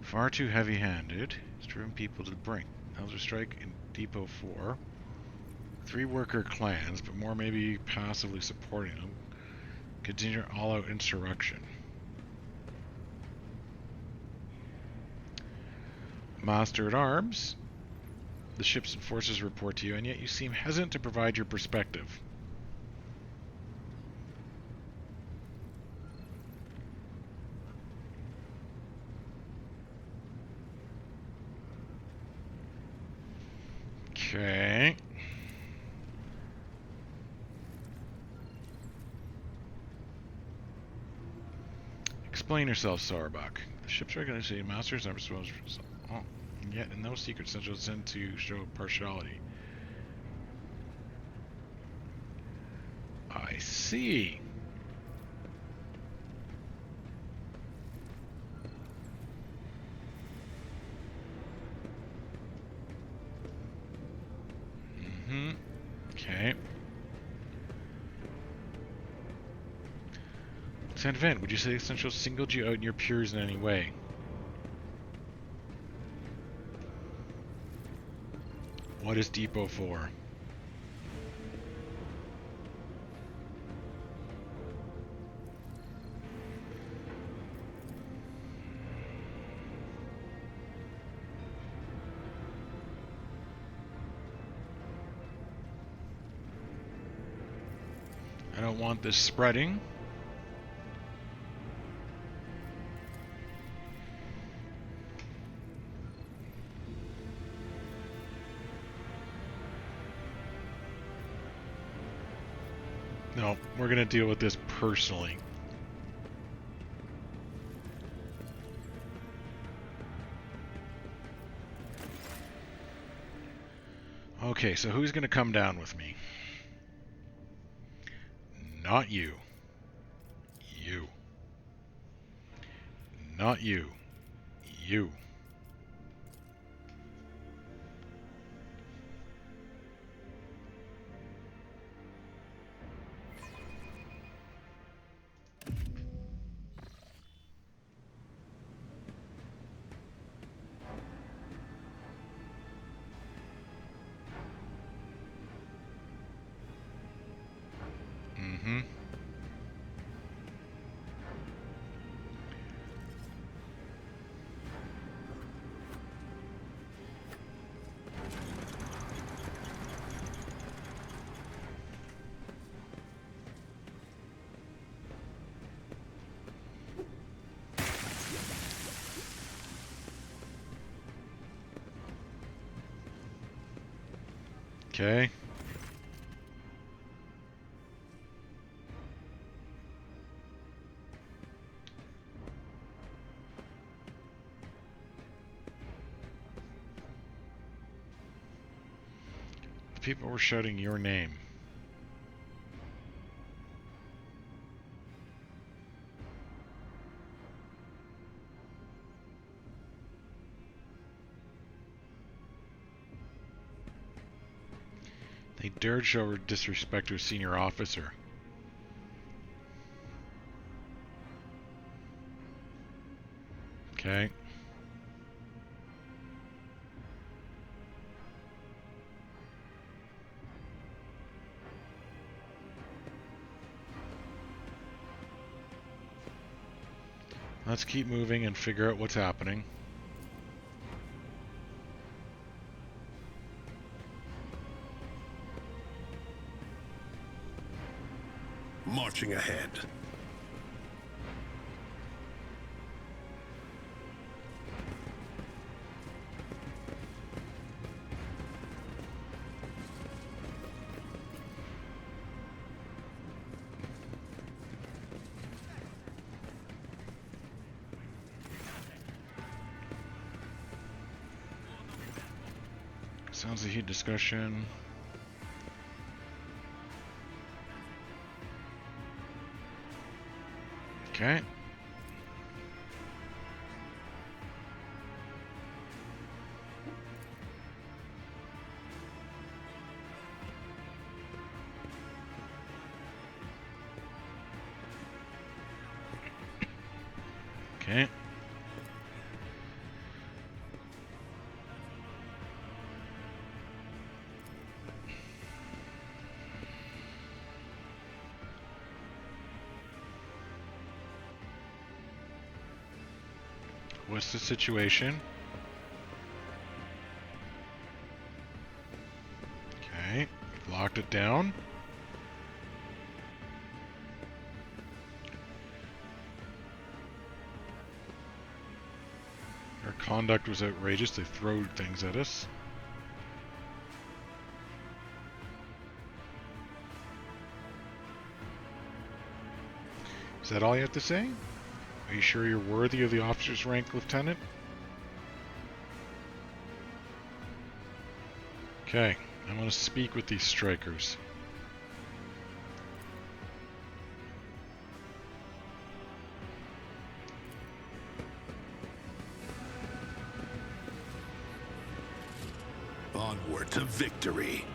Speaker 1: Far too heavy-handed. It's driven people to the brink. Elder Strike in Depot 4. 3 worker clans, but more may be passively supporting them. Continue all-out insurrection. Master at Arms. The ships and forces report to you, and yet you seem hesitant to provide your perspective. Okay. Explain yourself, Sauerbuck. The ship's regulation masters are supposed to... Oh, and yet in no secret central tend to show partiality. I see. Okay. San Vent, would you say Essential singled you out in your peers in any way? What is Depot for? I don't want this spreading. No, we're going to deal with this personally. Okay, so who's going to come down with me? Not you. You. Not you. You. Okay. People were shouting your name. They dared show disrespect to a senior officer. Okay. Let's keep moving and figure out what's happening.
Speaker 8: Marching ahead.
Speaker 1: Sounds of heat discussion. Okay. Okay. What's the situation? Okay, locked it down. Our conduct was outrageous. They threw things at us. Is that all you have to say? Are you sure you're worthy of the officer's rank, Lieutenant? Okay, I'm going to speak with these strikers.
Speaker 6: Onward to victory.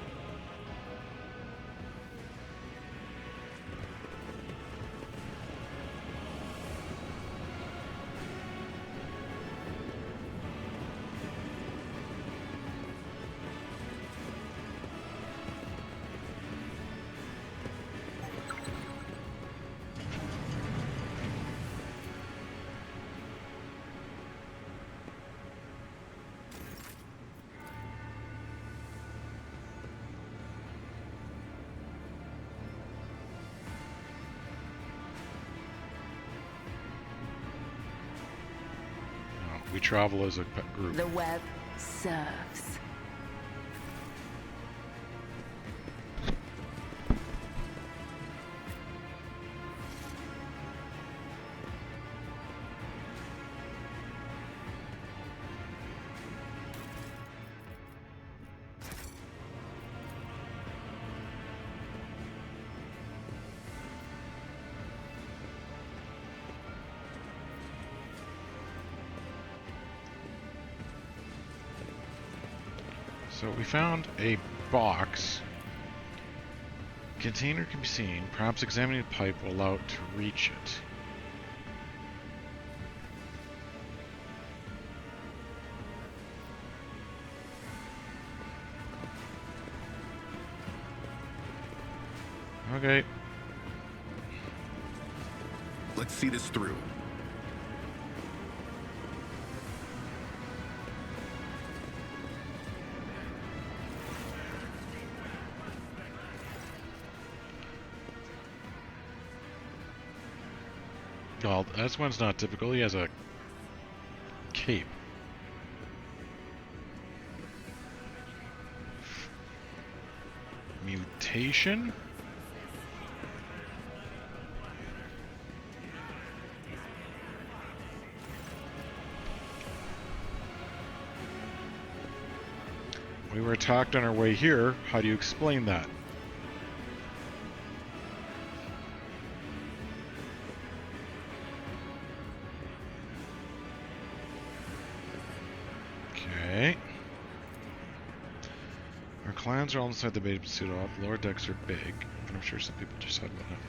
Speaker 1: We travel as a group.
Speaker 12: The web serves.
Speaker 1: So we found a box. Container can be seen. Perhaps examining the pipe will allow it to reach it. Okay.
Speaker 6: Let's see this through.
Speaker 1: Well, this one's not typical. He has a cape. Mutation? We were attacked on our way here. How do you explain that? Okay. Our clans are all inside the base suit off. Lower decks are big, but I'm sure some people just had enough.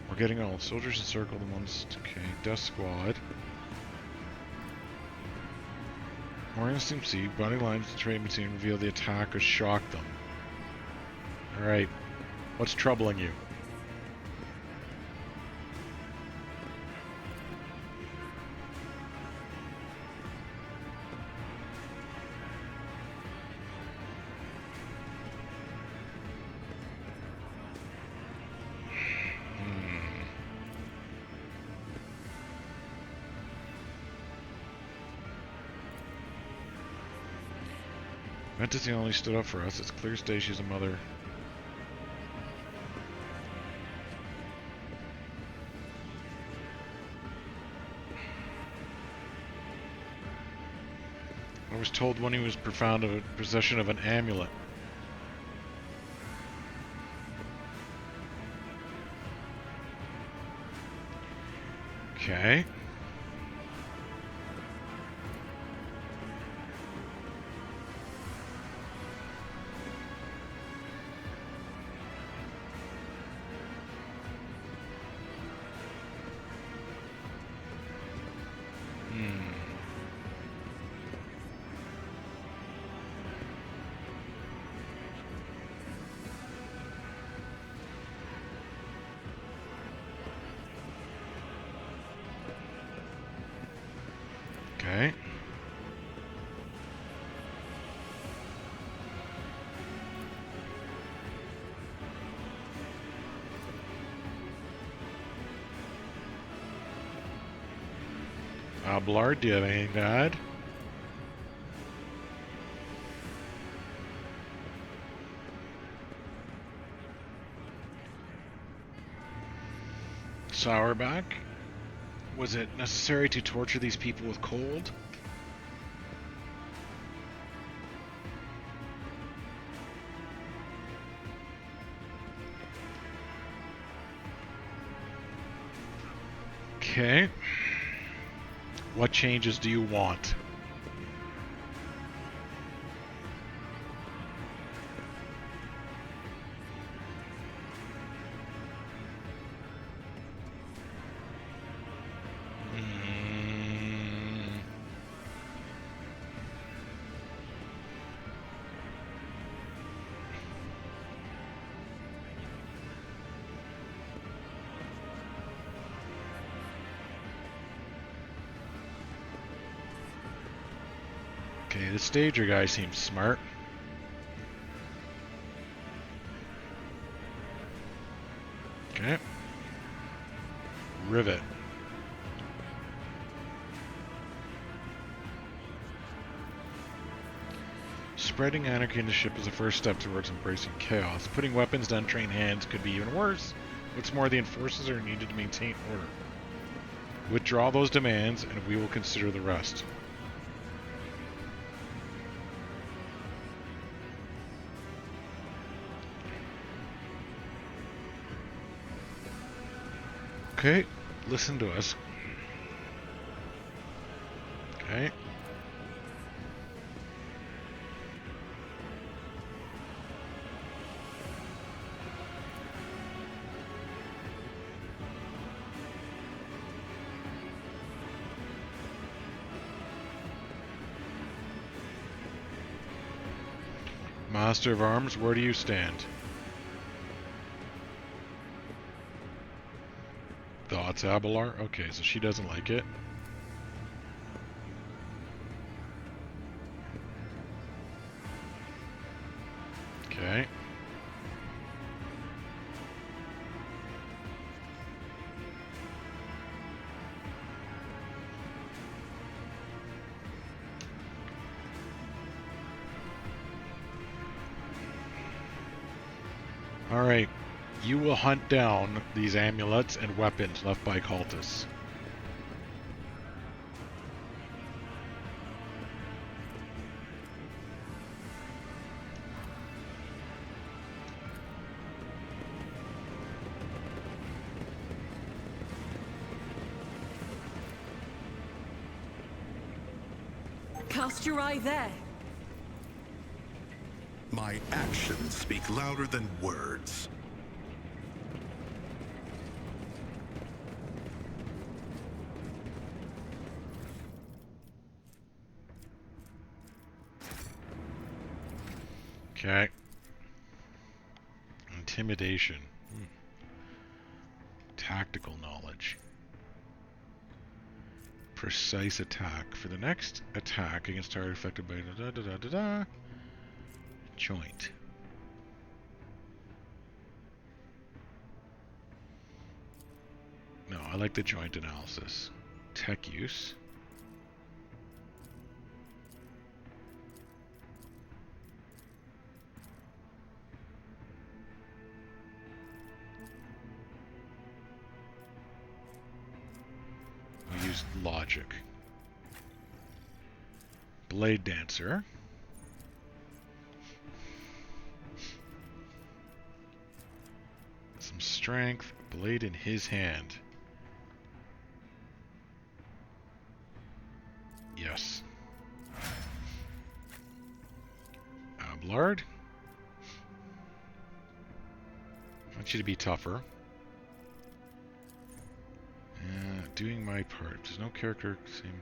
Speaker 1: We're getting all soldiers encircle the ones. Okay, Death Squad. More instinct C, body lines and trade machine reveal the attackers shocked them. Alright. What's troubling you? Entity only stood up for us. It's clear as day she's a mother. I was told when he was found in possession of an amulet. Okay. Okay. Blard, do you have anything to add? Sourback? Was it necessary to torture these people with cold? Okay. What changes do you want? Okay, the stager guy seems smart. Okay. Rivet. Spreading anarchy in the ship is the first step towards embracing chaos. Putting weapons to untrained hands could be even worse. What's more, the enforcers are needed to maintain order. Withdraw those demands, and we will consider the rest. Okay, listen to us. Okay. Master of Arms, where do you stand? Thoughts, Abelard? Okay, so she doesn't like it. Okay. Alright. You will hunt down these amulets and weapons left by cultists.
Speaker 2: Cast your eye there.
Speaker 8: My actions speak louder than words.
Speaker 1: Okay. Intimidation. Tactical knowledge. Precise attack. For the next attack against target affected by joint. No, I like the joint analysis. Tech use. We use logic. Blade Dancer. Some strength. Blade in his hand. Yes. Blard. I want you to be tougher. Doing my part. There's no character same.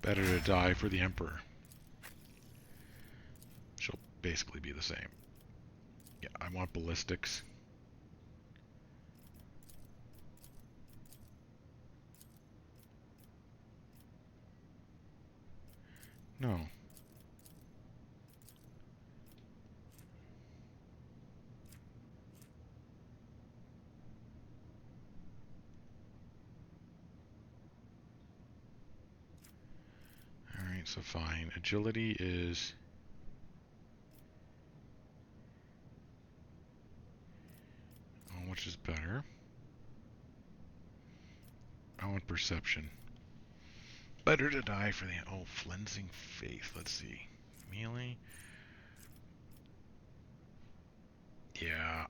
Speaker 1: Better to die for the Emperor. She'll basically be the same. Yeah, I want ballistics. No. Alright, so fine. Agility is... Oh, which is better? I want perception. Better to die for the... Oh, Flensing Faith. Let's see. Melee. Yeah.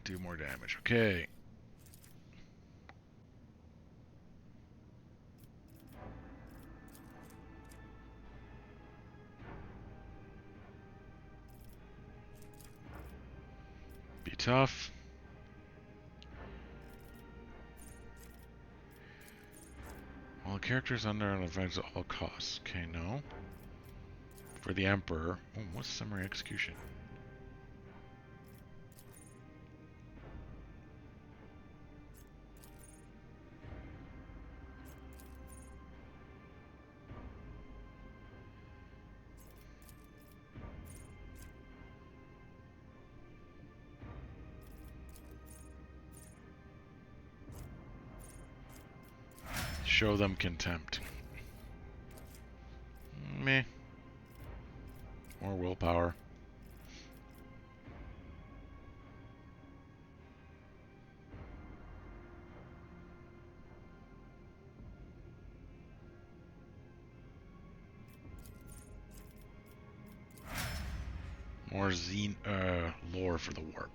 Speaker 1: Do more damage. Okay. Be tough. Well, characters under an advantage at all costs. Okay, no. For the Emperor. Oh, what's summary execution? Show them contempt. Meh. More willpower. More lore for the warp.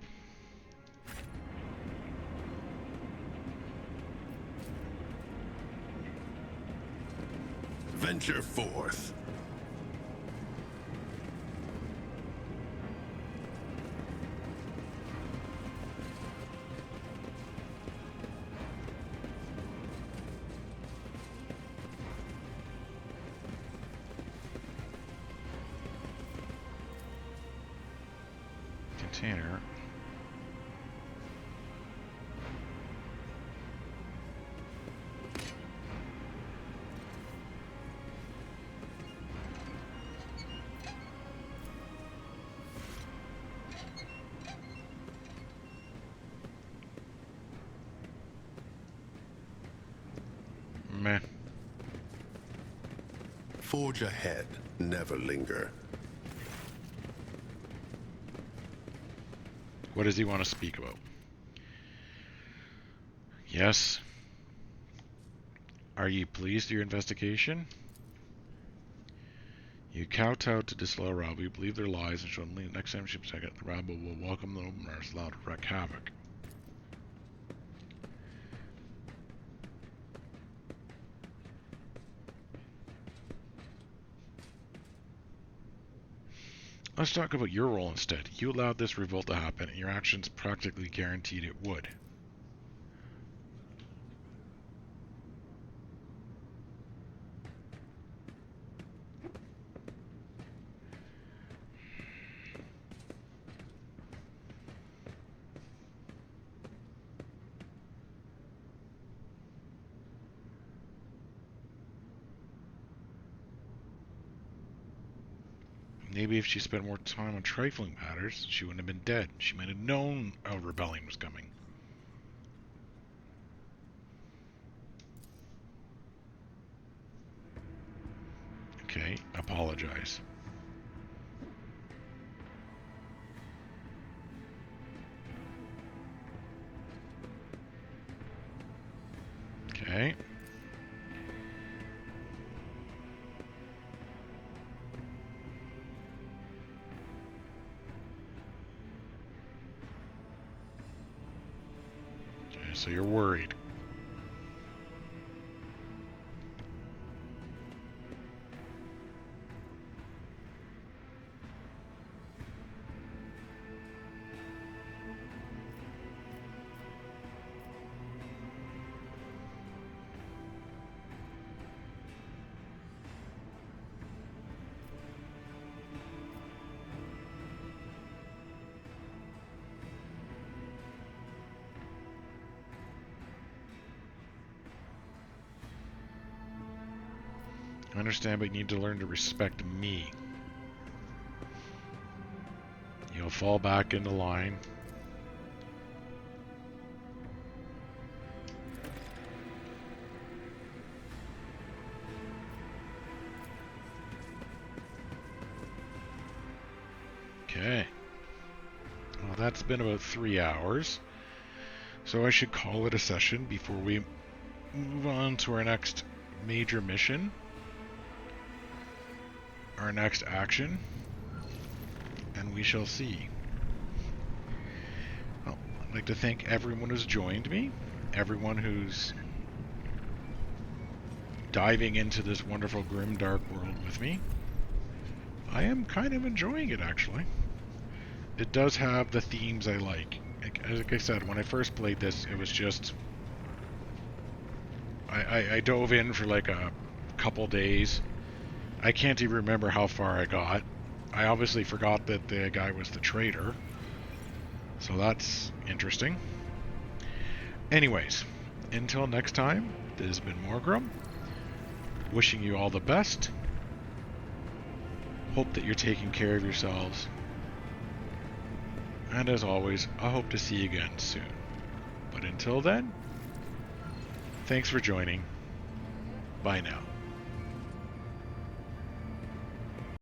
Speaker 8: Venture forth.
Speaker 1: Container. Meh.
Speaker 8: Forge ahead, never linger.
Speaker 1: What does he want to speak about? Yes. Are ye pleased with your investigation? You kowtow to disloyal rabble, you believe their lies, and show them the next time ships the rabble will welcome the openers allowed to wreak havoc. Let's talk about your role instead. You allowed this revolt to happen, and your actions practically guaranteed it would. Maybe if she spent more time on trifling matters, she wouldn't have been dead. She might have known a rebellion was coming. Okay, apologize. Okay. So you're worried. I understand, but you need to learn to respect me. You'll fall back into line. Okay. Well, that's been about 3 hours. So I should call it a session before we move on to our next major mission. Our next action, and we shall see. Well, I'd like to thank everyone who's joined me, everyone who's diving into this wonderful grim dark world with me. I am kind of enjoying it, actually. It does have the themes I like. Like I said, when I first played this, it was just... I dove in for like a couple days. I can't even remember how far I got. I obviously forgot that the guy was the traitor. So that's interesting. Anyways, until next time, this has been Mhorgrimm. Wishing you all the best. Hope that you're taking care of yourselves. And as always, I hope to see you again soon. But until then, thanks for joining. Bye now.